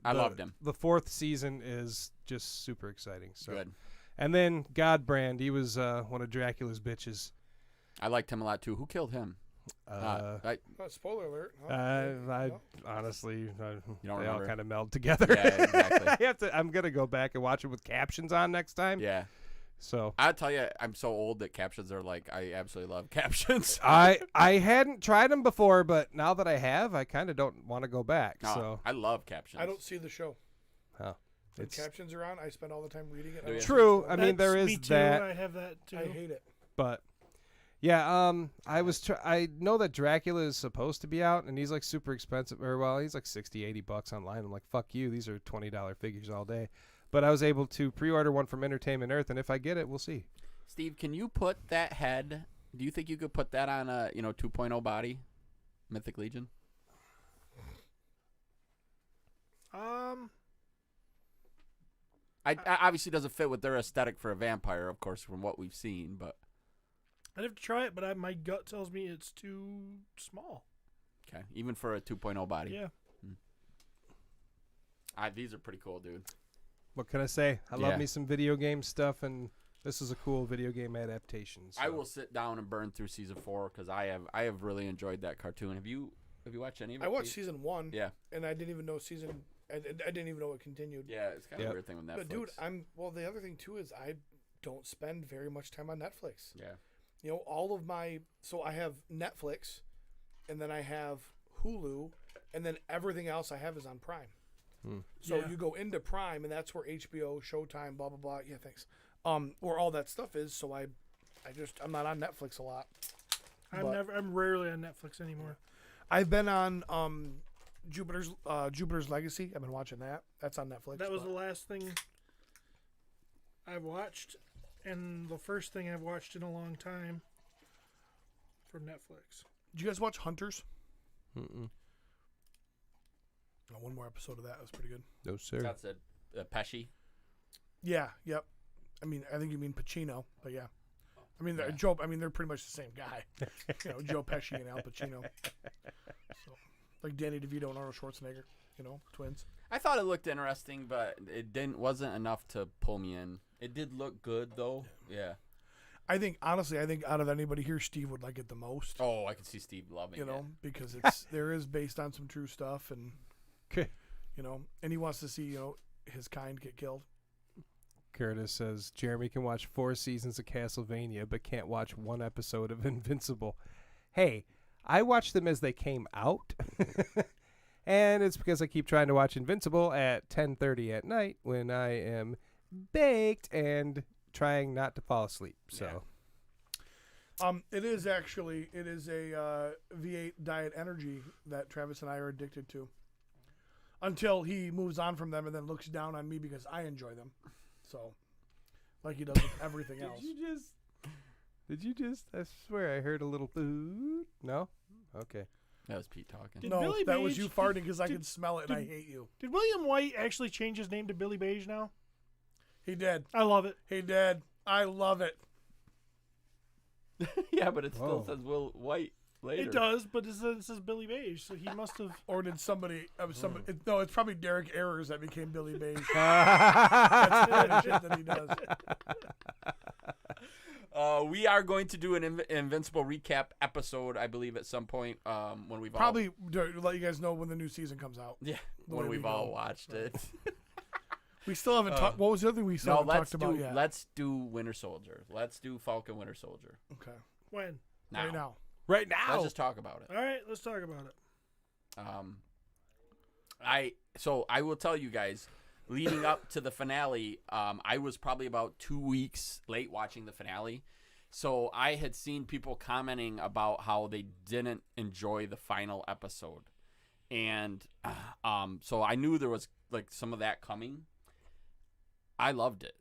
I loved him. The 4th season is just super exciting. So. Good. And then Godbrand, he was one of Dracula's bitches. I liked him a lot, too. Who killed him? Spoiler alert. Huh? I No? honestly, don't they all remember? kind of meld together. Yeah, exactly. I'm gonna go back and watch it with captions on next time. Yeah. So I'll tell you, I'm so old that captions are like, I absolutely love captions. I hadn't tried them before, but now that I have, I kind of don't want to go back. No, So I love captions. I don't see the show. oh, When it's captions are on, I spend all the time reading it. Do you? true. I mean, there That's is me too. that, I have that too. I hate it. but yeah. I know that Dracula is supposed to be out, and he's like super expensive. Or well, he's like $60-$80 online. I'm like, fuck you. These are $20 figures all day. But I was able to pre-order one from Entertainment Earth, and if I get it, we'll see. Steve, can you put that head? Do you think you could put that on a 2.0 body, Mythic Legion? I obviously doesn't fit with their aesthetic for a vampire, of course, from what we've seen. But I'd have to try it, but my gut tells me it's too small. okay, even for a 2.0 body. Yeah. These are pretty cool, dude. What can I say? I Yeah. love me some video game stuff, and this is a cool video game adaptation. So. I will sit down and burn through season 4 because I have really enjoyed that cartoon. Have you watched any of it? I watched Steve? season 1. Yeah. And I didn't even know I didn't even know it continued. Yeah, it's kind of Yep. a weird thing with Netflix. But dude, the other thing too is I don't spend very much time on Netflix. Yeah. All of so I have Netflix, and then I have Hulu, and then everything else I have is on Prime. So Yeah. you go into Prime, and that's where HBO, Showtime, blah blah blah. Yeah, thanks. Where all that stuff is. So I'm not on Netflix a lot. I'm rarely on Netflix anymore. I've been on Jupiter's Legacy. I've been watching that. That's on Netflix. That was the last thing I watched, and the first thing I've watched in a long time from Netflix. Did you guys watch Hunters? Mm-mm. One more episode of that. It was pretty good. No, sir. That's a Pesci. Yeah. Yep. I mean, I think you mean Pacino, but yeah. I mean, Yeah. they're pretty much the same guy. Joe Pesci and Al Pacino. So, like Danny DeVito and Arnold Schwarzenegger. Twins. I thought it looked interesting, but it wasn't enough to pull me in. It did look good though. Yeah. I think honestly, out of anybody here, Steve would like it the most. Oh, I could see Steve loving it. Because there is based on some true stuff, and Okay. and he wants to see his kind get killed. Curtis says Jeremy can watch 4 seasons of Castlevania, but can't watch 1 episode of Invincible. Hey, I watched them as they came out, and it's because I keep trying to watch Invincible at 10:30 at night when I am baked and trying not to fall asleep. So, It is a V8 Diet Energy that Travis and I are addicted to. Until he moves on from them and then looks down on me because I enjoy them. So, like he does with everything else. Did you just? I swear I heard a little food. No? Okay. That was Pete talking. Did No, Billy that was Beige- you farting because I did- could smell it and I did- hate you. Did William White actually change his name to Billy Beige now? He did. I love it. He did. I love it. Yeah, but it still Whoa. says Will White. later. It does, but it says Billy Beige, so he must have. Or did somebody? No, it's probably Derek Errors that became Billy Beige. That's the kind of shit that he does. We are going to do an Invincible recap episode, I believe, at some point when we've Probably let you guys know when the new season comes out. Yeah, when we've all watched it. We still haven't talked. What was the other thing we still haven't talked about yet? Let's do Winter Soldier. Let's do Falcon Winter Soldier. Okay. When? Now. Right now. Right now. Let's just talk about it. All right, let's talk about it. I will tell you guys, leading up to the finale, I was probably about 2 weeks late watching the finale. So I had seen people commenting about how they didn't enjoy the final episode. And so I knew there was like some of that coming. I loved it.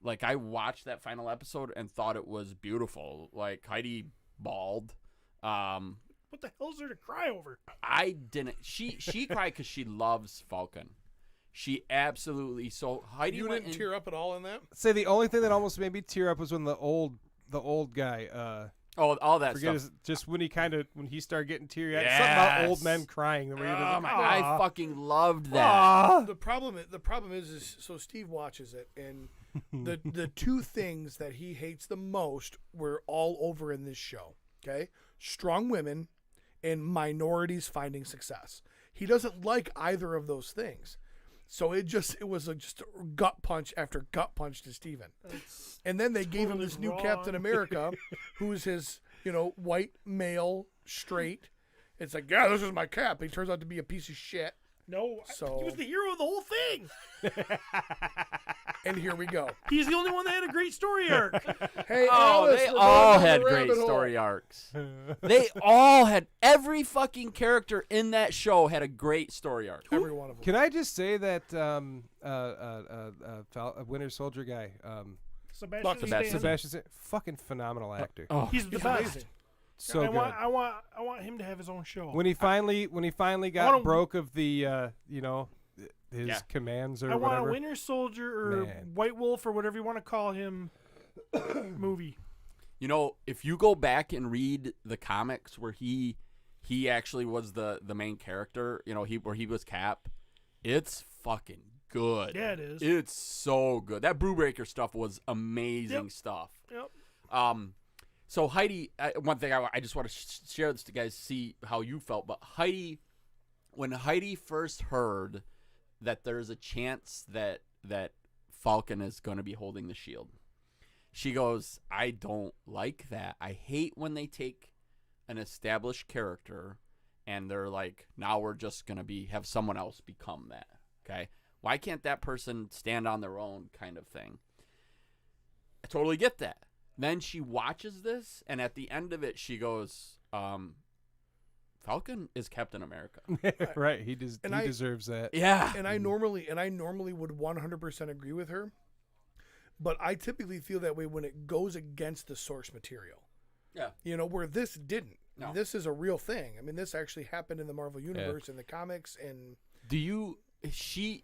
Like, I watched that final episode and thought it was beautiful. Like, Heidi bawled. What the hell is there to cry over? I didn't. She cried because she loves Falcon. She absolutely. So Heidi You went didn't tear up at all in that? Say the only thing that almost made me tear up was when the old guy. all that Forget stuff. just when he started getting teary eyed. Yes. Something about old men crying. I fucking loved that. The problem is so Steve watches it, and the two things that he hates the most were all over in this show. Okay, strong women and minorities finding success. He doesn't like either of those things. So it was just a gut punch after gut punch to Steven. And then they gave him this new Captain America, who's his, white, male, straight. It's like, yeah, this is my Cap. He turns out to be a piece of shit. No, So- he was the hero of the whole thing. And here we go. He's the only one that had a great story arc. Hey, Oh, Alice, they we're all going down had the great rabbit hole. story arcs. They all had. Every fucking character in that show had a great story arc. Every one of them. Can I just say that Winter Soldier guy, Sebastian Sebastian. Stan. Sebastian, fucking phenomenal actor. He's the He's best. amazing. So I good. want him to have his own show. When he finally got wanna- broke of the his Yeah. commands or I want whatever. a Winter Soldier or Man. White Wolf or whatever you want to call him movie. If you go back and read the comics where he actually was the main character, where he was Cap, it's fucking good. Yeah, it is. It's so good. That Brewbreaker stuff was amazing stuff. Yep. So Heidi, one thing I just want to share this to guys, see how you felt. But when Heidi first heard that there's a chance that Falcon is going to be holding the shield, she goes, I don't like that. I hate when they take an established character and they're like, now we're just going to have someone else become that. Okay. Why can't that person stand on their own kind of thing? I totally get that. Then she watches this, and at the end of it, she goes, Falcon is Captain America. Right, he deserves that. Yeah. And I normally would 100% agree with her, but I typically feel that way when it goes against the source material. Yeah. Where this didn't. No. This is a real thing. I mean, this actually happened in the Marvel Universe, in the comics, and She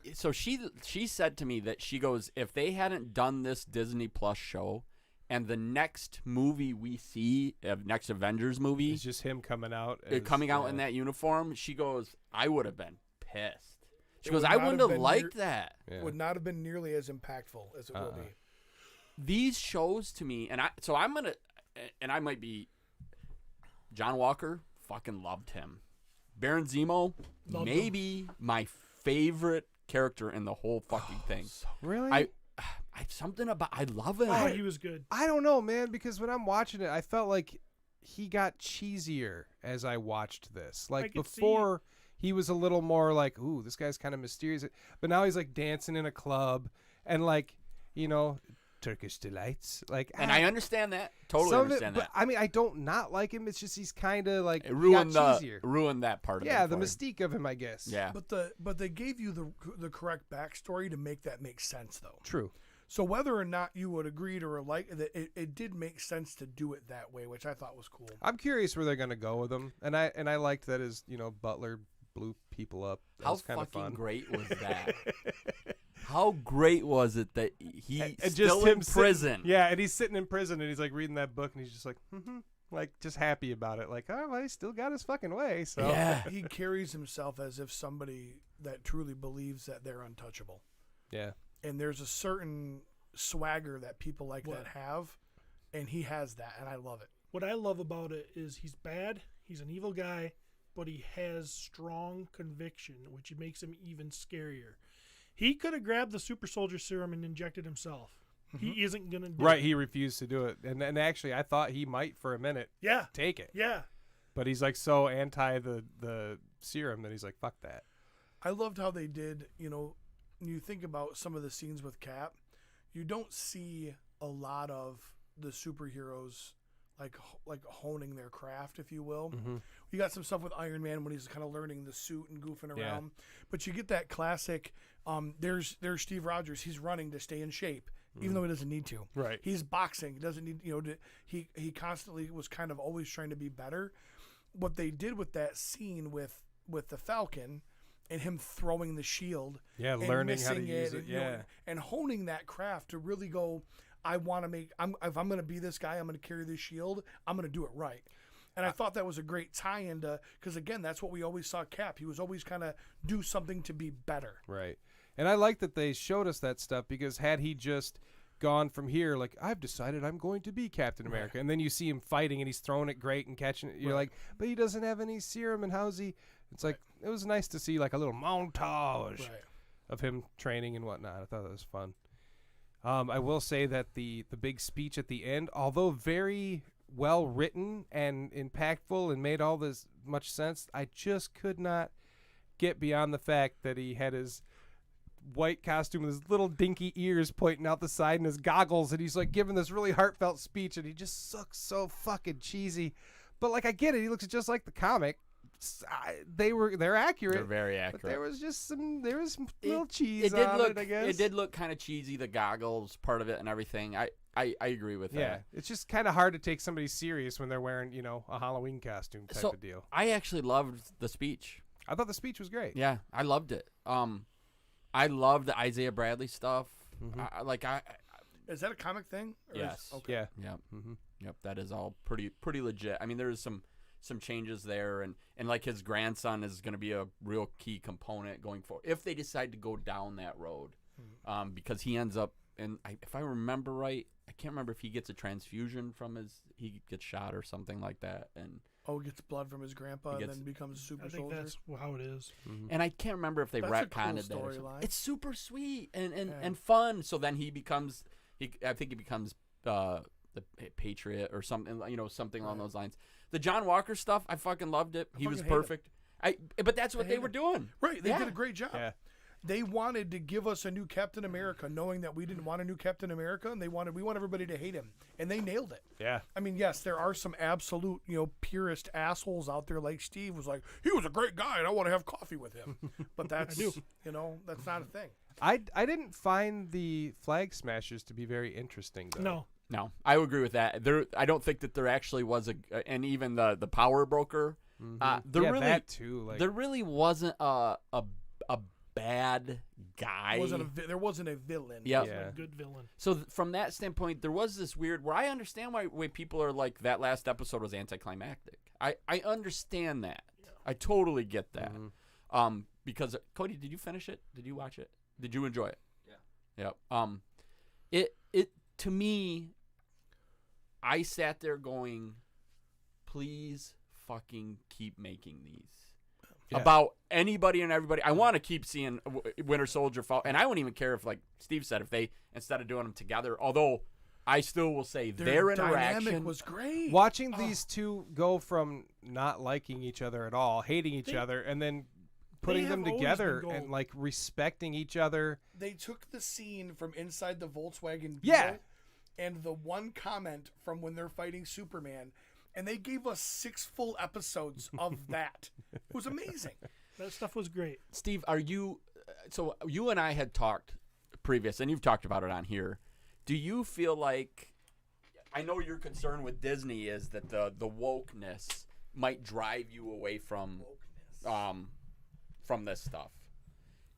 said to me that she goes, if they hadn't done this Disney Plus show, and the next movie we see, next Avengers movie, It's just him coming out. in that uniform, she goes, I would have been pissed. She It goes, would I not wouldn't have have been liked that. Yeah. would not have been nearly as impactful as it will be. These shows to me, and I might be, John Walker, fucking loved him. Baron Zemo, Loved maybe my favorite character in the whole fucking thing. Really? I love him. Oh, he was good. I don't know, man, because when I'm watching it, I felt like he got cheesier as I watched this. Like could see- before, he was a little more like, ooh, this guy's kind of mysterious. But now he's like dancing in a club and like, Turkish delights. Like, And I understand that. Totally some of understand it, that. But I mean, I don't not like him. It's just he's kind of like It ruined got cheesier. that part of it. Yeah, the for him. mystique of him, I guess. Yeah. But they gave you the correct backstory to make that make sense, though. True. So whether or not you would agree or like that, it did make sense to do it that way, which I thought was cool. I'm curious where they're gonna go with him, and I liked that his Butler blew people up. That How was kind of fucking fun. great was that? How great was it that he's And still just him in prison? Yeah, and he's sitting in prison and he's like reading that book and he's just like, like just happy about it. Like, oh, well, he still got his fucking way. So Yeah. He carries himself as if somebody that truly believes that they're untouchable. yeah. And there's a certain swagger that people like that have, and he has that, and I love it. What I love about it is he's bad, he's an evil guy, but he has strong conviction, which makes him even scarier. He could have grabbed the super soldier serum and injected himself. He isn't going to do Right, it. he refused to do it. And actually, I thought he might for a minute Yeah. take it. Yeah. But he's like so anti the serum that he's like, fuck that. I loved how they did, when you think about some of the scenes with Cap, you don't see a lot of the superheroes like honing their craft, if you will. You got some stuff with Iron Man when he's kind of learning the suit and goofing around, but you get that classic. There's Steve Rogers. He's running to stay in shape, even though he doesn't need to. Right. He's boxing. He doesn't need he constantly was kind of always trying to be better. What they did with that scene with the Falcon and him throwing the shield, Yeah, and learning how to missing use it. and, Yeah. and honing that craft to really go. I want to make. If I'm going to be this guy, I'm going to carry this shield. I'm going to do it right. And I thought that was a great tie-in to, because again, that's what we always saw Cap. He was always kind of do something to be better. Right. And I like that they showed us that stuff, because had he just gone from here, like, I've decided I'm going to be Captain America, and then you see him fighting and he's throwing it great and catching it, you're like, but he doesn't have any serum, and how's he? It's like, it was nice to see like a little montage of him training and whatnot. I thought that was fun. I will say that the big speech at the end, although very well written and impactful and made all this much sense, I just could not get beyond the fact that he had his white costume with his little dinky ears pointing out the side and his goggles, and he's like giving this really heartfelt speech, and he just looks so fucking cheesy. But like, I get it, he looks just like the comic. They're accurate. They're very accurate. But there was some little cheese It did on look. it, I guess. It did look kind of cheesy. The goggles part of it and everything. I agree with Yeah, that. it's just kind of hard to take somebody serious when they're wearing, a Halloween costume type So of deal. I actually loved the speech. I thought the speech was great. Yeah, I loved it. I loved the Isaiah Bradley stuff. Is that a comic thing? Or Yes. Okay. Yeah. Yep. Yep. That is all pretty legit. I mean, there's some changes there, and like his grandson is going to be a real key component going forward if they decide to go down that road, because he ends up, and if I remember right, I can't remember if he gets a transfusion from he gets shot or something like that, and he gets blood from his grandpa and then becomes a super I think soldier. that's how it is. and I can't remember if they That's a cool retconned that. Or something. storyline. It's super sweet and fun. So then I think he becomes the Patriot or something, something along those lines. The John Walker stuff, I fucking loved it. He was fucking hate perfect. But that's what they were doing. Right, they Yeah. did a great job. Yeah. They wanted to give us a new Captain America, knowing that we didn't want a new Captain America, and we want everybody to hate him, and they nailed it. Yeah. I mean, yes, there are some absolute, purist assholes out there, like Steve was like, he was a great guy, and I want to have coffee with him. But that's, that's not a thing. I didn't find the Flag Smashers to be very interesting, though. No, I would agree with that. I don't think that there actually was and even the Power Broker. There Yeah, really that too. Like, there really wasn't a bad guy. There wasn't a villain. Yep. Yeah. A good villain. So from that standpoint, there was this weird where I understand why people are like, that last episode was anticlimactic. I understand that. I totally get that. Because Cody, did you finish it? Did you watch it? Did you enjoy it? Yeah. Yep. It to me, I sat there going, please fucking keep making these. Yeah. About anybody and everybody. I want to keep seeing Winter Soldier fall, and I wouldn't even care if, like Steve said, if they, instead of doing them together, although I still will say their interaction dynamic was great. watching these two go from not liking each other at all, hating each other, and then putting them have always together been and gold. like respecting each other. They took the scene from inside the Volkswagen Yeah. Beetle and the one comment from when they're fighting Superman, and they gave us 6 full episodes of that. It was amazing. That stuff was great. Steve, are you? So you and I had talked previous, and you've talked about it on here. Do you feel like? I know your concern with Disney is that the wokeness might drive you away from this stuff.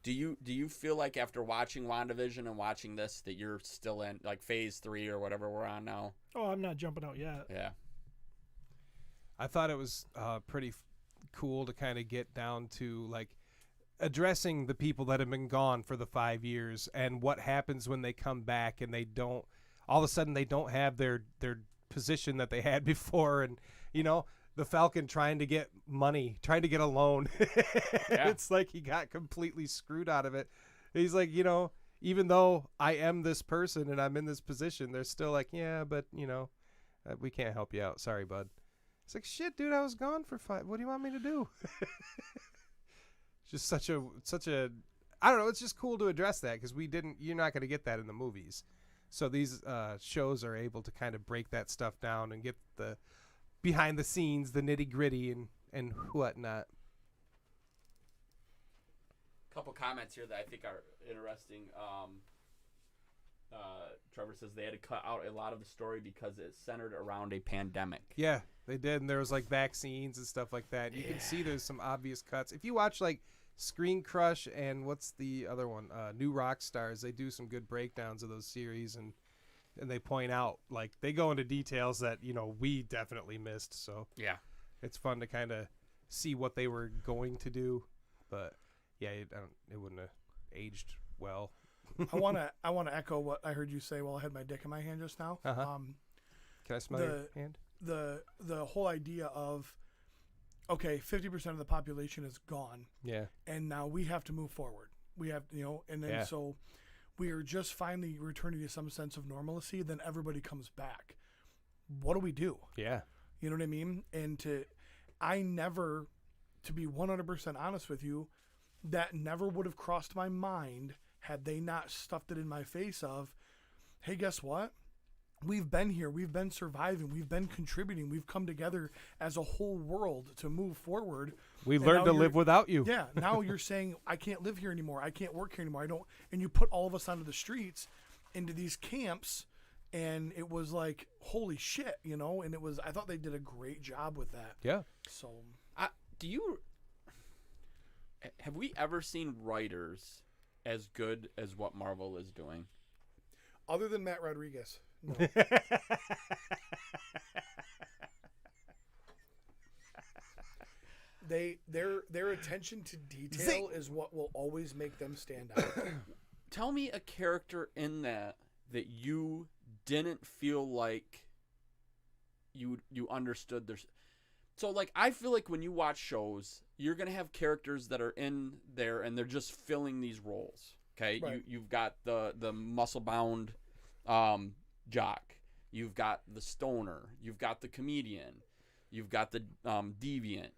Do you feel like after watching WandaVision and watching this that you're still in like phase 3 or whatever we're on now? Oh, I'm not jumping out yet. Yeah. I thought it was pretty cool to kind of get down to like addressing the people that have been gone for the 5 years and what happens when they come back and they don't, all of a sudden they don't have their position that they had before. And, you know, the Falcon trying to get money, trying to get a loan. It's like he got completely screwed out of it. He's like, you know, even though I am this person and I'm in this position, they're still like, yeah, but, you know, we can't help you out. Sorry, bud. It's like, shit, dude, I was gone for 5. What do you want me to do? Just such a, I don't know. It's just cool to address that because you're not going to get that in the movies. So these shows are able to kind of break that stuff down and get the behind the scenes, the nitty gritty and whatnot. Couple comments here that I think are interesting. Trevor says they had to cut out a lot of the story because it's centered around a pandemic. Yeah, they did, and there was like vaccines and stuff like that. You can see there's some obvious cuts. If you watch like Screen Crush and what's the other one, New Rock Stars, they do some good breakdowns of those series, and they point out, like, they go into details that, you know, we definitely missed. So yeah, it's fun to kind of see what they were going to do, but yeah, it wouldn't have aged well. I want to echo what I heard you say while I had my dick in my hand just now. Can I smell your hand? The whole idea of, okay, 50% of the population is gone. Yeah. And now we have to move forward. We have, you know, and then so we are just finally returning to some sense of normalcy. Then everybody comes back. What do we do? Yeah. You know what I mean? And to be 100% honest with you, that never would have crossed my mind had they not stuffed it in my face of, hey, guess what? We've been here. We've been surviving. We've been contributing. We've come together as a whole world to move forward. We've learned to live without you. Yeah. Now you're saying, I can't live here anymore. I can't work here anymore. I don't. And you put all of us onto the streets, into these camps, and it was like, holy shit, you know? And I thought they did a great job with that. Yeah. So. Have we ever seen writers as good as what Marvel is doing? Other than Matt Rodriguez. No. Their attention to detail is what will always make them stand out. Tell me a character in that you didn't feel like you understood their. So, like, I feel like when you watch shows, you're going to have characters that are in there and they're just filling these roles, okay? Right. You've got the muscle-bound jock. You've got the stoner. You've got the comedian. You've got the deviant.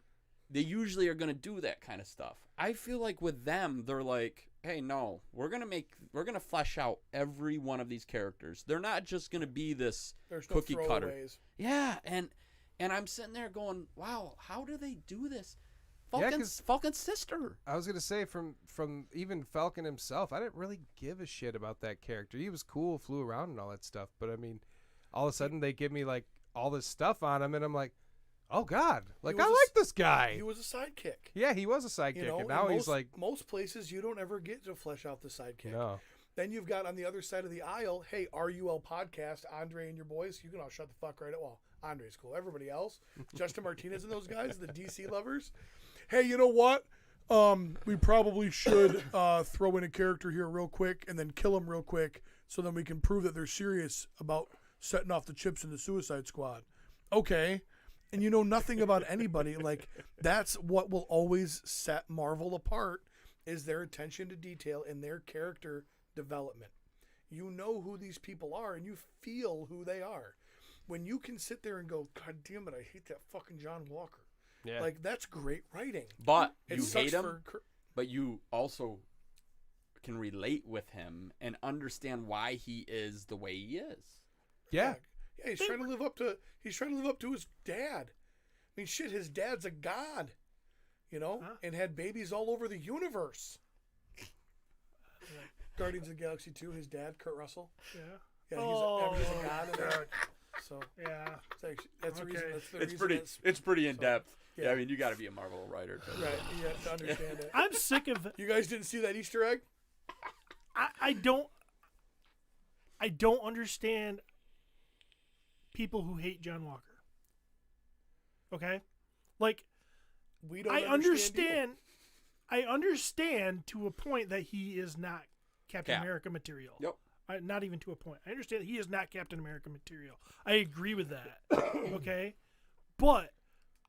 They usually are going to do that kind of stuff. I feel like with them, they're like, hey, no, we're going to flesh out every one of these characters. They're not just going to be this cookie cutter. Yeah, and I'm sitting there going, wow, how do they do this? Falcon's sister. I was going to say, from even Falcon himself, I didn't really give a shit about that character. He was cool, flew around and all that stuff. But, I mean, all of a sudden they give me, like, all this stuff on him, and I'm like, oh, God. Like, I like this guy. He was a sidekick. Yeah, he was a sidekick. You know, and now he's like. Most places you don't ever get to flesh out the sidekick. No. Then you've got on the other side of the aisle, hey, RUL podcast, Andre and your boys, you can all shut the fuck right up. Well, Andre's cool. Everybody else, Justin Martinez and those guys, the DC lovers. Hey, you know what? We probably should throw in a character here real quick and then kill him real quick so then we can prove that they're serious about setting off the chips in the Suicide Squad. Okay. And you know nothing about anybody. Like, that's what will always set Marvel apart is their attention to detail and their character development. You know who these people are and you feel who they are. When you can sit there and go, God damn it, I hate that fucking John Walker. Yeah. Like, that's great writing. But you hate him, but you also can relate with him and understand why he is the way he is. Yeah. Yeah, he's trying to live up to his dad. I mean, shit, his dad's a god, you know, and had babies all over the universe. Guardians of the Galaxy 2, his dad, Kurt Russell. Yeah. Yeah, he's a god. So yeah, that's the reason. That's the reason. It's pretty in depth. Yeah, I mean, you got to be a Marvel writer to right. You have to understand it. I'm sick of. You guys didn't see that Easter egg? I don't understand people who hate John Walker. Okay, like We don't I understand. I understand to a point that he is not Captain Cap. America material. Yep. Not even to a point. I understand that he is not Captain America material. I agree with that. Okay, but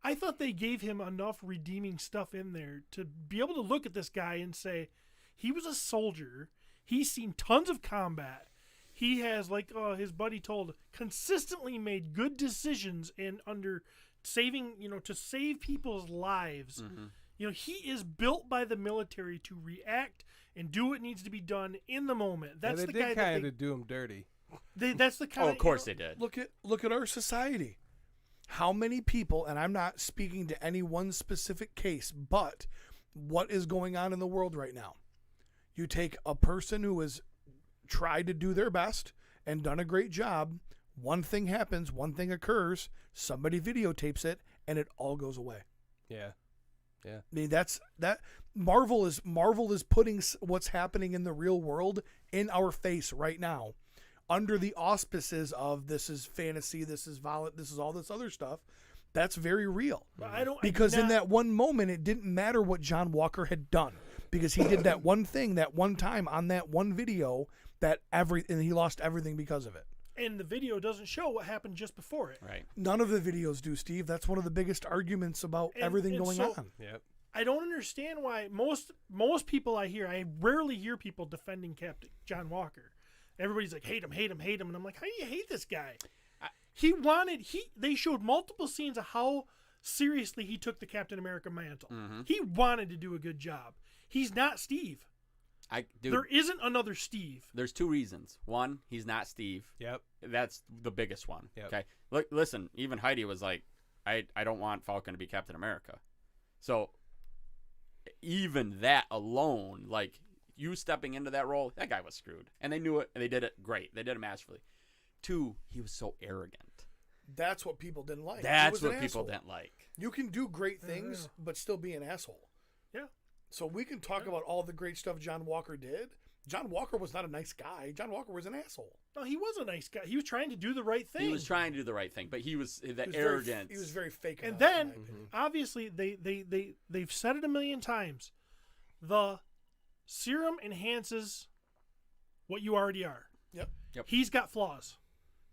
I thought they gave him enough redeeming stuff in there to be able to look at this guy and say he was a soldier. He's seen tons of combat. He has, like his buddy told, consistently made good decisions in under saving, to save people's lives. Mm-hmm. He is built by the military to react and do what needs to be done in the moment. That's they the did guy kind of do him dirty. That's the kind. Oh, of course they did. Look at our society. How many people, and I'm not speaking to any one specific case, but what is going on in the world right now? You take a person who has tried to do their best and done a great job. One thing happens, one thing occurs, somebody videotapes it, and it all goes away. Yeah. I mean, that's that. Marvel is putting what's happening in the real world in our face right now, under the auspices of this is fantasy, this is violent, this is all this other stuff. That's very real. Because in that one moment, it didn't matter what John Walker had done, because he did that one thing that one time on that one video and he lost everything because of it. And the video doesn't show what happened just before it. Right. None of the videos do, Steve. That's one of the biggest arguments about everything going on. Yep. I don't understand why most people I rarely hear people defending Captain John Walker. Everybody's like, hate him, and I'm like, how do you hate this guy? They showed multiple scenes of how seriously he took the Captain America mantle. Mm-hmm. He wanted to do a good job. He's not Steve. Dude, there isn't another Steve. There's two reasons. One, he's not Steve. Yep. That's the biggest one. Yep. Okay. Look, listen, even Heidi was like, I don't want Falcon to be Captain America. So even that alone, like you stepping into that role, that guy was screwed. And they knew it, and they did it great. They did it masterfully. Two, he was so arrogant. That's what people didn't like. That's what people didn't like. You can do great things, but still be an asshole. Yeah. So we can talk about all the great stuff John Walker did. John Walker was not a nice guy. John Walker was an asshole. No, he was a nice guy. He was trying to do the right thing. He was trying to do the right thing, but he was arrogance. He was very fake. And then, obviously, they've said it a million times. The serum enhances what you already are. Yep. He's got flaws.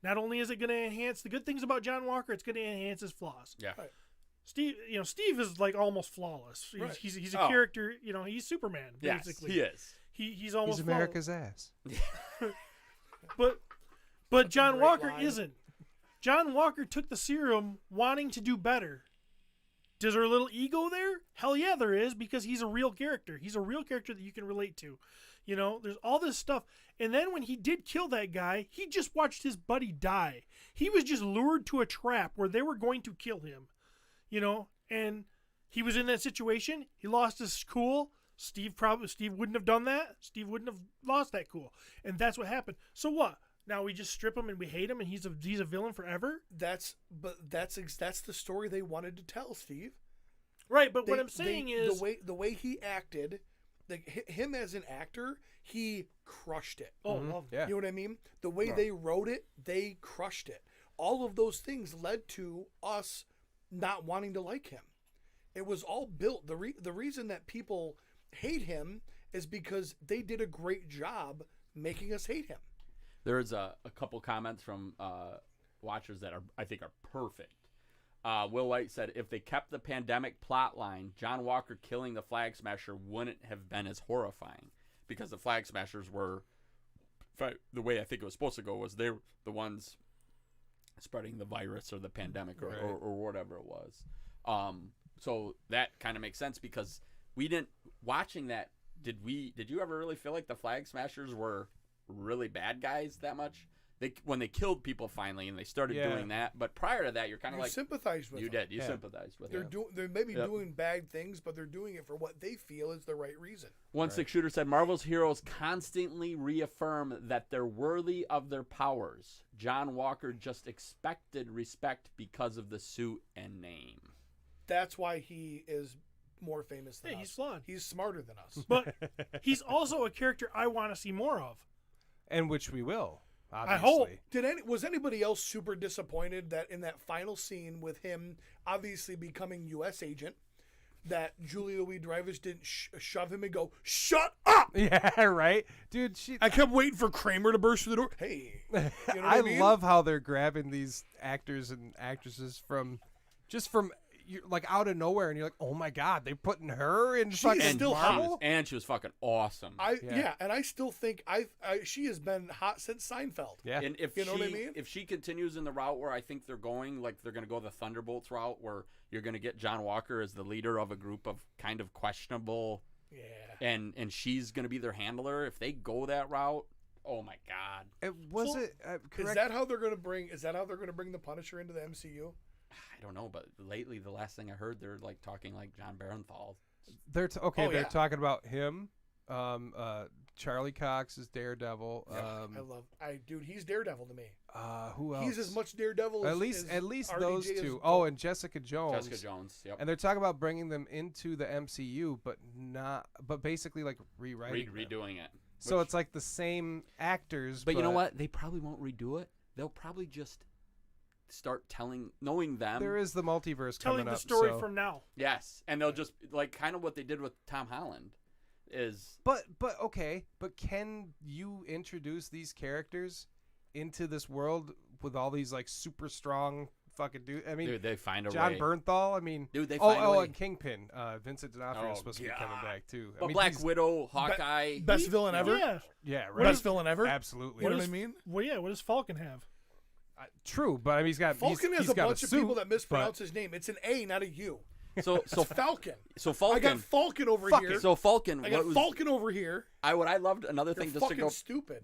Not only is it going to enhance the good things about John Walker, it's going to enhance his flaws. Yeah. Right. Steve is like almost flawless. He's a character. He's Superman basically. Yes, he is. He's almost He's America's ass. But John great Walker line. isn't. John Walker took the serum wanting to do better. Is there a little ego there? Hell yeah, there is, because he's a real character. He's a real character that you can relate to. There's all this stuff. And then when he did kill that guy, he just watched his buddy die. He was just lured to a trap where they were going to kill him. And he was in that situation. He lost his cool. Steve wouldn't have done that. Steve wouldn't have lost that cool. And that's what happened. So what? Now we just strip him and we hate him and he's a villain forever? That's the story they wanted to tell, Steve. Right, but what I'm saying is the way he acted, him as an actor, he crushed it. Oh, love Yeah. You know what I mean? The way they wrote it, they crushed it. All of those things led to us not wanting to like him. It was all built. The reason that people hate him is because they did a great job making us hate him. There's a couple comments from watchers that I think are perfect. Will White said, if they kept the pandemic plot line, John Walker killing the Flag Smasher wouldn't have been as horrifying, because the Flag Smashers were, the way I think it was supposed to go was they were the ones spreading the virus or the pandemic or whatever it was. So that kind of makes sense, because watching that, did you ever really feel like the Flag Smashers were really bad guys that much? When they killed people finally and they started doing that, but prior to that, you're kind of like sympathized with them. You sympathized with them. They're maybe doing bad things, but they're doing it for what they feel is the right reason. One Six Shooter said, Marvel's heroes constantly reaffirm that they're worthy of their powers. John Walker just expected respect because of the suit and name. That's why he is more famous than us. He's flawed. He's smarter than us. But he's also a character I want to see more of. And which we will. Obviously. hope. Was anybody else super disappointed that in that final scene with him obviously becoming U.S. agent, that Julia Louis-Dreyfus didn't shove him and go, "Shut up"? Yeah, right, dude. I kept waiting for Kramer to burst through the door. Hey, you know what I mean? love how they're grabbing these actors and actresses from like out of nowhere, and you're like, oh my god, they're putting her in fucking still Marvel? And she was fucking awesome. Yeah, and I still think she has been hot since Seinfeld. Yeah, And if You know what I mean? if she continues in the route where I think they're going, like they're going to go the Thunderbolts route, where you're going to get John Walker as the leader of a group of kind of questionable, and she's going to be their handler. If they go that route, oh my god! Correct? Is that how they're going to bring? Is that how they're going to bring the Punisher into the MCU? I don't know, but lately the last thing I heard, they're like talking like John Barenthal. They're yeah. talking about him. Charlie Cox is Daredevil. Dude, he's Daredevil to me. Who else? He's as much Daredevil at as least RDJ those is- two. Oh, and Jessica Jones. Jessica Jones, yep. And they're talking about bringing them into the MCU, but basically like rewriting them. Redoing it. So it's like the same actors. But you know what? They probably won't redo it. They'll probably just start knowing them. There is the multiverse Telling coming the up. story so- from now. Yes, and they'll just like kind of what they did with Tom Holland is. But okay. But can you introduce these characters into this world with all these like super strong fucking dudes? I mean, Dude, they find a John way. Bernthal. I mean, Dude, they find a way. and Kingpin. Vincent D'Onofrio is supposed to be coming back too. But I mean, Black he's- Widow, Hawkeye. Best villain ever. Yeah. Yeah, right. Best villain ever. Absolutely. You know What what I is- mean? Well, yeah. What does Falcon have? True, but I mean, he's got Falcon he's has a got bunch of suit, people that mispronounce but- his name. It's an A, not a U. So Falcon. So I Falcon. got Falcon over Fuck here. it. So Falcon. I got what was, Falcon over here. what I loved another You're thing just to fucking go stupid.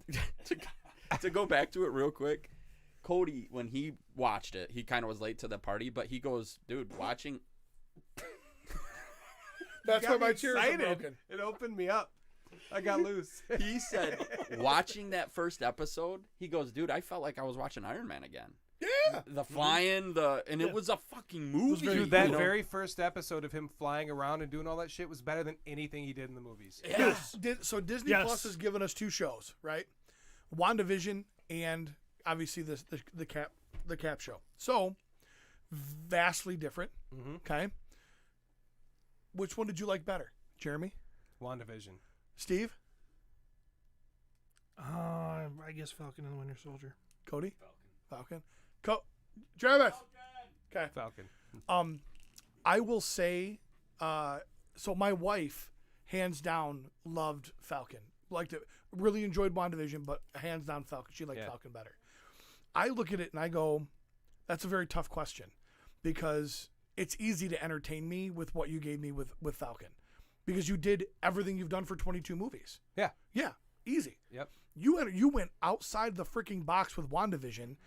to go back to it real quick. Cody, when he watched it, he kind of was late to the party, but he goes, "Dude, watching." That's why Got me my chair is excited. broken. It opened me up. I got loose. He said, watching that first episode, he goes, "Dude, I felt like I was watching Iron Man again. Yeah. The flying, and it was a fucking movie. Dude, that you know? very first episode of him flying around and doing all that shit was better than anything he did in the movies. Yes. So Disney Yes. Plus has given us two shows, right? WandaVision and obviously the Cap show. So vastly different. Okay. Which one did you like better, Jeremy? WandaVision. Steve? I guess Falcon and the Winter Soldier. Cody? Falcon. Travis. Okay. Falcon. I will say, so my wife, hands down, loved Falcon. Liked it. Really enjoyed WandaVision, but hands down Falcon. She liked Falcon better. I look at it and I go, that's a very tough question because it's easy to entertain me with what you gave me with Falcon because you did everything you've done for 22 movies. Yeah. Yeah. Easy. Yep. You went outside the freaking box with WandaVision,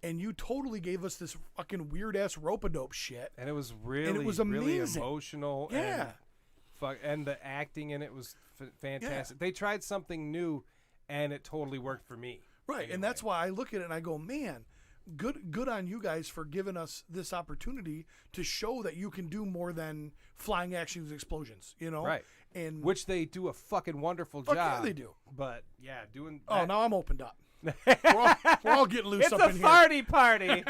and you totally gave us this fucking weird ass rope-a-dope shit. And it was really, And it was really amazing. emotional. Yeah. And the acting in it was fantastic. They tried something new, and it totally worked for me. Right, and that's why I look at it and I go, man, good on you guys for giving us this opportunity to show that you can do more than flying actions, explosions. You know, Right. And Which they do a fucking wonderful Fuck job. yeah, they do. But yeah, doing. oh, that- now I'm opened up. we're all getting loose it's up a in here. party.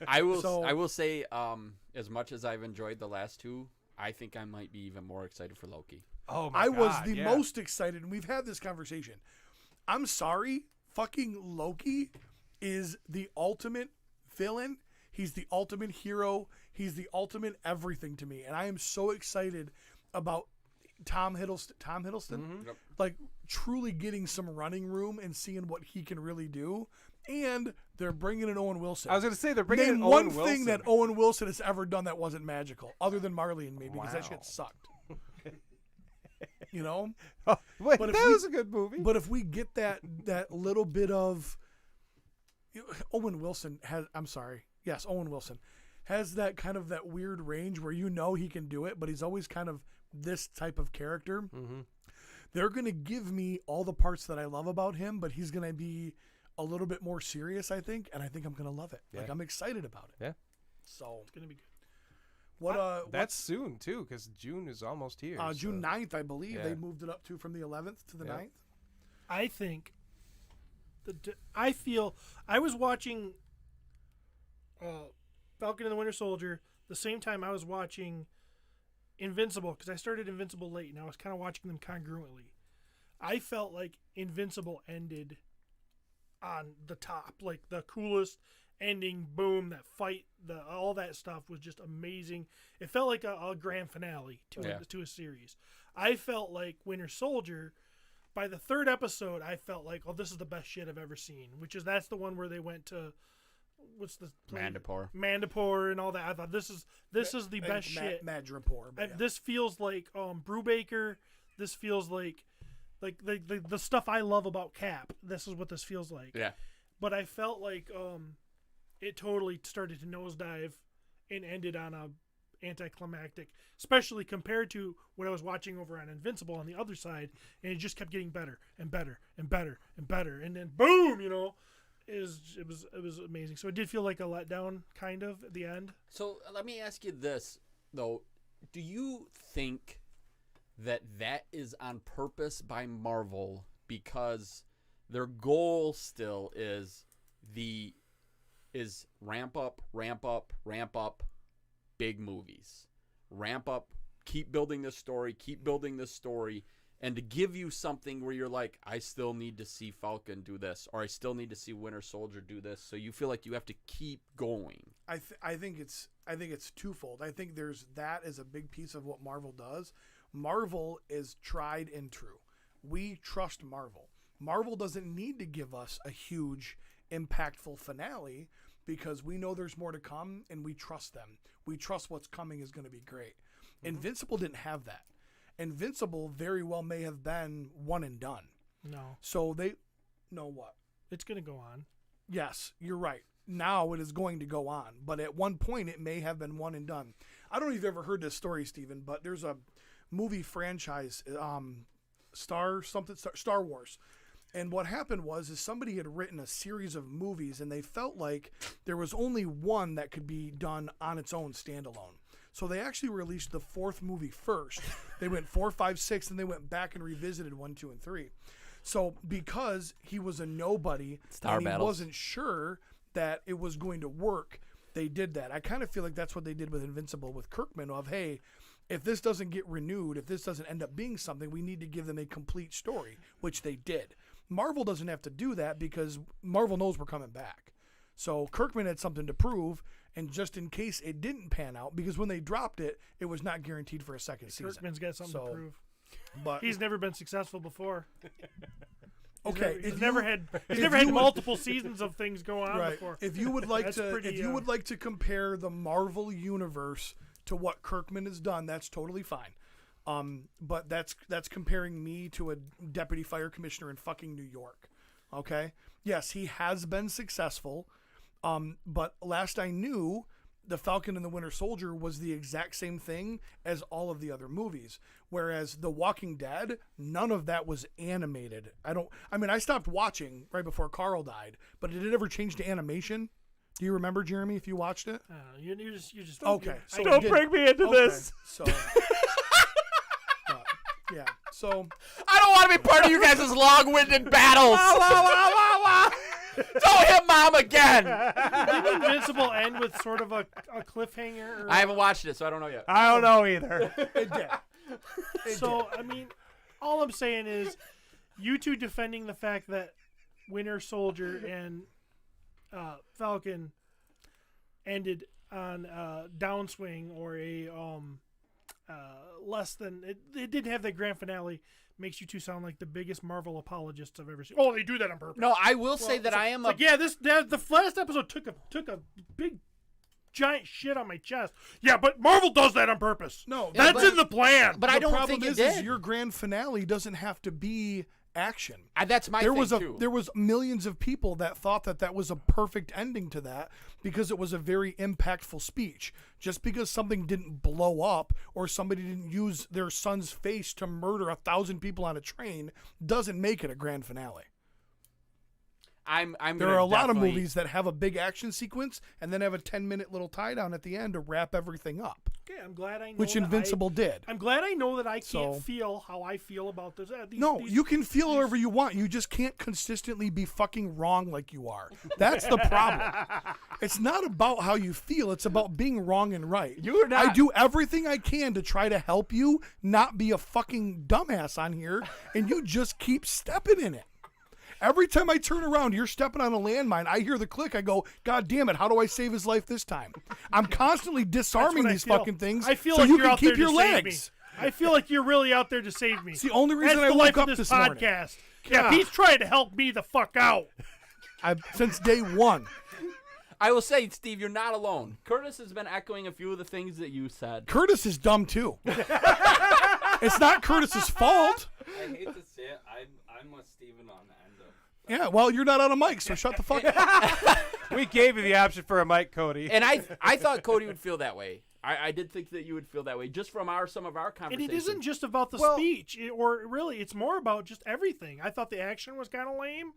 I will. So- I will say, as much as I've enjoyed the last two, I think I might be even more excited for Loki. Oh my I god! was the yeah. most excited, and we've had this conversation. I'm sorry, fucking Loki is the ultimate villain. He's the ultimate hero. He's the ultimate everything to me, and I am so excited about Tom Hiddleston, Yep. like truly getting some running room and seeing what he can really do. And they're bringing in Owen Wilson. I was going to say they're bringing Name in one Owen thing Wilson. that Owen Wilson has ever done that wasn't magical, other than Marley and Me, because that Wow. shit sucked. You know. Oh, wait, But if that we- was a good movie. But if we get that little bit of Owen Wilson has, I'm sorry, yes, Owen Wilson has that kind of that weird range where you know he can do it, but he's always kind of this type of character. Mm-hmm. They're gonna give me all the parts that I love about him, but he's gonna be a little bit more serious, I think, and I think I'm gonna love it. Like Yeah. I'm excited about it. Yeah. So It's gonna be good. what? That's soon too, because June is almost here. June so- 9th, I believe. Yeah. They moved it up to from the 11th to the Yeah. 9th. I think I feel I was watching Falcon and the Winter Soldier the same time I was watching Invincible, because I started Invincible late and I was kind of watching them congruently. I felt like Invincible ended on the top, like the coolest ending, boom, that fight, all that stuff was just amazing. It felt like a grand finale to a series. I felt like Winter Soldier, by the third episode, I felt like, oh, this is the best shit I've ever seen, that's the one where they went to, what's the place? Mandapore and all that. I thought this is the best shit. Madripoor. This feels like Brubaker. This feels like the stuff I love about Cap. This is what this feels like. Yeah. But I felt like it totally started to nosedive and ended on a anticlimactic, especially compared to what I was watching over on Invincible on the other side, and it just kept getting better and better and better and better, and then boom, it was amazing. So it did feel like a letdown kind of at the end. So let me ask you this though: do you think that is on purpose by Marvel, because their goal still is ramp up big movies, ramp up, keep building this story, and to give you something where you're like, I still need to see Falcon do this, or I still need to see Winter Soldier do this, so you feel like you have to keep going? I think it's twofold. I think there's that as a big piece of what Marvel does. Marvel is tried and true. We trust Marvel. Marvel doesn't need to give us a huge, impactful finale, because we know there's more to come and we trust them. We trust what's coming is going to be great. Mm-hmm. Invincible didn't have that. Invincible very well may have been one and done. No. So they know what? It's going to go on. Yes, you're right. Now it is going to go on. But at one point it may have been one and done. I don't know if you've ever heard this story, Stephen, but there's a movie franchise, Star Wars. And what happened was somebody had written a series of movies, and they felt like there was only one that could be done on its own standalone. So they actually released the fourth movie first. They went 4, 5, 6, and they went back and revisited 1, 2, and 3. So because he was a nobody and he wasn't sure that it was going to work, they did that. I kind of feel like that's what they did with Invincible with Kirkman of, hey, if this doesn't get renewed, if this doesn't end up being something, we need to give them a complete story, which they did. Marvel doesn't have to do that because Marvel knows we're coming back. So Kirkman had something to prove, and just in case it didn't pan out, because when they dropped it, it was not guaranteed for a second season. Kirkman's got something to prove. But he's never been successful before. He's never had multiple seasons of things go on before. If you would like would like to compare the Marvel universe to what Kirkman has done, that's totally fine. But that's comparing me to a deputy fire commissioner in fucking New York. Okay? Yes, he has been successful. But last I knew, The Falcon and the Winter Soldier was the exact same thing as all of the other movies. Whereas The Walking Dead, none of that was animated. I stopped watching right before Carl died, but did it ever change to animation? Do you remember, Jeremy, if you watched it? You're just okay. So don't bring me into this. So yeah. So I don't want to be part of you guys' long-winded battles. Don't hit Mom again. Didn't Invincible end with sort of a cliffhanger? I haven't watched it, so I don't know yet. I don't know either. It did. All I'm saying is, you two defending the fact that Winter Soldier and Falcon ended on a downswing or a less than it didn't have that grand finale, makes you two sound like the biggest Marvel apologists I've ever seen. Oh, they do that on purpose. No, I will say that I am the last episode took a big giant shit on my chest. Yeah, but Marvel does that on purpose. No, that's in the plan. But I don't think it did. Your grand finale doesn't have to be action. That's my thing too. There was millions of people that thought that was a perfect ending to that because it was a very impactful speech. Just because something didn't blow up or somebody didn't use their son's face to murder 1,000 people on a train doesn't make it a grand finale. I'm There are gonna a lot of definitely- movies that have a big action sequence and then have a 10-minute little tie down at the end to wrap everything up, Okay, I'm glad I know. which that Invincible did. I'm glad I know that I can't So- feel how I feel about this. No, you can feel whatever you want. You just can't consistently be fucking wrong like you are. That's the problem. It's not about how you feel. It's about being wrong and right. You're not- I do everything I can to try to help you not be a fucking dumbass on here, and you just keep stepping in it. Every time I turn around, you're stepping on a landmine. I hear the click. I go, God damn it! How do I save his life this time? I'm constantly disarming what I these feel. fucking things I feel so like you you're can out there keep your to save legs. me. I feel like you're really out there to save me. It's the only reason That's I the woke life up of this morning. podcast. Yeah, God. Pete's trying to help me the fuck out. Since day one. I will say, Steve, you're not alone. Curtis has been echoing a few of the things that you said. Curtis is dumb too. It's not Curtis's fault. I hate to say it, I'm with Steven on the end of. Yeah, well, you're not on a mic, so shut the fuck up. We gave you the option for a mic, Cody. And I thought Cody would feel that way. I did think that you would feel that way just from some of our And conversations. it isn't just about the speech, or really, it's more about just everything. I thought the action was kind of lame.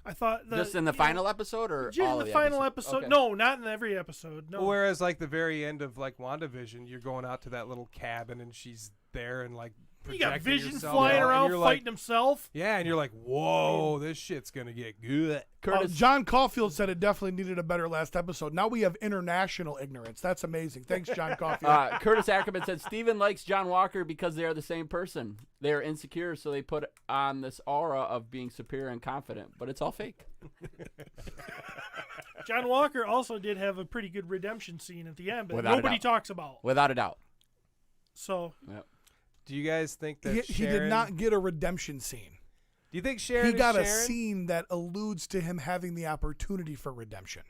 I thought just in the final episode or just all in of the final episodes? episode. Okay. No, not in every episode. No. Whereas, like, the very end of, like, WandaVision, you're going out to that little cabin and she's there and, like, you got projecting Vision yourself flying out, and around you're fighting like, himself. Yeah, and you're like, whoa, this shit's going to get good. Curtis, John Caulfield said it definitely needed a better last episode. Now we have international ignorance. That's amazing. Thanks, John Caulfield. Curtis Ackerman said Steven likes John Walker because they are the same person. They are insecure, so they put on this aura of being superior and confident, but it's all fake. John Walker also did have a pretty good redemption scene at the end, but Without a nobody doubt. talks about. Without a doubt. So Do you guys think that he Sharon... did not get a redemption scene. Do you think Sharon He got a is Sharon? scene that alludes to him having the opportunity for redemption.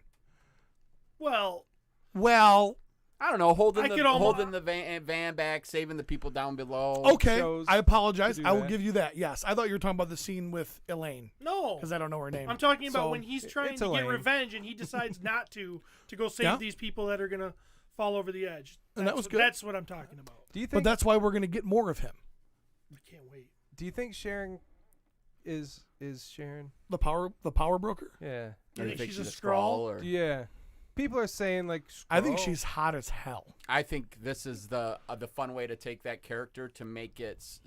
well, I don't know, holding I the could almost- holding the van back, saving the people down below. Okay, shows I apologize. to do I will that. give you that. Yes, I thought you were talking about the scene with Elaine no. because I don't know her name. I'm talking about So- when he's trying it's to get Elaine. revenge and he decides not to go save Yeah. these people that are gonna fall over the edge. And that was good. That's what I'm talking about. Do you But think? that's why we're going to get more of him. I can't wait. Do you think Sharon is Sharon? The power broker. Yeah. Or You you think think she's a Skrull, Skrull? or Yeah. People are saying like. I think Skrull. she's hot as hell. I think this is the fun way to take that character to make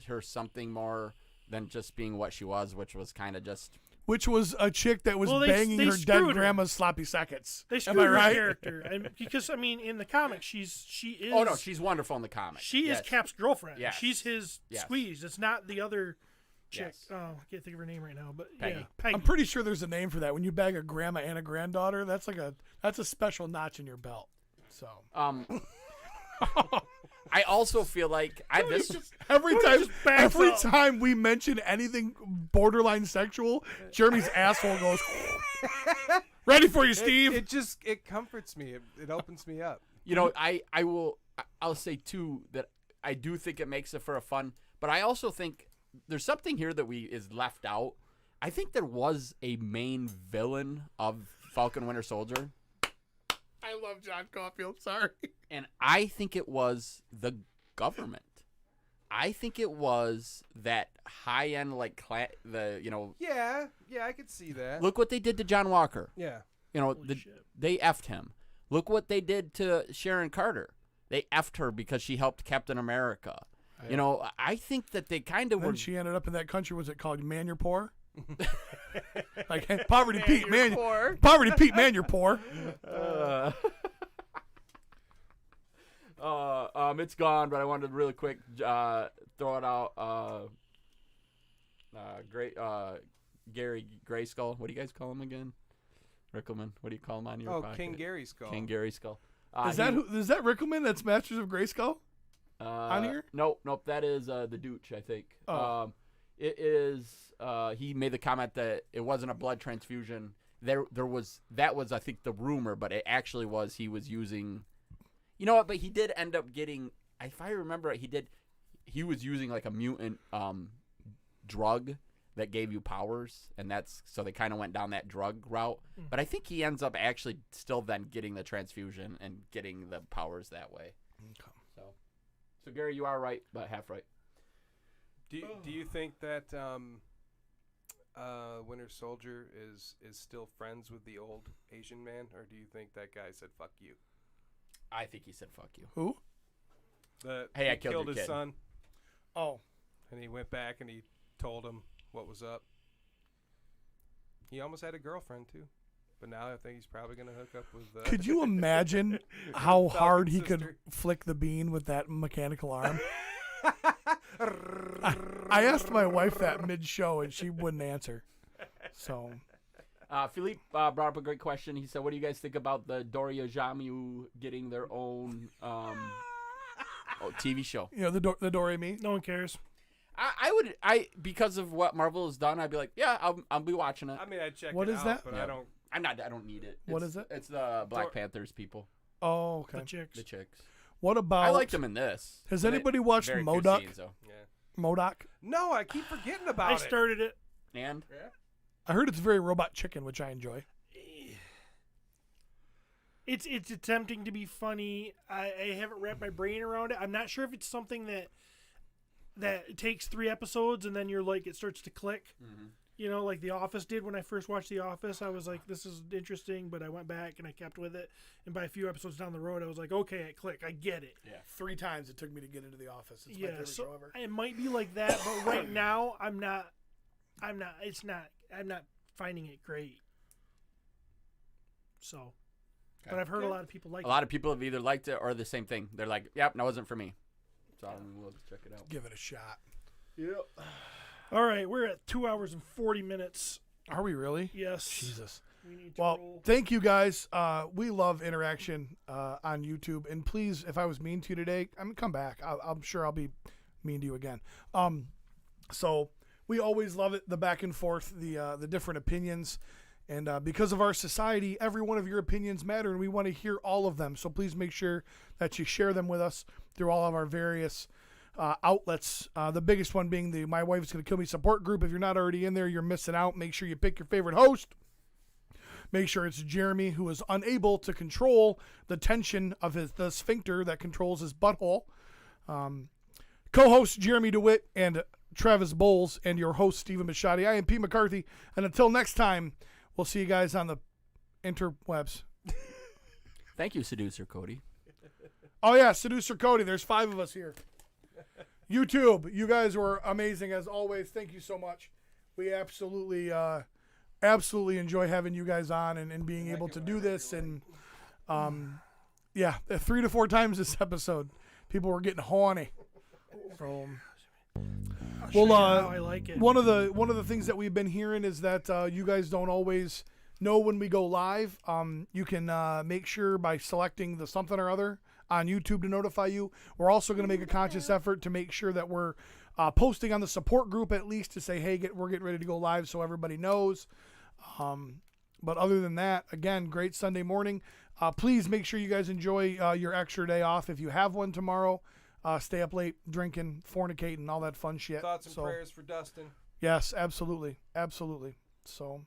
her something more than just being what she was, which was kind of just. Which was a chick that was Well, they banging her dead screwed her. grandma's sloppy seconds. They Am screwed I her right? character, and because I mean, in the comic, she is. Oh no, she's wonderful in the comic. She Yes. is Cap's girlfriend. Yes. She's his Yes. squeeze. It's not the other chick. Yes. Oh, I can't think of her name right now, but Peggy. yeah, Peggy. I'm pretty sure there's a name for that. When you bang a grandma and a granddaughter, that's a special notch in your belt. So I also feel like every Cody time just backs every up. time we mention anything borderline sexual, Jeremy's asshole goes ready for you, Steve. It comforts me. It opens me up. I'll say too that I do think it makes it for a fun, but I also think there's something here that is left out. I think there was a main villain of Falcon Winter Soldier, I love John Caulfield. Sorry. and I think it was the government. I think it was that high end Yeah, I could see that. Look what they did to John Walker. Yeah. They effed him. Look what they did to Sharon Carter. They effed her because she helped Captain America. I think that they kind of Then were. she ended up in that country. Was it called Man You're Poor? Like hey, Poverty Pete, man. Poverty Pete, man, you're poor. It's gone, but I wanted to really quick throw it out. Gary Grayskull. What do you guys call him again? Rickelman. What do you call him on your podcast? King Gary Skull. King Gary Skull. Is that Rickelman? That's Masters of Grayskull on here? Nope. That is the Dooch, I think. Oh. It is. He made the comment that it wasn't a blood transfusion. That was I think the rumor, but it actually was he was using. You know what? But he did end up getting. If I remember right, he was using like a mutant drug that gave you powers, and so they kind of went down that drug route. But I think he ends up actually still then getting the transfusion and getting the powers that way. Okay. So Gary, you are right, but half right. Do you think that Winter Soldier is still friends with the old Asian man, or do you think that guy said "fuck you"? I think he said "fuck you." Who? Hey, I he killed your his kid. son, Oh, and he went back and he told him what was up. He almost had a girlfriend too, but now I think he's probably gonna hook up with. could you imagine how Falcon's hard he sister. could flick the bean with that mechanical arm? I asked my wife that mid-show, and she wouldn't answer. So, Philippe brought up a great question. He said, "What do you guys think about the Doria Jamu getting their own TV show?" you know, the Doremi. No one cares. I because of what Marvel has done, I'd be like, yeah, I'll be watching it. I mean, I check. What it is out, that? But Yeah. I don't. I don't need it. What It's- is it? It's the Black Panthers people, Oh, okay. The chicks. the chicks. What about? I liked them in this. Has But anybody watched very few MODOK? scenes, though. Yeah. MODOK. No, I keep forgetting about I it. started it. And I heard it's very Robot Chicken, which I enjoy. It's attempting to be funny. I haven't wrapped my brain around it. I'm not sure if it's something that takes 3 episodes and then you're like, it starts to click. Mhm. You know, like The Office did when I first watched The Office. I was like, this is interesting, but I went back and I kept with it. And by a few episodes down the road, I was like, okay, it clicked. I get it. 3 times it took me to get into The Office. It's my favorite so show ever. it might be like that, but right now I'm not finding it great. So, but I've heard a lot of people like a lot of people have either liked it or the same thing. They're like, "Yep, that wasn't for me." So we'll check it out. Give it a shot. it. All right, we're at 2 hours and 40 minutes. Are we really? Yes. Jesus. We need to Well, roll. thank you guys. We love interaction on YouTube, and please, if I was mean to you today, come back. I'm sure I'll be mean to you again. So we always love it, the back and forth, the different opinions, and because of our society, every one of your opinions matter, and we want to hear all of them. So please make sure that you share them with us through all of our various outlets. The biggest one being the My Wife's Gonna Kill Me support group. If you're not already in there, you're missing out. Make sure you pick your favorite host. Make sure it's Jeremy, who is unable to control the tension of the sphincter that controls his butthole. Co-host Jeremy DeWitt and Travis Bowles, and your host Stephen Bisciotti. I am Pete McCarthy, and until next time, we'll see you guys on the interwebs. Thank you, Seducer Cody. Oh yeah, Seducer Cody. There's 5 of us here. YouTube, you guys were amazing as always. Thank you so much. We absolutely enjoy having you guys on and being able to do this. And yeah, 3 to 4 times this episode, people were getting horny. So, well, I like it. one of the things that we've been hearing is that you guys don't always know when we go live. You can make sure by selecting the something or other on YouTube to notify you. We're also going to make a conscious effort to make sure that we're posting on the support group at least to say, hey, we're getting ready to go live so everybody knows. But other than that, again, great Sunday morning. Please make sure you guys enjoy your extra day off if you have one tomorrow. Stay up late, drinking, fornicating, all that fun shit. Thoughts and prayers for Dustin. Yes, absolutely. Absolutely. So